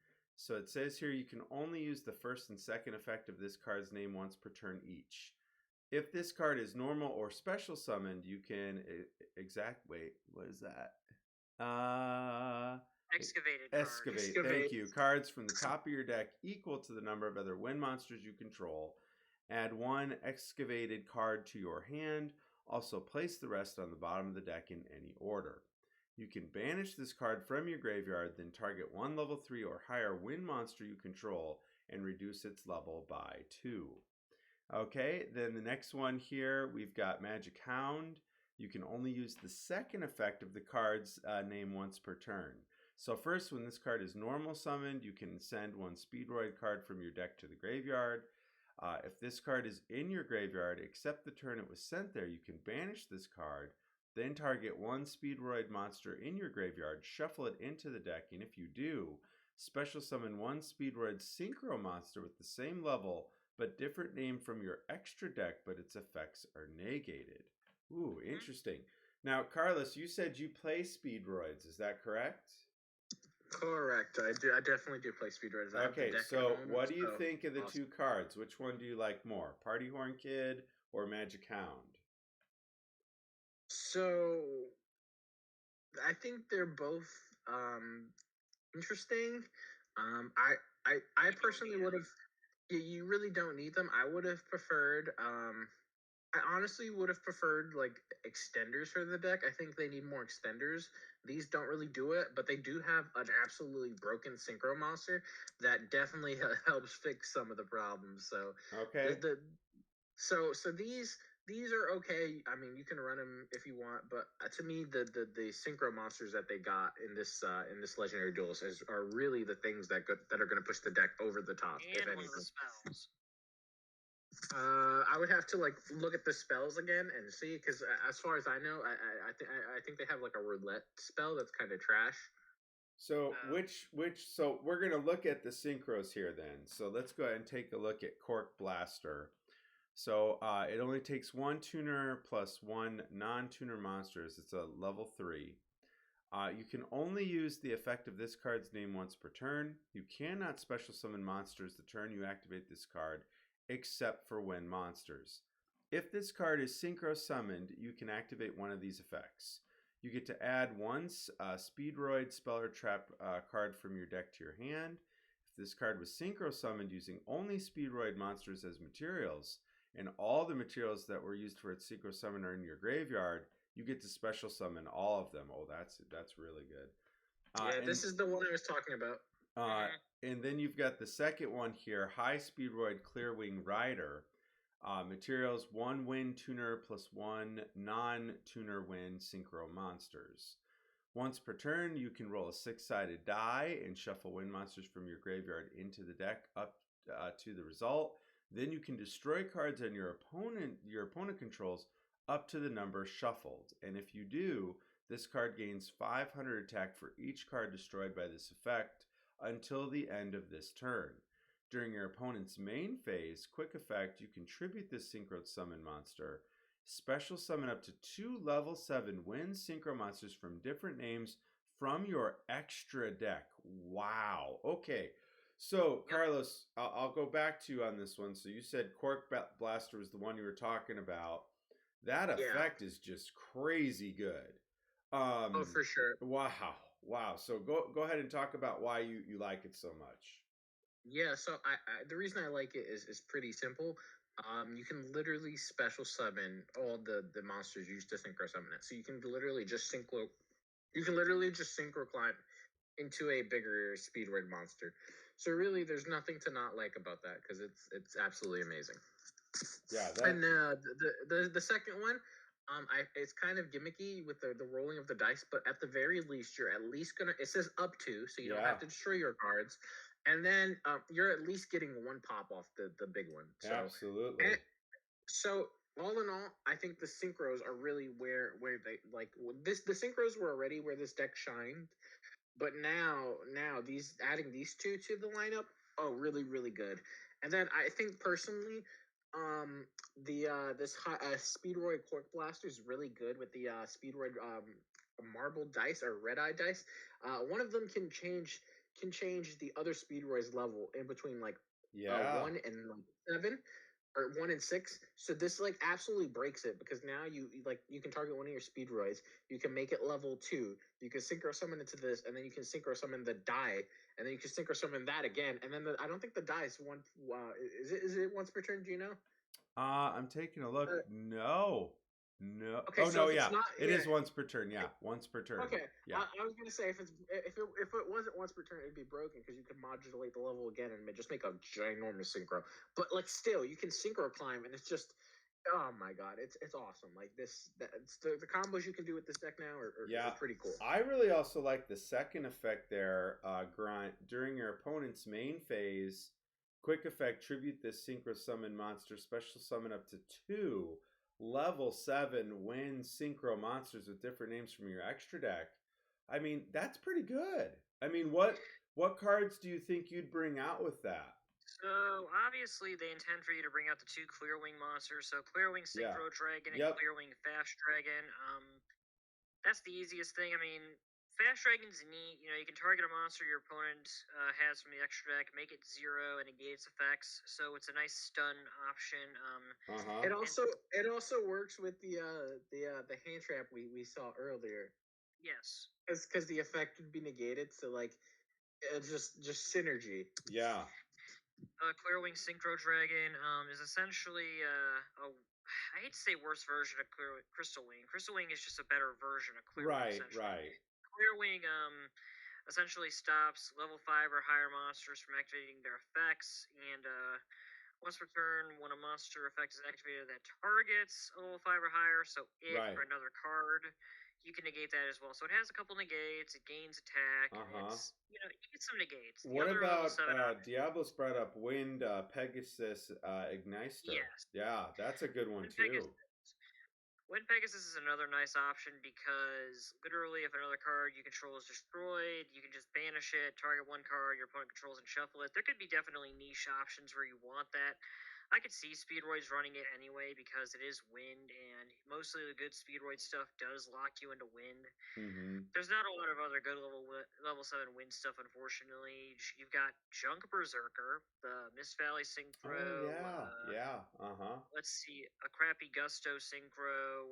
So it says here you can only use the first and second effect of this card's name once per turn each. If this card is normal or special summoned, you can wait, what is that? Excavate. Thank you. Cards from the top of your deck equal to the number of other wind monsters you control. Add 1 excavated card to your hand. Also place the rest on the bottom of the deck in any order. You can banish this card from your graveyard, then target 1 level 3 or higher wind monster you control and reduce its level by 2. Okay, then the next one here, we've got Magic Hound. You can only use the second effect of the card's name once per turn. So first, when this card is normal summoned, you can send 1 Speedroid card from your deck to the graveyard. If this card is in your graveyard, except the turn it was sent there, you can banish this card, then target 1 Speedroid monster in your graveyard, shuffle it into the deck, and if you do, special summon 1 Speedroid Synchro monster with the same level, but different name from your extra deck, but its effects are negated. Ooh, interesting. Now, Carlos, you said you play Speedroids, is that correct? Correct. I definitely do play Speedroids. Okay, so what do you think of the two cards? Which one do you like more, Party Horn Kid or Magic Hound? So, I think they're both interesting. I personally would have. You really don't need them. I would have preferred. honestly would have preferred like extenders for the deck. I think they need more extenders. These don't really do it, but they do have an absolutely broken synchro monster that definitely helps fix some of the problems. So Okay. so these are okay. I mean, you can run them if you want, but to me, the synchro monsters that they got in this legendary duels are really the things that are going to push the deck over the top. And If one anything, of the spells. I would have to like look at the spells again and see because as far as I know, I think they have like a roulette spell that's kind of trash. So so we're gonna look at the synchros here then. So let's go ahead and take a look at Cork Blaster. So it only takes one tuner plus one non-tuner monsters. It's a level 3. You can only use the effect of this card's name once per turn. You cannot special summon monsters the turn you activate this card, except for when monsters. If this card is synchro summoned, you can activate one of these effects. You get to add one Speedroid Spell or Trap card from your deck to your hand. If this card was synchro summoned using only Speedroid monsters as materials, and all the materials that were used for its synchro summon are in your graveyard, you get to special summon all of them. Oh, that's really good. This is the one I was talking about. And then you've got the second one here, High Speedroid Clearwing Rider. Materials 1 wind tuner plus 1 non-tuner wind synchro monsters. Once per turn, you can roll a 6-sided die and shuffle wind monsters from your graveyard into the deck up to the result. Then you can destroy cards on your opponent controls up to the number shuffled. And if you do, this card gains 500 attack for each card destroyed by this effect until the end of this turn. During your opponent's main phase, quick effect, you can tribute this synchro summon monster, special summon up to 2 level 7 wind synchro monsters from different names from your extra deck. Wow. Okay. So, Carlos, I'll go back to you on this one. So you said Cork Blaster was the one you were talking about. That effect is just crazy good. Oh, for sure. Wow. So go ahead and talk about why you like it so much. Yeah, so the reason I like it is pretty simple. You can literally special summon all the monsters used to synchro summon it. So you can literally just synchro climb into a bigger speedroid monster. So really, there's nothing to not like about that because it's absolutely amazing. Yeah, and the second one, it's kind of gimmicky with the rolling of the dice, but at the very least, you're at least gonna. It says up to, so you don't have to destroy your cards, and then you're at least getting one pop off the big one. So, absolutely. So all in all, I think the synchros are really where they like this. The synchros were already where this deck shined, but now these adding these two to the lineup, oh, really really good. And then I think personally, this Speedroid Cork Blaster is really good with the Speedroid marble dice or red eye dice. One of them can change the other Speedroid's level in between like 1 and like 7 or 1 and 6. So this like absolutely breaks it because now you can target one of your Speedroids. You can make it level 2. You can synchro summon it to this, and then you can synchro summon the die, and then you can synchro summon that again. And then I don't think the die is one. Is it once per turn? Do you know? I'm taking a look. No. Okay, oh so no, yeah. It is once per turn. Yeah, once per turn. Okay. Yeah. I was gonna say if it wasn't once per turn, it'd be broken because you could modulate the level again and just make a ginormous synchro. But like still, you can synchro climb, and it's just, oh my god, it's awesome. Like the combos you can do with this deck now are pretty cool. I really also like the second effect there, Grunt. During your opponent's main phase, quick effect, tribute this synchro summon monster, special summon up to 2 level 7 wind synchro monsters with different names from your extra deck. I mean, that's pretty good. I mean, what cards do you think you'd bring out with that? So obviously they intend for you to bring out the 2 Clearwing monsters. So Clearwing Synchro Dragon and Clearwing Fast Dragon. That's the easiest thing. I mean, Fast Dragon's neat. You know, you can target a monster your opponent has from the extra deck, make it 0 and negate its effects. So it's a nice stun option. It also works with the hand trap we saw earlier. Yes. Because the effect would be negated. So like, it's just synergy. Yeah. Clearwing Synchro Dragon is essentially a I hate to say worse version of Crystal Wing. Crystal Wing is just a better version of Clear Wing, Right, essentially. right. Clear Wing essentially stops level 5 or higher monsters from activating their effects, and once per turn, when a monster effect is activated that targets a level 5 or higher, so it Right. or another card, you can negate that as well. So it has a couple negates, it gains attack, and it's, you get some negates. The What other level about 7 Diablos brought up Wind Pegasus Ignister? yes. Yeah, that's a good one Wind too. Pegasus is another nice option because literally, if another card you control is destroyed, you can just banish it, target one card your opponent controls, and shuffle it. There could be definitely niche options where you want that. I could see Speedroids running it anyway because it is wind, and mostly the good Speedroid stuff does lock you into wind. Mm-hmm. There's not a lot of other good level 7 wind stuff, unfortunately. You've got Junk Berserker, the Mist Valley Oh Synchro. yeah. Uh-huh. Let's see, a crappy Gusto Synchro.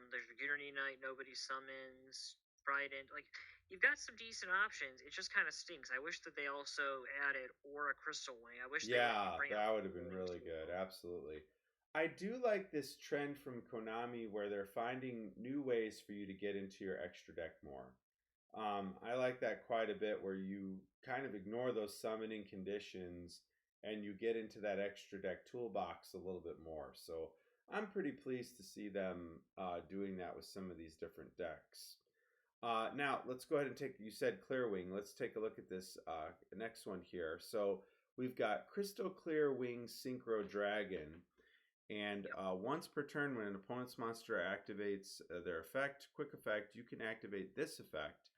There's Unity Knight, nobody summons. Trident. Like, you've got some decent options. It just kind of stinks. I wish that they also added Aura Crystal Wing. I wish they would Yeah, bring up that would have been Wing really too. good. Absolutely. I do like this trend from Konami where they're finding new ways for you to get into your extra deck more. I like that quite a bit where you kind of ignore those summoning conditions and you get into that extra deck toolbox a little bit more. So I'm pretty pleased to see them doing that with some of these different decks. Now let's go ahead and take. You said Clearwing. Let's take a look at this next one here. So we've got Crystal Clear Wing Synchro Dragon, and once per turn, when an opponent's monster activates their effect, quick effect, you can activate this effect.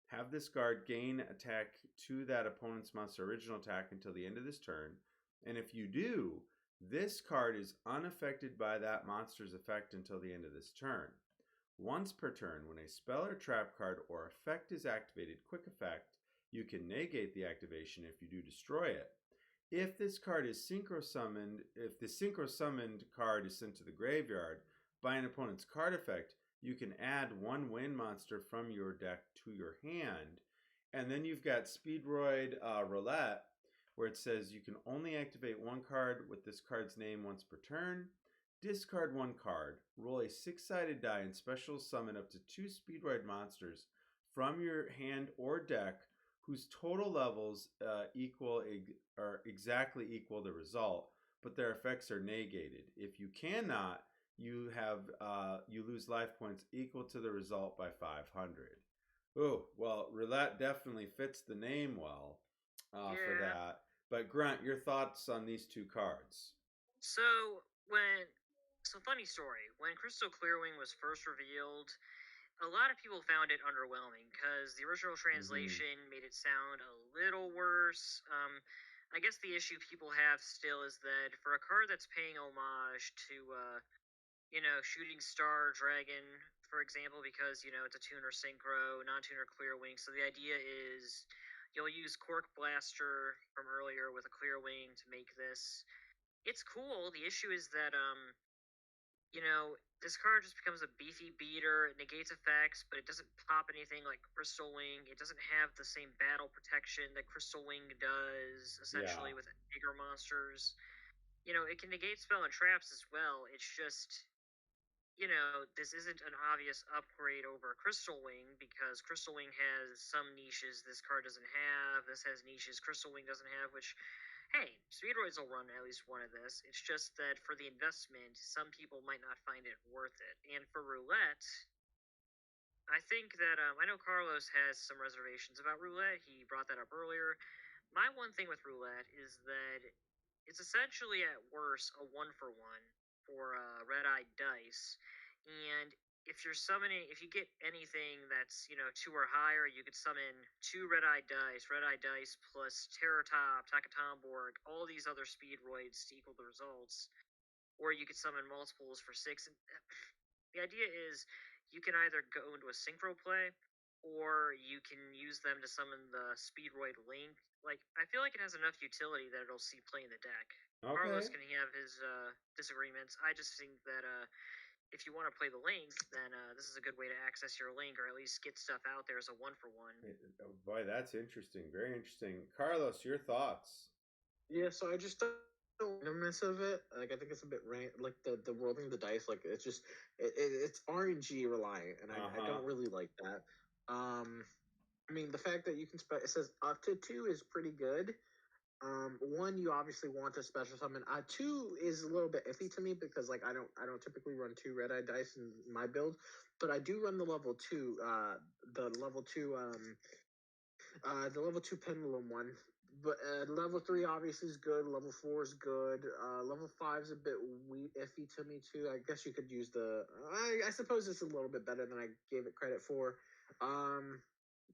Have this guard gain attack to that opponent's monster original attack until the end of this turn, and if you do, this card is unaffected by that monster's effect until the end of this turn. Once per turn, when a spell or trap card or effect is activated, quick effect, you can negate the activation if you do destroy it. If this card is synchro summoned, if the synchro summoned card is sent to the graveyard by an opponent's card effect, you can add one wind monster from your deck to your hand. And then you've got Speedroid Roulette, where it says you can only activate one card with this card's name once per turn. Discard one card, roll a six-sided die, and special summon up to two Speedroid monsters from your hand or deck whose total levels exactly equal the result, but their effects are negated. If you cannot, you lose life points equal to the result by 500. Oh, well, roulette definitely fits the name well for Yeah. that. But Grunt, your thoughts on these two cards? So funny story. When Crystal Clearwing was first revealed, a lot of people found it underwhelming because the original translation made it sound a little worse. I guess the issue people have still is that for a card that's paying homage to, Shooting Star Dragon, for example, because, it's a tuner synchro, non-tuner clear wing. So the idea is you'll use Cork Blaster from earlier with a clear wing to make this. It's cool. The issue is that, this card just becomes a beefy beater. It negates effects, but it doesn't pop anything like Crystal Wing. It doesn't have the same battle protection that Crystal Wing does, essentially, with bigger monsters. It can negate spell and traps as well. It's just, this isn't an obvious upgrade over Crystal Wing because Crystal Wing has some niches this card doesn't have. This has niches Crystal Wing doesn't have, which, hey, Speedroids will run at least one of this. It's just that for the investment, some people might not find it worth it. And for Roulette, I think that I know Carlos has some reservations about Roulette. He brought that up earlier. My one thing with Roulette is that it's essentially at worst a one for one for red-eyed dice, and if you get anything that's 2 or higher, you could summon 2 red-eyed dice plus Terror Top, Takatomborg, all these other Speedroids to equal the results, or you could summon multiples for 6. And the idea is you can either go into a synchro play, or you can use them to summon the Speedroid Link. Like, I feel like it has enough utility that it'll see play in the deck. Okay. Carlos can have his disagreements. I just think that if you want to play the Link, then this is a good way to access your Link, or at least get stuff out there as a one for one. Oh, boy, that's interesting. Very interesting. Carlos, your thoughts? Yeah, so I just The randomness of it, like I think it's a bit like the rolling the dice, like it's just it's RNG reliant, and I Uh-huh. don't really like that. I mean, the fact that you can it says up to 2 is pretty good. One, you obviously want to special summon. Two is a little bit iffy to me because like I don't typically run 2 red eye dice in my build, but I do run the level 2, the level 2 pendulum one. But level 3 obviously is good. Level 4 is good. Level 5 is a bit iffy to me too. I guess you could use the. I suppose it's a little bit better than I gave it credit for.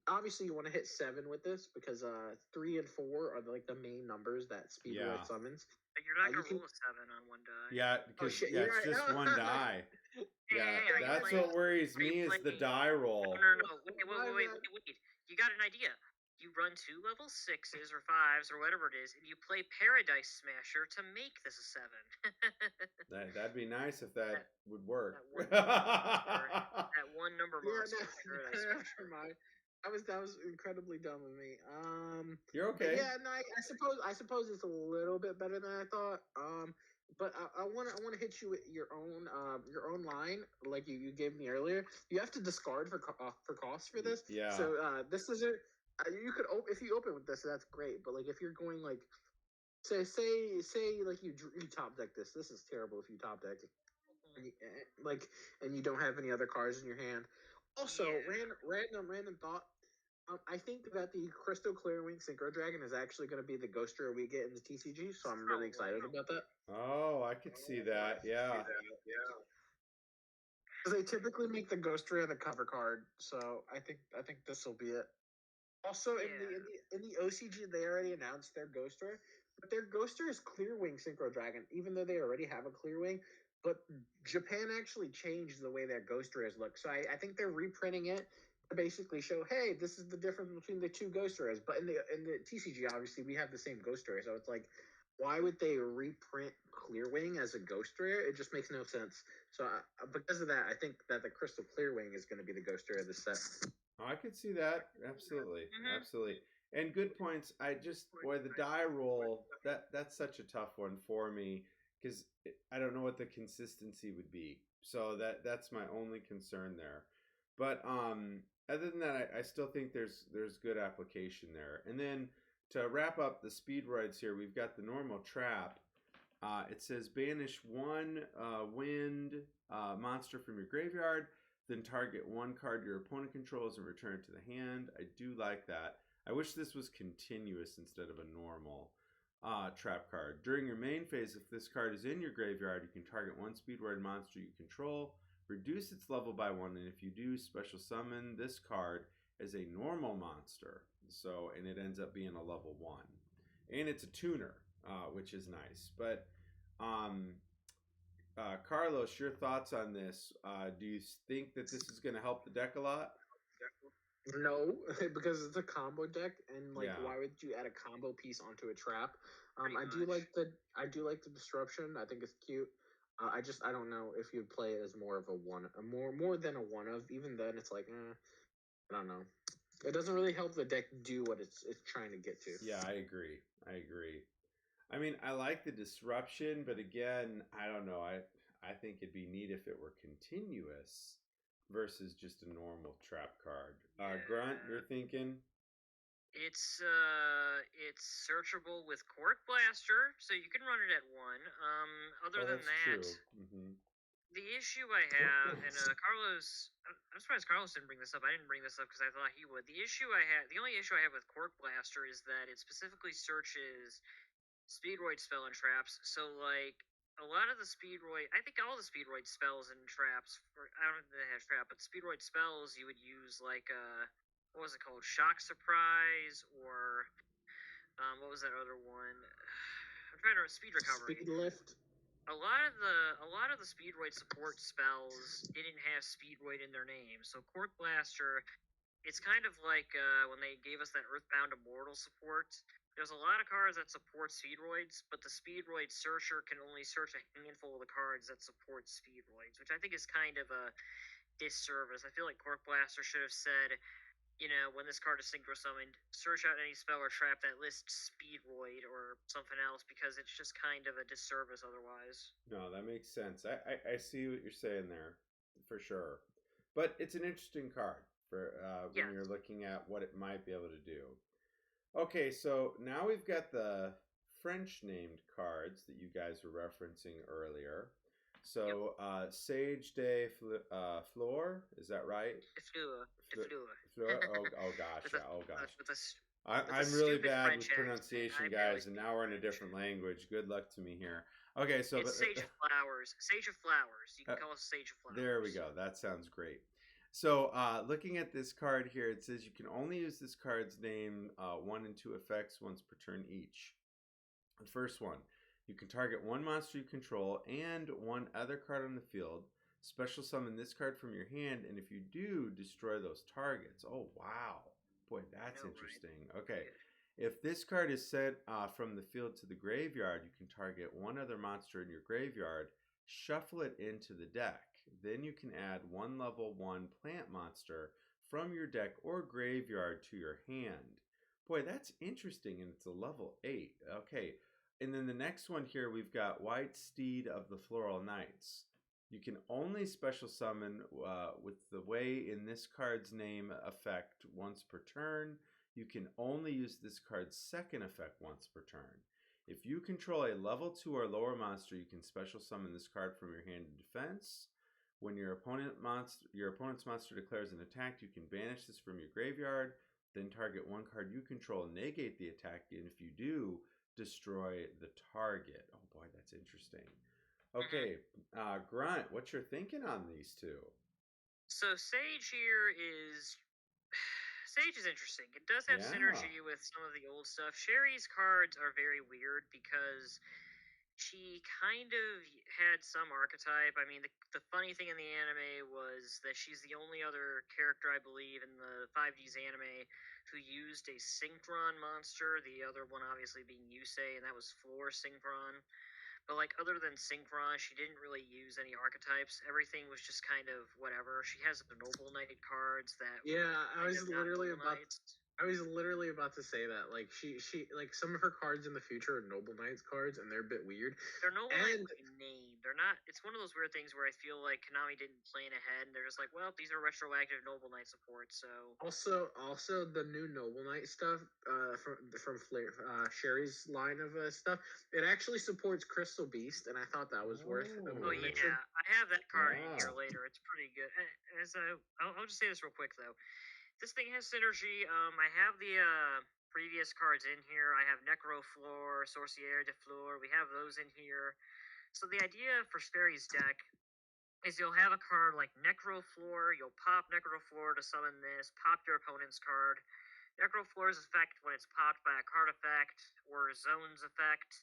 Obviously you want to hit 7 with this because 3 and 4 are like the main numbers that Yeah. Speedroid summons. But you're not gonna roll a 7 on one die. Yeah, Oh because shit! yeah, You're it's right. just one die. Yeah, Hey, are you that's playing? what worries Are you me is the playing? die roll. No. My bad. Wait. You got an idea. You run 2 level 6s or 5s or whatever it is, and you play Paradise Smasher to make this a 7. That'd be nice if that would work. That one number Yeah, monster. Paradise Smasher. that was incredibly dumb of me. You're okay. Yeah, no, I suppose it's a little bit better than I thought. But I want to hit you with your own line like you gave me earlier. You have to discard for cost for this. Yeah. So this is it. You could if you open with this, that's great. But like if you're going like say like you top deck this. This is terrible if you top deck it. And you don't have any other cards in your hand. Also, random thought. I think that the Crystal Clearwing Synchro Dragon is actually going to be the Ghost Rare we get in the TCG, so I'm really excited about that. Oh, I could see that. Yeah. Because they typically make the Ghost Rare the cover card, so I think this will be it. Also, in the OCG, they already announced their Ghost Rare, but their Ghost Rare is Clearwing Synchro Dragon, even though they already have a Clearwing. But Japan actually changed the way their Ghost Rares look, so I think they're reprinting it to basically show, hey, this is the difference between the 2 Ghost Rares. But in the TCG, obviously, we have the same Ghost Rare, so it's like, why would they reprint Clearwing as a Ghost Rare? It just makes no sense. So because of that, I think that the Crystal Clearwing is going to be the Ghost Rare of the set. I could see that. Absolutely. Absolutely. And good points. The die roll, that's such a tough one for me because I don't know what the consistency would be. So that's my only concern there. But other than that, I still think there's good application there. And then to wrap up the speedroids here, we've got the normal trap. It says banish one wind monster from your graveyard, then target one card your opponent controls and return it to the hand. I do like that. I wish this was continuous instead of a normal trap card. During your main phase, if this card is in your graveyard, you can target one speedroid monster you control, reduce its level by 1, and if you do, special summon this card as a normal monster. So, and it ends up being a level 1. And it's a tuner, which is nice. But Carlos, your thoughts on this? Do you think that this is going to help the deck a lot? No, because it's a combo deck, and like, Yeah. why would you add a combo piece onto a trap? I do like the disruption. I think it's cute. I don't know if you'd play it as more of a one, more than a one of. Even then, it's like, I don't know. It doesn't really help the deck do what it's trying to get to. Yeah, I agree. I mean, I like the disruption, but again, I don't know. I think it'd be neat if it were continuous versus just a normal trap card. Grunt, you're thinking? It's searchable with Cork Blaster, so you can run it at 1. Other than that, the issue I have, and Carlos, I'm surprised Carlos didn't bring this up. I didn't bring this up because I thought he would. The only issue I have with Cork Blaster is that it specifically searches Speedroid spell and traps. So like a lot of the Speedroid, I think all the Speedroid spells and traps, I don't know if they have trap, but Speedroid spells you would use like what was it called? Shock Surprise, or what was that other one? I'm trying to Speed Recovery. Speed Lift. A lot of the Speedroid support spells didn't have Speedroid in their name. So Cork Blaster, it's kind of like when they gave us that Earthbound Immortal support. There's a lot of cards that support Speedroids, but the Speedroid Searcher can only search a handful of the cards that support Speedroids, which I think is kind of a disservice. I feel like Cork Blaster should have said, when this card is synchro summoned, search out any spell or trap that lists Speedroid or something else because it's just kind of a disservice otherwise. No, that makes sense. I see what you're saying there, for sure. But it's an interesting card for when Yeah. you're looking at what it might be able to do. Okay, so now we've got the French named cards that you guys were referencing earlier. So Sage de Fleur, is that right? Fleur. Fleur? Oh gosh, with yeah, a oh gosh. with a I'm really stupid bad French with pronunciation, accent. I barely guys, and speak now we're in a French. different language. Good luck to me here. Okay, so It's Sage of Flowers. Sage of Flowers. You can call us Sage of Flowers. there we go. That sounds great. So, looking at this card here, it says you can only use this card's name 1 and 2 effects once per turn each. The first one, you can target one monster you control and one other card on the field. Special summon this card from your hand, and if you do, destroy those targets. Oh, wow. Boy, that's interesting. Right? Okay. If this card is sent from the field to the graveyard, you can target one other monster in your graveyard, shuffle it into the deck. Then you can add one level 1 plant monster from your deck or graveyard to your hand. Boy, that's interesting, and it's a level 8. Okay, and then the next one here, we've got White Steed of the Floral Knights. You can only special summon with the way in this card's name effect once per turn. You can only use this card's second effect once per turn. If you control a level 2 or lower monster, you can special summon this card from your hand in defense. When your opponent's monster declares an attack, you can banish this from your graveyard, then target one card you control, negate the attack, and if you do, destroy the target. Oh boy, that's interesting. Okay, Grunt, what's your thinking on these two? So Sage here is Sage is interesting. It does have synergy with some of the old stuff. Sherry's cards are very weird because she kind of had some archetype. I mean, the funny thing in the anime was that she's the only other character, I believe, in the 5D's anime who used a Synchron monster, the other one obviously being Yusei, and that was Floor Synchron. But like other than Synchron, she didn't really use any archetypes. Everything was just kind of whatever. She has the Noble Knight cards that I was literally about to say that. Like she like some of her cards in the future are Noble Knights cards, and they're a bit weird. They're Noble Knights by name. They're not. It's one of those weird things where I feel like Konami didn't plan ahead, and they're just like, well, these are retroactive Noble Knight support. So also the new Noble Knight stuff from Sherry's line of stuff. It actually supports Crystal Beast, and I thought that was worth. Oh yeah, I have that card in here later. It's pretty good. I'll just say this real quick though. This thing has synergy. I have the previous cards in here. I have Necroflor, Sorcière de Fleur. We have those in here. So the idea for Sperry's deck is you'll have a card like Necroflor. You'll pop Necroflor to summon this. Pop your opponent's card. Necroflor's effect when it's popped by a card effect or Zone's effect.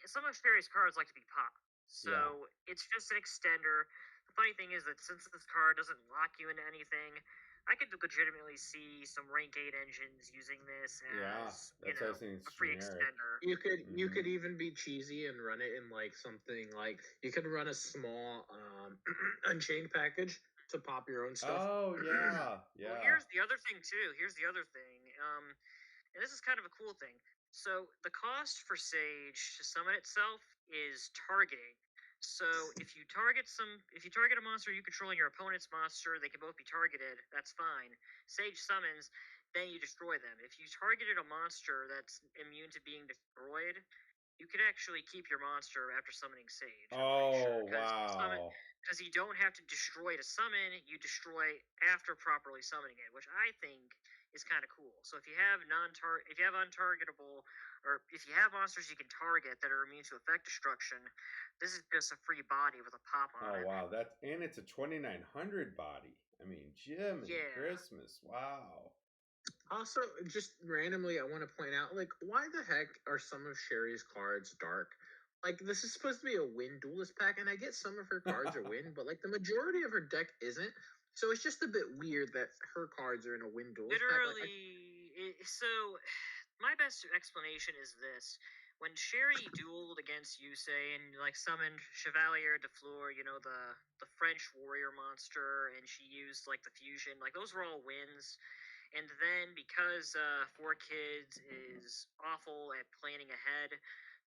Some of Sperry's cards like to be popped. So it's just an extender. The funny thing is that since this card doesn't lock you into anything, I could legitimately see some rank 8 engines using this as a free extender. You could even be cheesy and run it in like something like you could run a small Unchained package to pop your own stuff. Oh yeah. Well, here's the other thing too. And this is kind of a cool thing. So the cost for Sage to summon itself is targeting. So if you target a monster you control and your opponent's monster, they can both be targeted. That's fine. Sage summons, then you destroy them. If you targeted a monster that's immune to being destroyed, you could actually keep your monster after summoning Sage. Wow! Because you don't have to destroy to summon; you destroy after properly summoning it, which I think is kind of cool. So if you have untargetable, or if you have monsters you can target that are immune to effect destruction, this is just a free body with a pop on it. Oh wow, and it's a 2900 body. I mean, Jim and Christmas. Wow. Also, just randomly, I want to point out, like, why the heck are some of Sherry's cards dark? Like, this is supposed to be a win duelist pack, and I get some of her cards are win, but like the majority of her deck isn't. So it's just a bit weird that her cards are in a win duelist pack. So my best explanation is this. when Sherry dueled against Yusei and like summoned Chevalier de Fleur, the French warrior monster, and she used like the fusion, like those were all wins. And then because Four Kids is awful at planning ahead,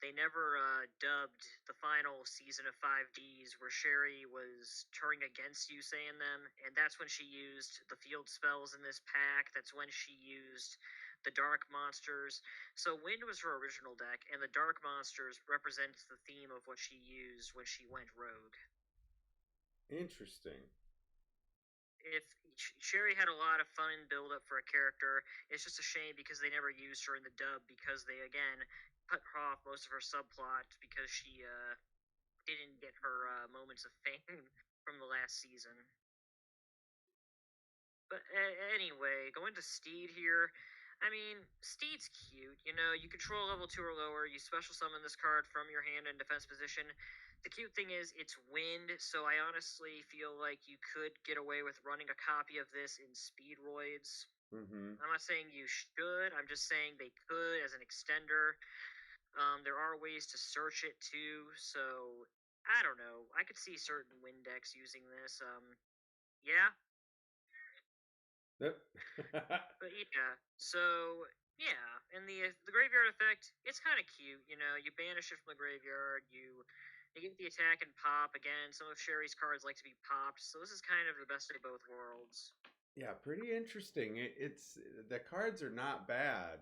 they never dubbed the final season of 5Ds where Sherry was turning against Yusei and them, and that's when she used the field spells in this pack. That's when she used the Dark Monsters. So Wind was her original deck, and the Dark Monsters represents the theme of what she used when she went rogue. Interesting. If Sherry had a lot of fun build up for a character, it's just a shame because they never used her in the dub because they again cut her off most of her subplot because she didn't get her moments of fame from the last season. But anyway, going to Steed here. I mean, Steed's cute. You control level 2 or lower. You special summon this card from your hand in defense position. The cute thing is it's wind, so I honestly feel like you could get away with running a copy of this in Speedroids. Mm-hmm. I'm not saying you should. I'm just saying they could as an extender. There are ways to search it too, so I don't know. I could see certain wind decks using this. Yeah, Yep. but yeah. So yeah, and the graveyard effect, it's kind of cute. You banish it from the graveyard. You get the attack and pop again. Some of Sherry's cards like to be popped, so this is kind of the best of both worlds. Yeah, pretty interesting. It's the cards are not bad.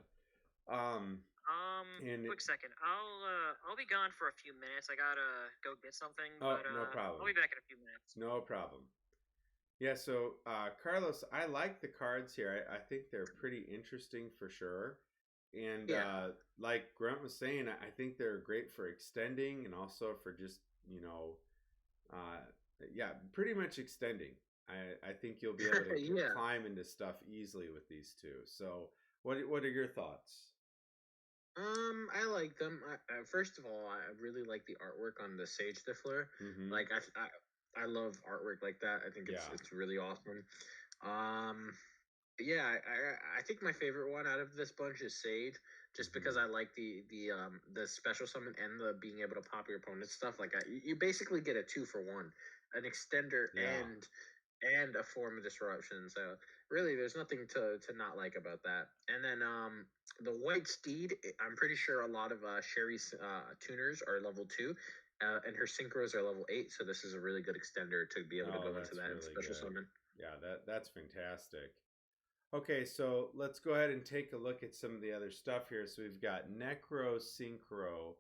And Quick second. I'll be gone for a few minutes. I gotta go get something, oh, but no problem. I'll be back in a few minutes. No problem. Yeah, so Carlos, I like the cards here. I think they're pretty interesting for sure. And like Grunt was saying, I think they're great for extending and also for just, pretty much extending. I think you'll be able to climb into stuff easily with these two. So what are your thoughts? I like them. First of all, I really like the artwork on the Sage de Fleur. Mm-hmm. Like I love artwork like that. I think it's really awesome. Yeah, I think my favorite one out of this bunch is Sage, just because I like the special summon and the being able to pop your opponent's stuff. Like you basically get a 2-for-1, an extender and a form of disruption. So really, there's nothing to not like about that. And then the White Steed, I'm pretty sure a lot of Sherry's tuners are level 2. And her synchros are level 8, so this is a really good extender to be able to go into that really special good. summon. Yeah, that's fantastic. Okay, so let's go ahead and take a look at some of the other stuff here. So we've got Necro Synchro,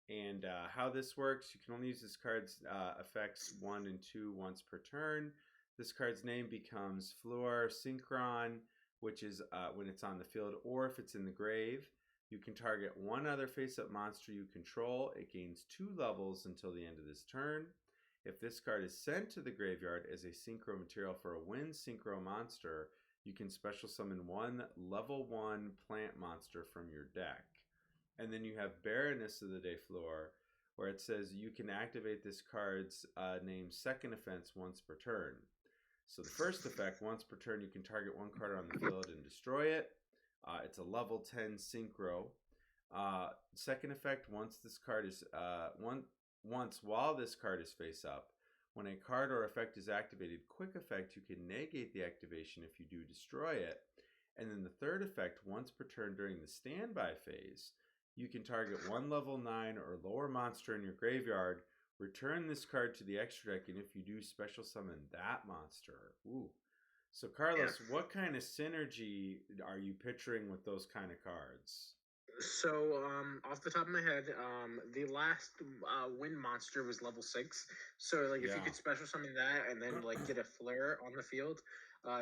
and how this works. You can only use this card's effects 1 and 2 once per turn. This card's name becomes Fleur Synchron, which is when it's on the field or if it's in the grave. You can target one other face-up monster you control. It gains 2 levels until the end of this turn. If this card is sent to the graveyard as a synchro material for a wind synchro monster, you can special summon one level 1 plant monster from your deck. And then you have Baroness of the Defleur, where it says you can activate this card's name's second offense once per turn. So the first effect, once per turn, you can target one card on the field and destroy it. It's a level 10 synchro. Second effect, once while this card is face up, when a card or effect is activated, quick effect, you can negate the activation if you do destroy it. And then the third effect, once per turn during the standby phase, you can target one level 9 or lower monster in your graveyard, return this card to the extra deck, and if you do, special summon that monster. Ooh. So Carlos, what kind of synergy are you picturing with those kind of cards? So, off the top of my head, the last wind monster was level 6. So, like, if you could special summon that and then like get a flare on the field,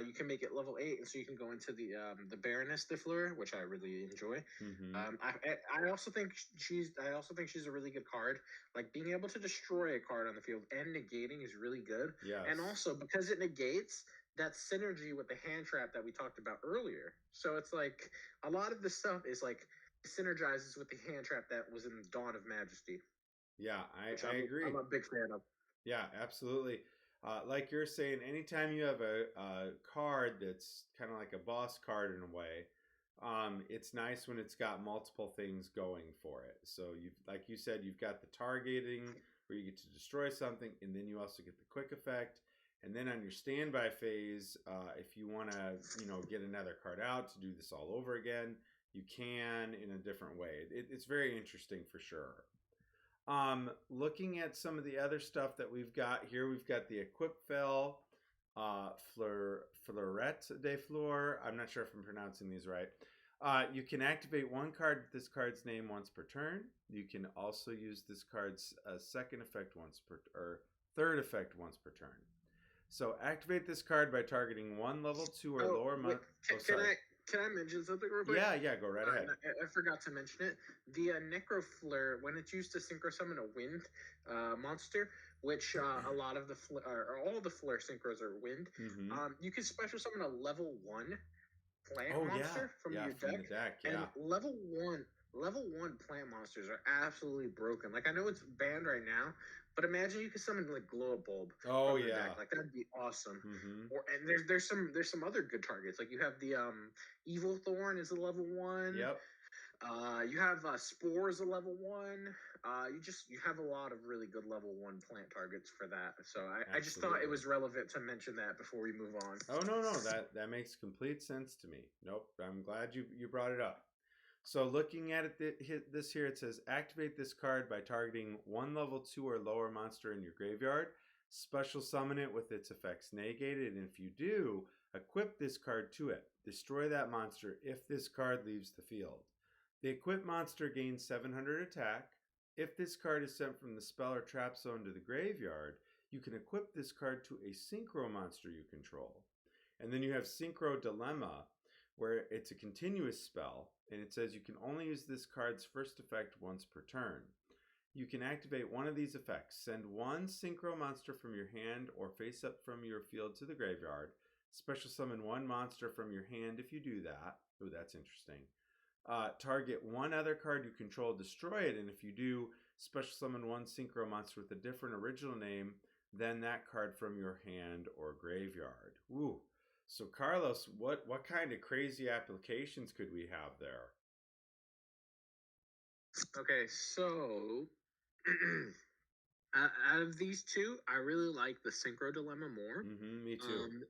you can make it level 8, and so you can go into the Baroness de Fleur, which I really enjoy. Mm-hmm. I also think she's a really good card. Like being able to destroy a card on the field and negating is really good. Yes. And also because it negates, that synergy with the hand trap that we talked about earlier. So it's like a lot of the stuff is like synergizes with the hand trap that was in Dawn of Majesty. Yeah, I agree. I'm a big fan of. Yeah, absolutely. Like you're saying, anytime you have a card that's kind of like a boss card in a way, It's nice when it's got multiple things going for it. So like you said, you've got the targeting where you get to destroy something, and then you also get the quick effect. And then on your standby phase, if you want to, get another card out to do this all over again, you can in a different way. It's very interesting for sure. Looking at some of the other stuff that we've got here, we've got the Equip Fell, Fleurette de Fleur. I'm not sure if I'm pronouncing these right. You can activate one card with this card's name once per turn. You can also use this card's second effect or third effect once per turn. So activate this card by targeting one level 2 or lower. Can I mention something real quick? Yeah, go right ahead. I forgot to mention it. The Necroflare, when it's used to synchro summon a wind monster, which a lot of the or all the flare synchros are wind, you can special summon a level 1 plant monster from your deck. And level one plant monsters are absolutely broken. Like, I know it's banned right now, but imagine you could summon like Glow Up Bulb. From the deck. Like, that'd be awesome. And there's some other good targets. Like, you have the Evil Thorn is a level 1. Yep. You have Spore is a level 1. You have a lot of really good level 1 plant targets for that. So I just thought it was relevant to mention that before we move on. Oh no, that makes complete sense to me. Nope, I'm glad you brought it up. So looking at it, this here, it says activate this card by targeting one level 2 or lower monster in your graveyard. Special summon it with its effects negated, and if you do, equip this card to it. Destroy that monster if this card leaves the field. The equipped monster gains 700 attack. If this card is sent from the spell or trap zone to the graveyard, you can equip this card to a synchro monster you control. And then you have Synchro Dilemma, where it's a continuous spell, and it says you can only use this card's first effect once per turn. You can activate one of these effects. Send one synchro monster from your hand or face up from your field to the graveyard. Special summon one monster from your hand if you do that. Oh, that's interesting. Target one other card you control, destroy it, and if you do, special summon one synchro monster with a different original name than that card from your hand or graveyard. Ooh. So Carlos, what kind of crazy applications could we have there? Okay, so out of these two, I really like the Synchro Dilemma more. Me too.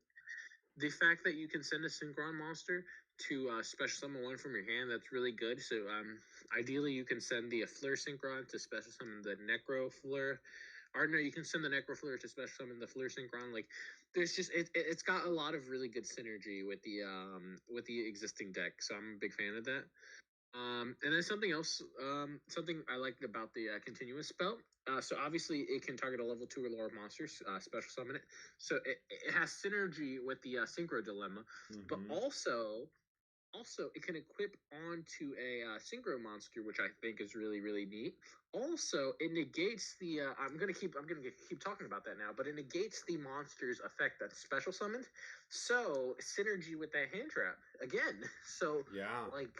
The fact that you can send a Synchron monster to special summon one from your hand, that's really good. So ideally, you can send the Flare Synchron to special summon the Necro Flare. Or no, you can send the Necro Flare to special summon the Flare Synchron. Like, there's just it's got a lot of really good synergy with the existing deck. So I'm a big fan of that. And then something else, something I like about the continuous spell. So obviously it can target a level 2 or lower monsters, special summon it. So it has synergy with the Synchro Dilemma, but also it can equip onto a Synchro monster, which I think is really, really neat. Also, it negates the I'm gonna keep talking about that now, but it negates the monster's effect that's special summoned. So synergy with that hand trap again. So like,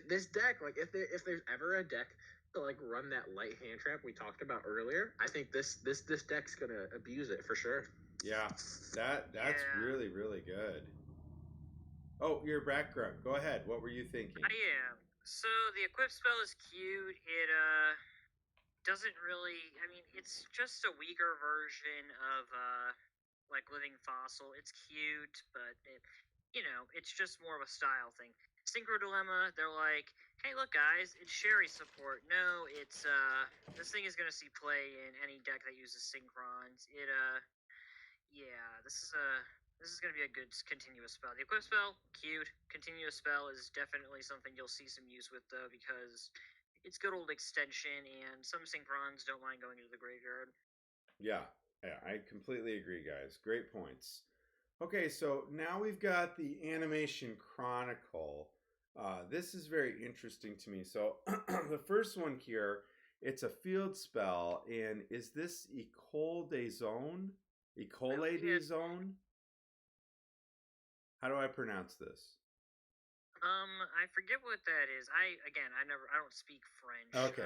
this deck, like, if there's ever a deck to like run that light hand trap we talked about earlier, I think this deck's gonna abuse it for sure. Yeah, that's really, really good. Oh, your background. Go ahead. What were you thinking? Yeah. So the equip spell is cute. It doesn't really. I mean, it's just a weaker version of like Living Fossil. It's cute, but it's just more of a style thing. Synchro Dilemma, they're like, hey, look, guys, it's Sherry support. No, it's this thing is gonna see play in any deck that uses Synchrons. This is gonna be a good continuous spell. The equip spell, cute. Continuous spell is definitely something you'll see some use with though, because it's good old extension, and some Synchrons don't mind going into the graveyard. Yeah, I completely agree, guys. Great points. Okay, so now we've got the Animation Chronicle. This is very interesting to me. So the first one here, it's a field spell, and is this Ecole des Zones? Ecole des Zones? How do I pronounce this? I forget what that is. I don't speak French. Okay.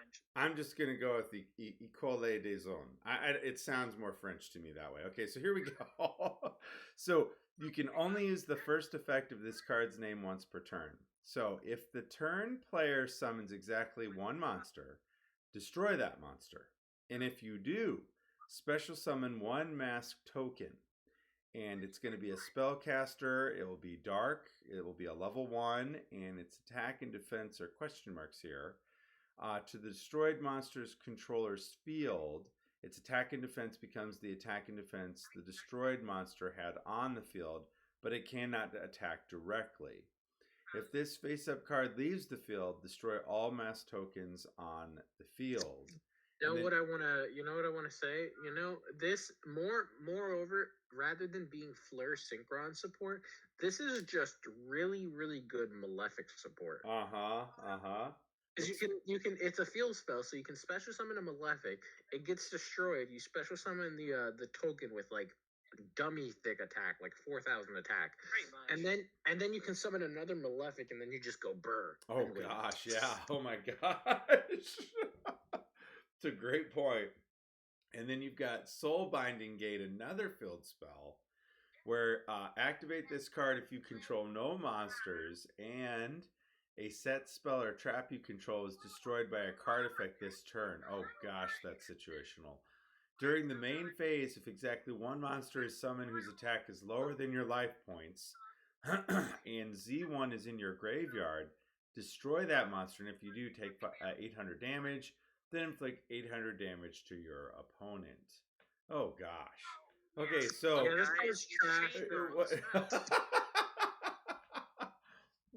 French. I'm just gonna go with the École des Hommes. It sounds more French to me that way. Okay, so here we go. So you can only use the first effect of this card's name once per turn. So if the turn player summons exactly one monster, destroy that monster. And if you do, special summon one masked token. And it's going to be a spellcaster. It will be dark. It will be a level 1, and its attack and defense are question marks here. To the destroyed monster's controller's field, its attack and defense becomes the attack and defense the destroyed monster had on the field, but it cannot attack directly. If this face-up card leaves the field, destroy all mass tokens on the field. You know what I wanna say? This moreover, rather than being Fleur Synchron support, this is just really, really good Malefic support. Because you can it's a field spell, so you can special summon a Malefic. It gets destroyed. You special summon the token with like dummy thick attack, like 4,000 attack. Pretty much. And then you can summon another Malefic, and then you just go burr. Oh gosh, yeah. Oh my gosh. It's a great point. And then you've got Soul Binding Gate, another field spell, where activate this card if you control no monsters, and a set spell or trap you control is destroyed by a card effect this turn. Oh gosh, that's situational. During the main phase, if exactly one monster is summoned whose attack is lower than your life points, and Z1 is in your graveyard, destroy that monster, and if you do, take 800 damage. Then inflict 800 damage to your opponent. Oh gosh. Okay, so this is trash.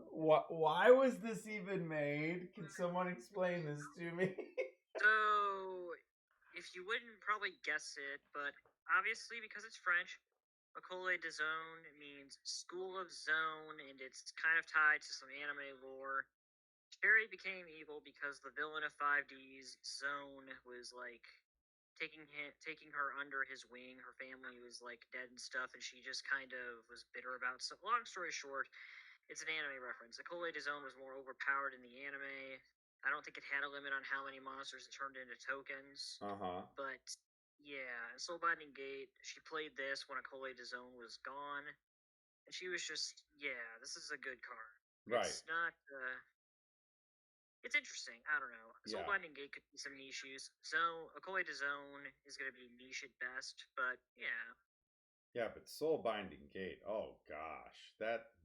Why was this even made? Can someone explain this to me? So, if you wouldn't probably guess it, but obviously because it's French, École des Zones means school of zone, and it's kind of tied to some anime lore. Sherry became evil because the villain of 5D's Zone was like taking her under his wing. Her family was like dead and stuff, and she just kind of was bitter about it. So, long story short, it's an anime reference. École des Zones was more overpowered in the anime. I don't think it had a limit on how many monsters it turned into tokens. But yeah, Soulbinding Gate, she played this when École des Zones was gone, and she was just, yeah, this is a good card. Right. It's not. It's interesting. I don't know. Soulbinding Gate could be some niche use. École des Zones is going to be niche at best, but yeah. Yeah, but Soulbinding Gate, oh gosh,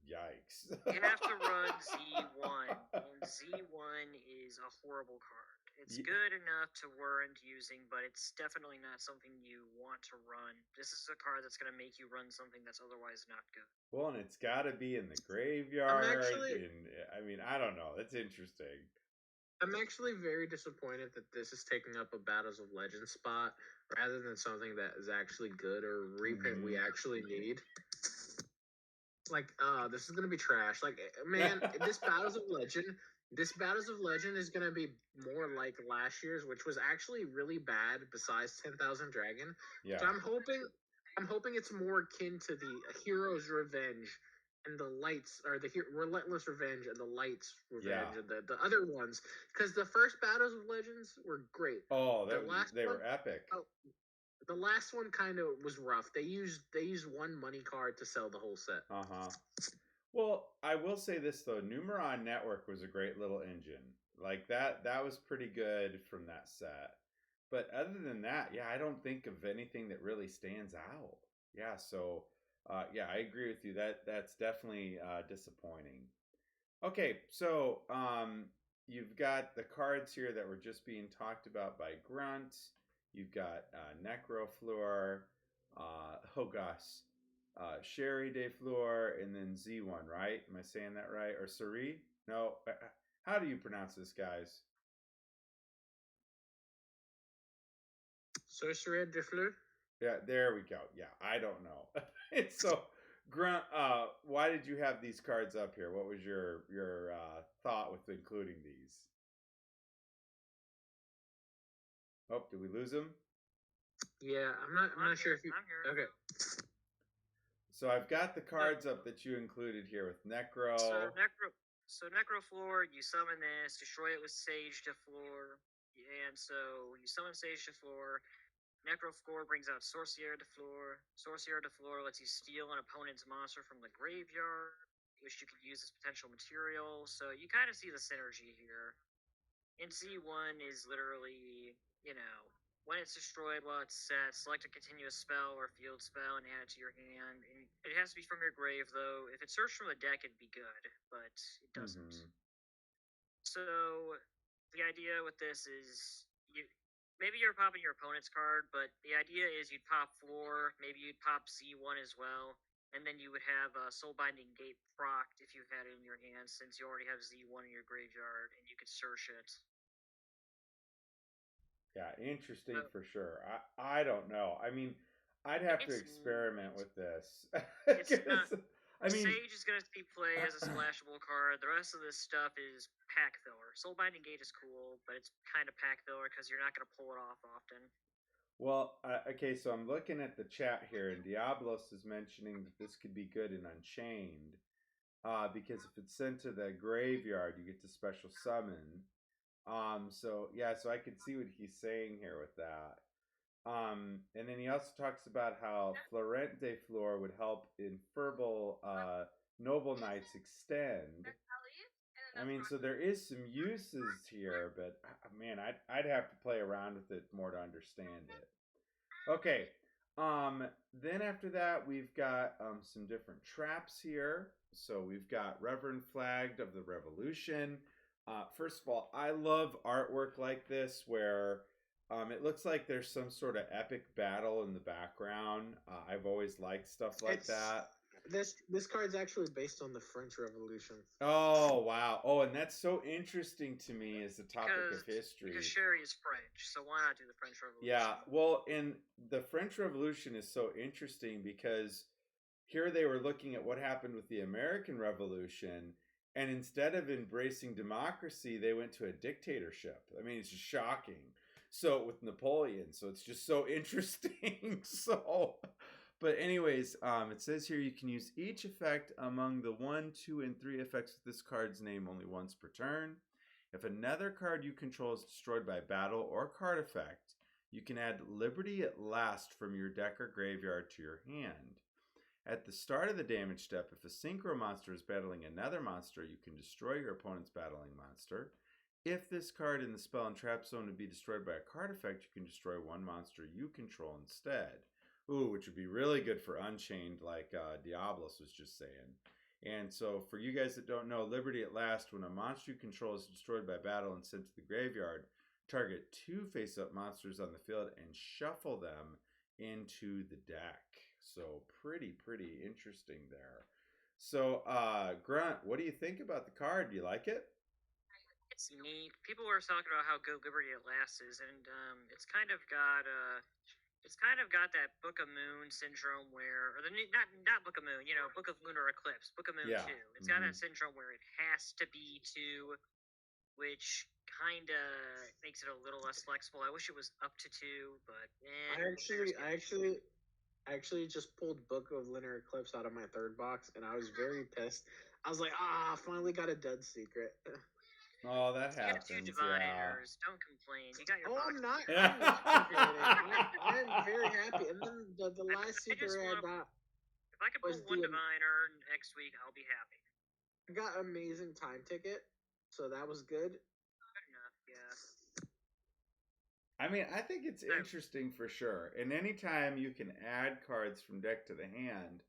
yikes. You have to run Z1, and Z1 is a horrible card. It's good enough to warrant using, but it's definitely not something you want to run. This is a card that's going to make you run something that's otherwise not good. Well, and it's got to be in the graveyard. I don't know. That's interesting. I'm actually very disappointed that this is taking up a Battles of Legends spot rather than something that is actually good or reprint we actually need. Like, this is gonna be trash. Like, man, this Battles of Legend is gonna be more like last year's, which was actually really bad. Besides 10,000 Dragon, so I'm hoping it's more akin to the Hero's Revenge. And the Lights, or the Relentless Revenge and the Lights Revenge, and the other ones, because the first Battles of Legends were great. Oh, they were epic. The last one kind of was rough. They used one money card to sell the whole set. Well, I will say this though, Numeron Network was a great little engine. Like that was pretty good from that set. But other than that, I don't think of anything that really stands out. Yeah, so. I agree with you. That's definitely disappointing. Okay, so you've got the cards here that were just being talked about by Grunt. You've got Necrofleur, Sherry de Fleur, and then Z1, right? Am I saying that right? Or Suri? No. How do you pronounce this, guys? Sorcerer de Fleur? Yeah, there we go. Yeah, I don't know. So, Grunt, why did you have these cards up here? What was your thought with including these? Oh, did we lose him? Yeah, I'm not sure if you. I'm here. Okay. So I've got the cards up that you included here with Necro. So Necrofleur, you summon this, destroy it with Sage de Fleur. and so you summon Sage to floor. Necroflor brings out Sorcier de Flor. Sorcier de Flor lets you steal an opponent's monster from the graveyard, which you can use as potential material. So you kind of see the synergy here. And C1 is literally, when it's destroyed while it's set, select a continuous spell or field spell and add it to your hand. And it has to be from your grave, though. If it's searched from the deck, it'd be good, but it doesn't. So the idea with this is maybe you're popping your opponent's card, but the idea is you'd pop Floor, maybe you'd pop C1 as well, and then you would have Soulbinding Gate procced if you had it in your hand, since you already have Z1 in your graveyard, and you could search it. Yeah, interesting for sure. I don't know. I mean, I'd have to experiment with this. It's not, Sage is going to be played as a splashable card. The rest of this stuff is pack filler. Soulbinding Gate is cool, but it's kind of pack filler because you're not going to pull it off often. Well, okay, so I'm looking at the chat here, and Diablos is mentioning that this could be good in Unchained, because if it's sent to the graveyard, you get to special summon. So I could see what he's saying here with that. And then he also talks about how Florent de Flor would help Infernal Noble Knights extend. I mean, so there is some uses here, but man, I'd have to play around with it more to understand it. Okay. Then after that, we've got some different traps here. So we've got Reverend Flagged of the Revolution. First of all, I love artwork like this where it looks like there's some sort of epic battle in the background. I've always liked stuff like that. This card's actually based on the French Revolution. Oh, wow. Oh, and that's so interesting to me as a topic of history. Because Sherry is French, so why not do the French Revolution? Yeah, well, and the French Revolution is so interesting because here they were looking at what happened with the American Revolution, and instead of embracing democracy, they went to a dictatorship. I mean, it's just shocking. So with Napoleon, so it's just so interesting. But anyways, it says here you can use each effect among the 1, 2, and 3 effects with this card's name only once per turn. If another card you control is destroyed by battle or card effect, you can add Liberty at Last from your deck or graveyard to your hand. At the start of the damage step, if a synchro monster is battling another monster, you can destroy your opponent's battling monster. If this card in the spell and trap zone would be destroyed by a card effect, you can destroy one monster you control instead. Ooh, which would be really good for Unchained, like Diablos was just saying. And so for you guys that don't know, Liberty at Last, when a monster you control is destroyed by battle and sent to the graveyard, target 2 face-up monsters on the field and shuffle them into the deck. So pretty interesting there. So Grunt, what do you think about the card? Do you like it? It's neat. People were talking about how good Liberty at Last is, and it's kind of got that Book of Moon syndrome where, or not Book of Moon, Book of Lunar Eclipse, Book of Moon 2. It's got that syndrome where it has to be 2, which kind of makes it a little less flexible. I wish it was up to 2, but I actually just pulled Book of Lunar Eclipse out of my third box, and I was very pissed. I was like, finally got a dud secret. Oh, that happens. You got 2 diviners. Don't complain. You got your box. I'm not complaining. I'm very happy. And then the last secret I got. If I could pull one diviner next week, I'll be happy. I got Amazing Time Ticket, so that was good. Good enough, yeah. I mean, I think it's interesting for sure. And anytime you can add cards from deck to the hand,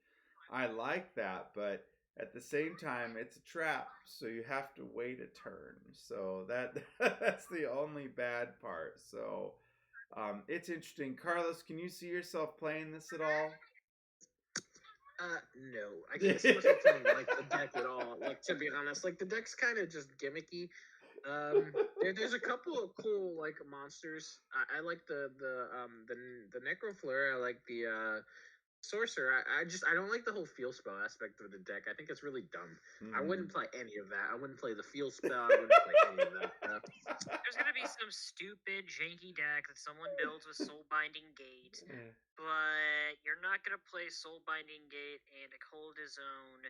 I like that, but at the same time, it's a trap, so you have to wait a turn. So that's the only bad part. So it's interesting. Carlos, can you see yourself playing this at all? No. I can't see myself playing like the deck at all. Like, to be honest, like the deck's kind of just gimmicky. There's a couple of cool like monsters. I like the Necrofleur. I like the Sorcerer. I don't like the whole field spell aspect of the deck. I think it's really dumb. I wouldn't play any of that. I wouldn't play the field spell. I wouldn't play any of that. There's gonna be some stupid janky deck that someone builds with Soulbinding Gate, but you're not gonna play Soulbinding Gate and a Cold Zone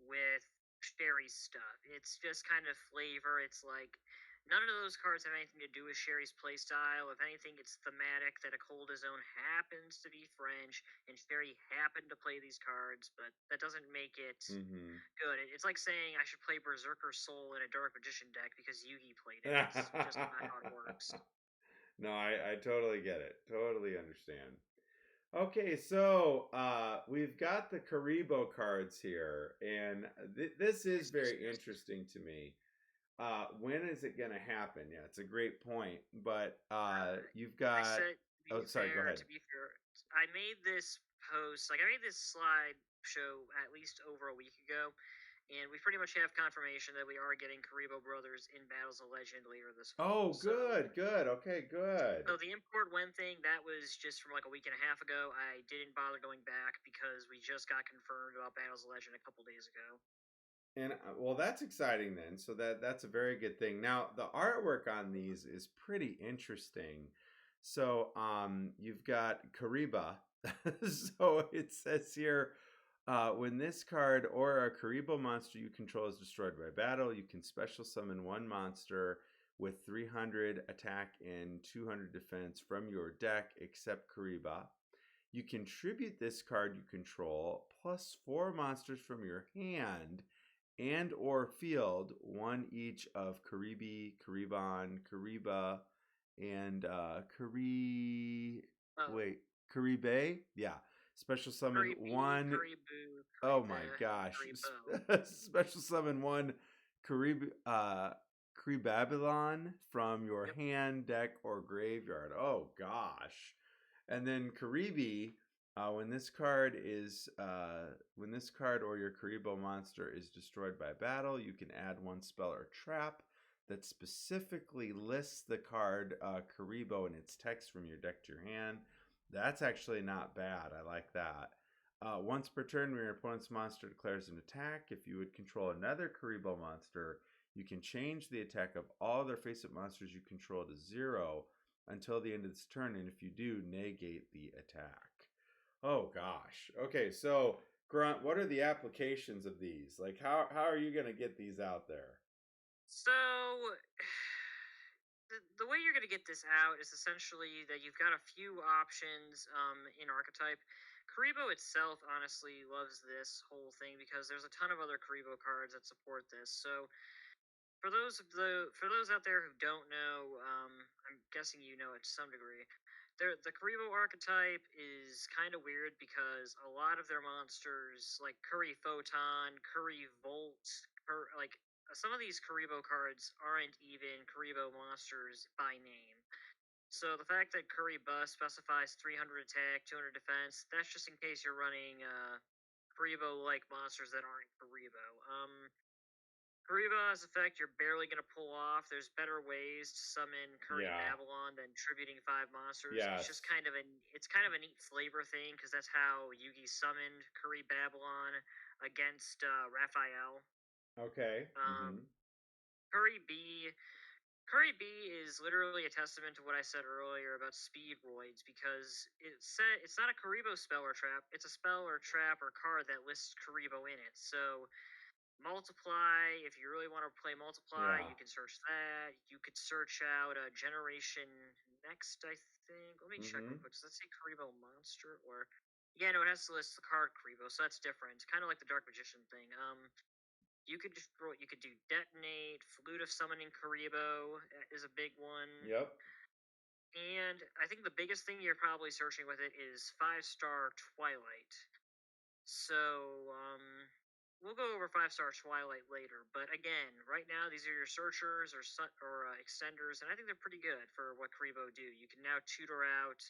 with Sherry stuff. It's just kind of flavor. It's like None of those cards have anything to do with Sherry's playstyle. If anything, it's thematic that a Cold Zone happens to be French, and Sherry happened to play these cards, but that doesn't make it good. It's like saying I should play Berserker Soul in a Dark Magician deck because Yugi played it. It's just not how it works. No, I totally get it. Totally understand. Okay, so we've got the Karibo cards here, and this is very interesting to me. When is it going to happen? Yeah, it's a great point. But you've got. Sorry, go ahead. To be fair, I made this post, I made this slide show at least over a week ago, and we pretty much have confirmation that we are getting Karibo Brothers in Battles of Legend later this fall. Oh, good, good. Okay, good. So the import when thing, that was just from like a week and a half ago. I didn't bother going back because we just got confirmed about Battles of Legend a couple days ago. And well, that's exciting then. So that's a very good thing. Now, the artwork on these is pretty interesting. So, you've got Kariba. So it says here, when this card or a Karibo monster you control is destroyed by battle, you can special summon one monster with 300 attack and 200 defense from your deck, except Kariba. You contribute this card you control plus 4 monsters from your hand and or field, one each of Karibi, Karibon, Kariba, and Karibe? Yeah. Special summon one. Karibu, Oh my gosh. Special summon one Karibabylon from your hand, deck, or graveyard. Oh gosh. And then Karibi, when this card or your Karibo monster is destroyed by battle, you can add one spell or trap that specifically lists the card Karibo in its text from your deck to your hand. That's actually not bad. I like that. Once per turn, when your opponent's monster declares an attack, if you would control another Karibo monster, you can change the attack of all their face-up monsters you control to 0 until the end of this turn, and if you do, negate the attack. Oh gosh. Okay, so Grunt, what are the applications of these? Like, how are you going to get these out there? So, the way you're going to get this out is essentially that you've got a few options in Archetype. Karibo itself honestly loves this whole thing because there's a ton of other Karibo cards that support this. So, for those out there who don't know, I'm guessing you know it to some degree. The Karibo archetype is kind of weird because a lot of their monsters, like Curry Photon, Curry Volt, some of these Karibo cards aren't even Karibo monsters by name. So the fact that Curry Bus specifies 300 attack, 200 defense, that's just in case you're running Karibo-like monsters that aren't Karibo. Kariba's effect you're barely going to pull off. There's better ways to summon Curry Babylon than tributing 5 monsters. It's just kind of a neat flavor thing because that's how Yugi summoned Curry Babylon against Raphael. Okay. Curry B is literally a testament to what I said earlier about speedroids because it's not a Karibo spell or trap. It's a spell or trap or card that lists Karibo in it. So Multiply, if you really want to play Multiply, you can search that. You could search out Generation Next, I think. Let me check real quick. Does that say Karibo Monster? Or yeah, no, it has to list the card Karibo, so that's different. Kind of like the Dark Magician thing. You could do Detonate, Flute of Summoning Karibo is a big one. Yep. And I think the biggest thing you're probably searching with it is 5-star Twilight. So, we'll go over 5-star Twilight later, but again, right now these are your searchers or extenders, and I think they're pretty good for what Karibo do. You can now tutor out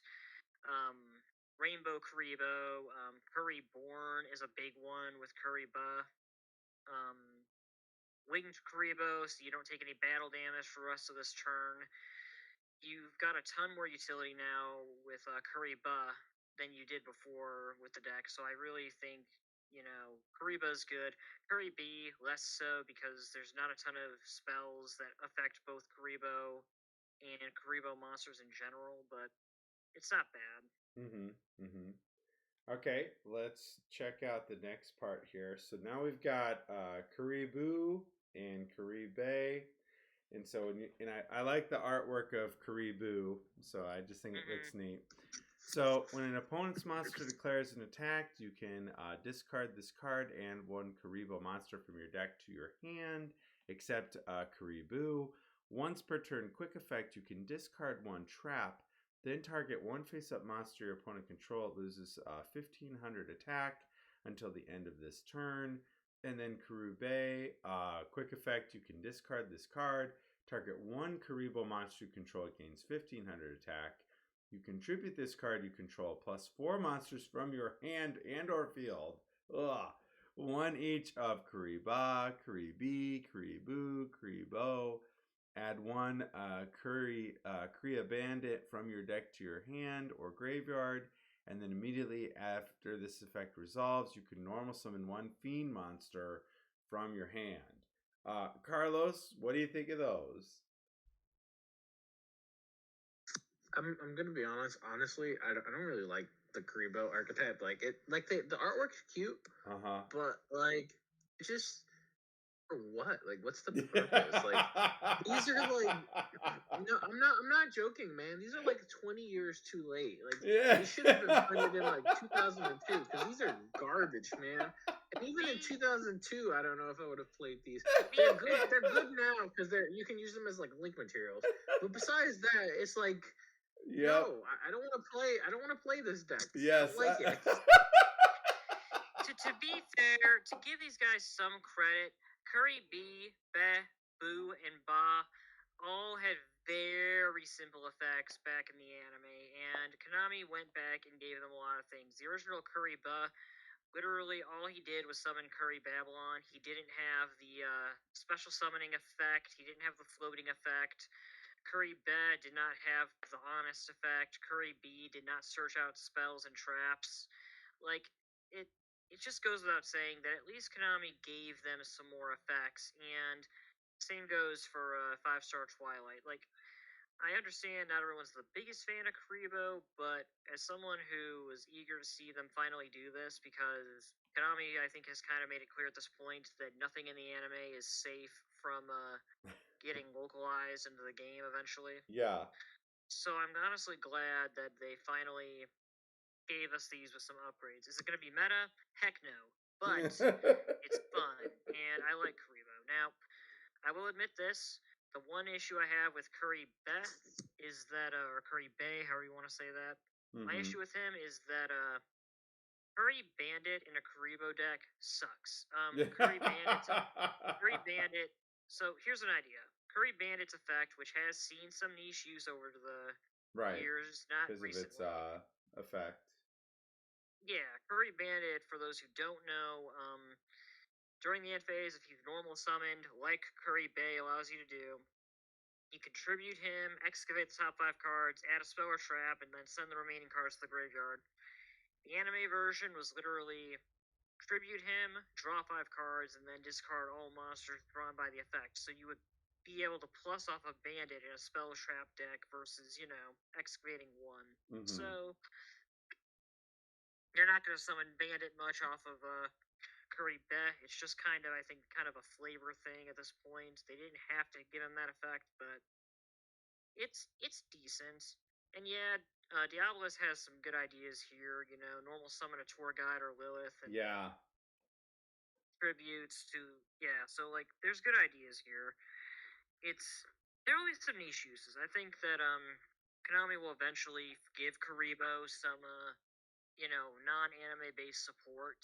Rainbow Karibo. Curry Born is a big one with Kariba. Winged Karibo, so you don't take any battle damage for the rest of this turn. You've got a ton more utility now with Kariba than you did before with the deck, so I really think Kariba's good. Curry B, less so, because there's not a ton of spells that affect both Karibo and Karibo monsters in general, but it's not bad. Okay, let's check out the next part here. So now we've got Karibu and Karibe. And so, I like the artwork of Karibu, so I just think it looks neat. So, when an opponent's monster declares an attack, you can discard this card and one Karibo monster from your deck to your hand, except Karibu. Once per turn quick effect, you can discard one trap, then target one face-up monster your opponent controls. It loses 1500 attack until the end of this turn. And then Karube, quick effect, you can discard this card, target one Karibo monster you control, gains 1500 attack. You contribute this card you control plus 4 monsters from your hand and or field. Ugh. One each of Kariba, Karibi, Karibu, Karibo. Add one Kriya Bandit from your deck to your hand or graveyard. And then immediately after this effect resolves, you can normal summon one Fiend monster from your hand. Carlos, what do you think of those? I'm gonna be honest. Honestly, I don't really like the Karibo archetype. Like the artwork's cute, but like it's just for what? Like, what's the purpose? Like, these are like, no, I'm not joking, man. These are like 20 years too late. Like, they should have been printed in like 2002 because these are garbage, man. And even in 2002, I don't know if I would have played these. They're good. They're good now because you can use them as like link materials. But besides that, it's like, no, I don't want to play. I don't want to play this deck. Yes. I don't like it. To be fair, to give these guys some credit, Curry B, Be, Boo, and Ba all had very simple effects back in the anime, and Konami went back and gave them a lot of things. The original Curry Ba, literally all he did was summon Curry Babylon. He didn't have the special summoning effect. He didn't have the floating effect. Curry Be did not have the honest effect. Curry B did not search out spells and traps. Like, it just goes without saying that at least Konami gave them some more effects, and same goes for 5-star Twilight. Like, I understand not everyone's the biggest fan of Karibo, but as someone who was eager to see them finally do this, because Konami, I think, has kind of made it clear at this point that nothing in the anime is safe from getting localized into the game eventually. Yeah. So I'm honestly glad that they finally gave us these with some upgrades. Is it going to be meta? Heck no. But it's fun, and I like Karibo. Now, I will admit this. The one issue I have with Curry Beth is that, or Curry Bay, however you want to say that. My issue with him is that Curry Bandit in a Karibo deck sucks. Curry Bandit. So here's an idea. Curry Bandit's effect, which has seen some niche use over the years, not recently. Because of its effect. Yeah, Curry Bandit, for those who don't know, during the end phase, if you've normal summoned, like Curry Bay allows you to do, you contribute him, excavate the top 5 cards, add a spell or trap, and then send the remaining cards to the graveyard. The anime version was literally tribute him, draw 5 cards, and then discard all monsters drawn by the effect. So you would be able to plus off a bandit in a spell trap deck versus, excavating one. So you're not going to summon bandit much off of Curry Be. It's just kind of a flavor thing at this point. They didn't have to give him that effect, but it's decent. And yeah, Duelists has some good ideas here. Normal summon a tour guide or Lilith, and tributes to So like, there's good ideas here. There will be some niche uses. I think that Konami will eventually give Karibo some non-anime based support.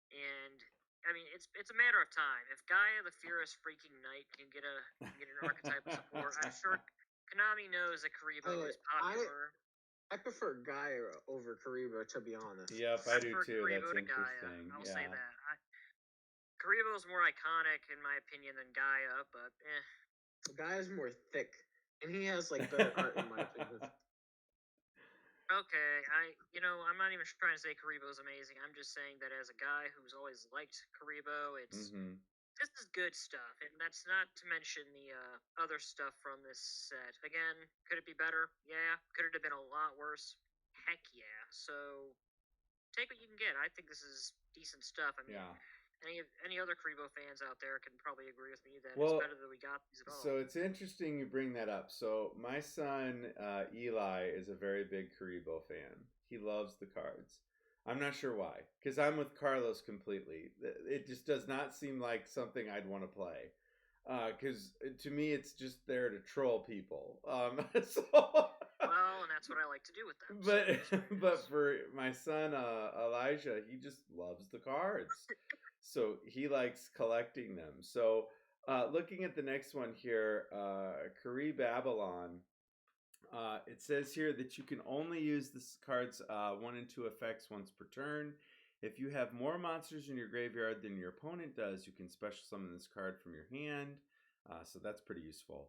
And I mean, it's a matter of time. If Gaia the Fierce Freaking Knight can get an archetype of support, I'm sure Konami knows that Karibo is popular. I prefer Gaia over Karibo, to be honest. Yep, I do too. Karibo That's to interesting. Gaia. I'll say that. Karibo is more iconic in my opinion than Gaia, but Gaia's more thick, and he has like better art in my opinion. Okay, I'm not even trying to say Karibo is amazing. I'm just saying that as a guy who's always liked Karibo, this is good stuff, and that's not to mention the other stuff from this set. Again, could it be better? Yeah. Could it have been a lot worse? Heck yeah. So take what you can get. I think this is decent stuff. I mean, any other Karibo fans out there can probably agree with me that Well, it's better that we got these at all. so it's interesting you bring that up. So my son Eli is a very big Karibo fan. He loves the cards. I'm not sure why, because I'm with Carlos completely. It just does not seem like something I'd want to play. Because to me, it's just there to troll people. So, Well, and that's what I like to do with them. but for my son Elijah, he just loves the cards, so he likes collecting them. So, looking at the next one here, Kari Babylon. It says here that you can only use this card's 1 and 2 effects once per turn. If you have more monsters in your graveyard than your opponent does, you can special summon this card from your hand. So that's pretty useful.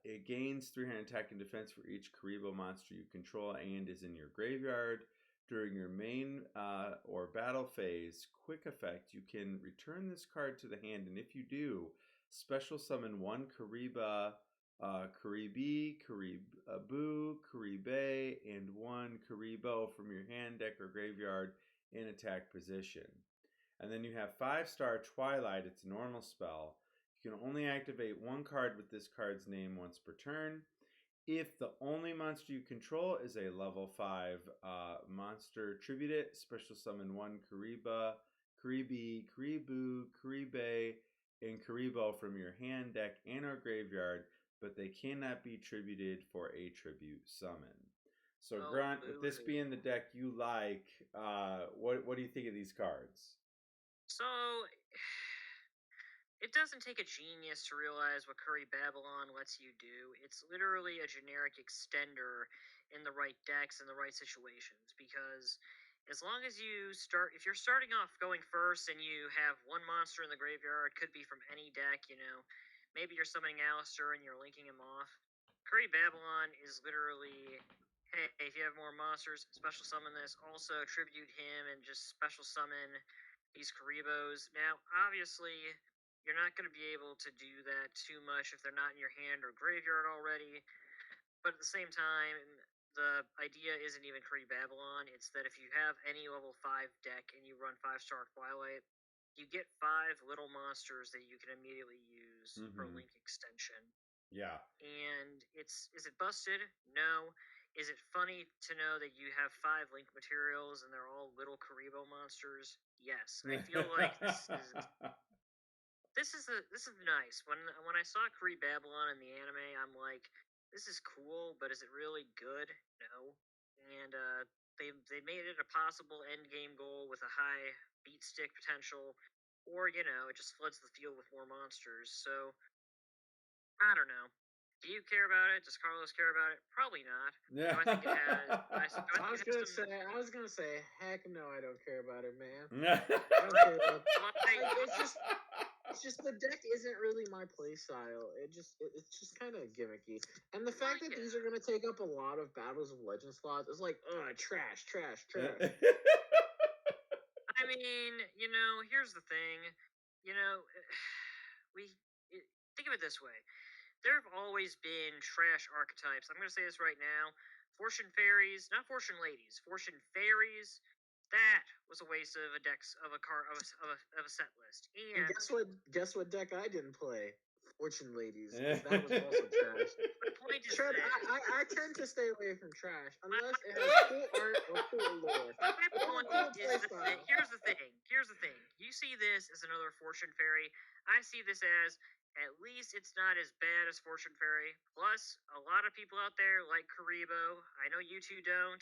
It gains 300 attack and defense for each Karibo monster you control and is in your graveyard. During your main or battle phase, quick effect, you can return this card to the hand, and if you do, special summon 1 Kariba, Karibi, Karibu, Karibe, and 1 Karibo from your hand, deck, or graveyard in attack position. And then you have 5-star Twilight. It's a normal spell. You can only activate 1 card with this card's name once per turn. If the only monster you control is a level 5 monster, tribute it. Special summon 1 Kariba, Karibi, Karibu, Karibe, and Karibo from your hand, deck, and or graveyard, but they cannot be tributed for a tribute summon. So, Grunt, with this being the deck you like, what do you think of these cards? So, it doesn't take a genius to realize what Curry Babylon lets you do. It's literally a generic extender in the right decks and the right situations. Because as long as if you're starting off going first and you have 1 monster in the graveyard, could be from any deck, maybe you're summoning Alistair and you're linking him off. Curry Babylon is literally, hey, if you have more monsters, special summon this. Also, tribute him and just special summon these Karibos. Now, obviously, you're not going to be able to do that too much if they're not in your hand or graveyard already. But at the same time, the idea isn't even Kree Babylon. It's that if you have any level 5 deck and you run 5-star Twilight, you get 5 little monsters that you can immediately use for link extension. Yeah. And is it busted? No. Is it funny to know that you have 5 link materials and they're all little Karibo monsters? Yes. I feel like this is nice. When I saw Kree Babylon in the anime, I'm like, this is cool, but is it really good? No. And they made it a possible end game goal with a high beat stick potential, or it just floods the field with more monsters. So I don't know. Do you care about it? Does Carlos care about it? Probably not. Yeah. I was gonna say, heck no, I don't care about it, man. I don't care about it's just the deck isn't really my play style. It's just kind of gimmicky, and the fact that these are gonna take up a lot of Battles of Legends slots is like, trash. I mean, here's the thing. Think of it this way. There have always been trash archetypes. I'm going to say this right now. Fortune fairies, not fortune ladies. Fortune fairies. That was a waste of a deck of a set list. And guess what deck I didn't play? Fortune ladies. That was also trash. The point is I tend to stay away from trash unless it has cool art or cool lore. My point is here's the thing. You see this as another fortune fairy. I see this as, at least it's not as bad as Fortune Fairy. Plus, a lot of people out there like Karibo. I know you two don't,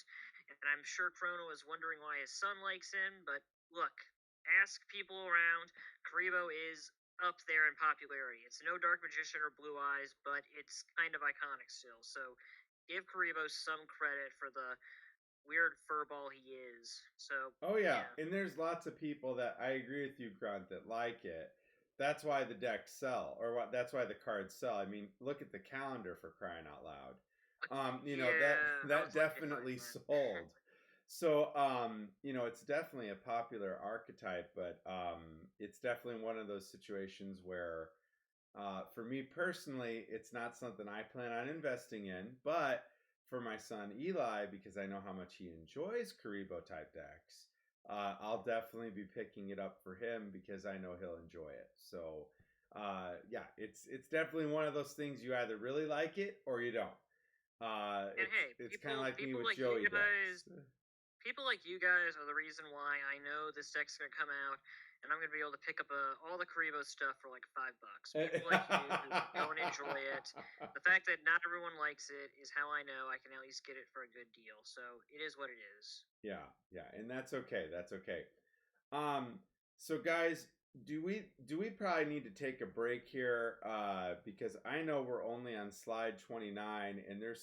and I'm sure Chrono is wondering why his son likes him. But look, ask people around. Karibo is up there in popularity. It's no Dark Magician or Blue Eyes, but it's kind of iconic still. So give Karibo some credit for the weird furball he is. So. Oh yeah, and there's lots of people that I agree with you, Grunt, that like it. That's why the decks sell, or that's why the cards sell. I mean, look at the calendar, for crying out loud. That definitely sold. So, it's definitely a popular archetype, but it's definitely one of those situations where, for me personally, it's not something I plan on investing in. But for my son Eli, because I know how much he enjoys Karibo type decks, I'll definitely be picking it up for him because I know he'll enjoy it. So yeah, it's definitely one of those things you either really like it or you don't. And hey, It's kind of like me people with like Joey you guys, decks. people like you guys are the reason why I know this deck's gonna come out, and I'm gonna be able to pick up all the Karibo stuff for like $5. People like you who go and enjoy it. The fact that not everyone likes it is how I know I can at least get it for a good deal. So it is what it is. Yeah, yeah, and that's okay. That's okay. So guys, do we probably need to take a break here? Because I know we're only on slide 29, and there's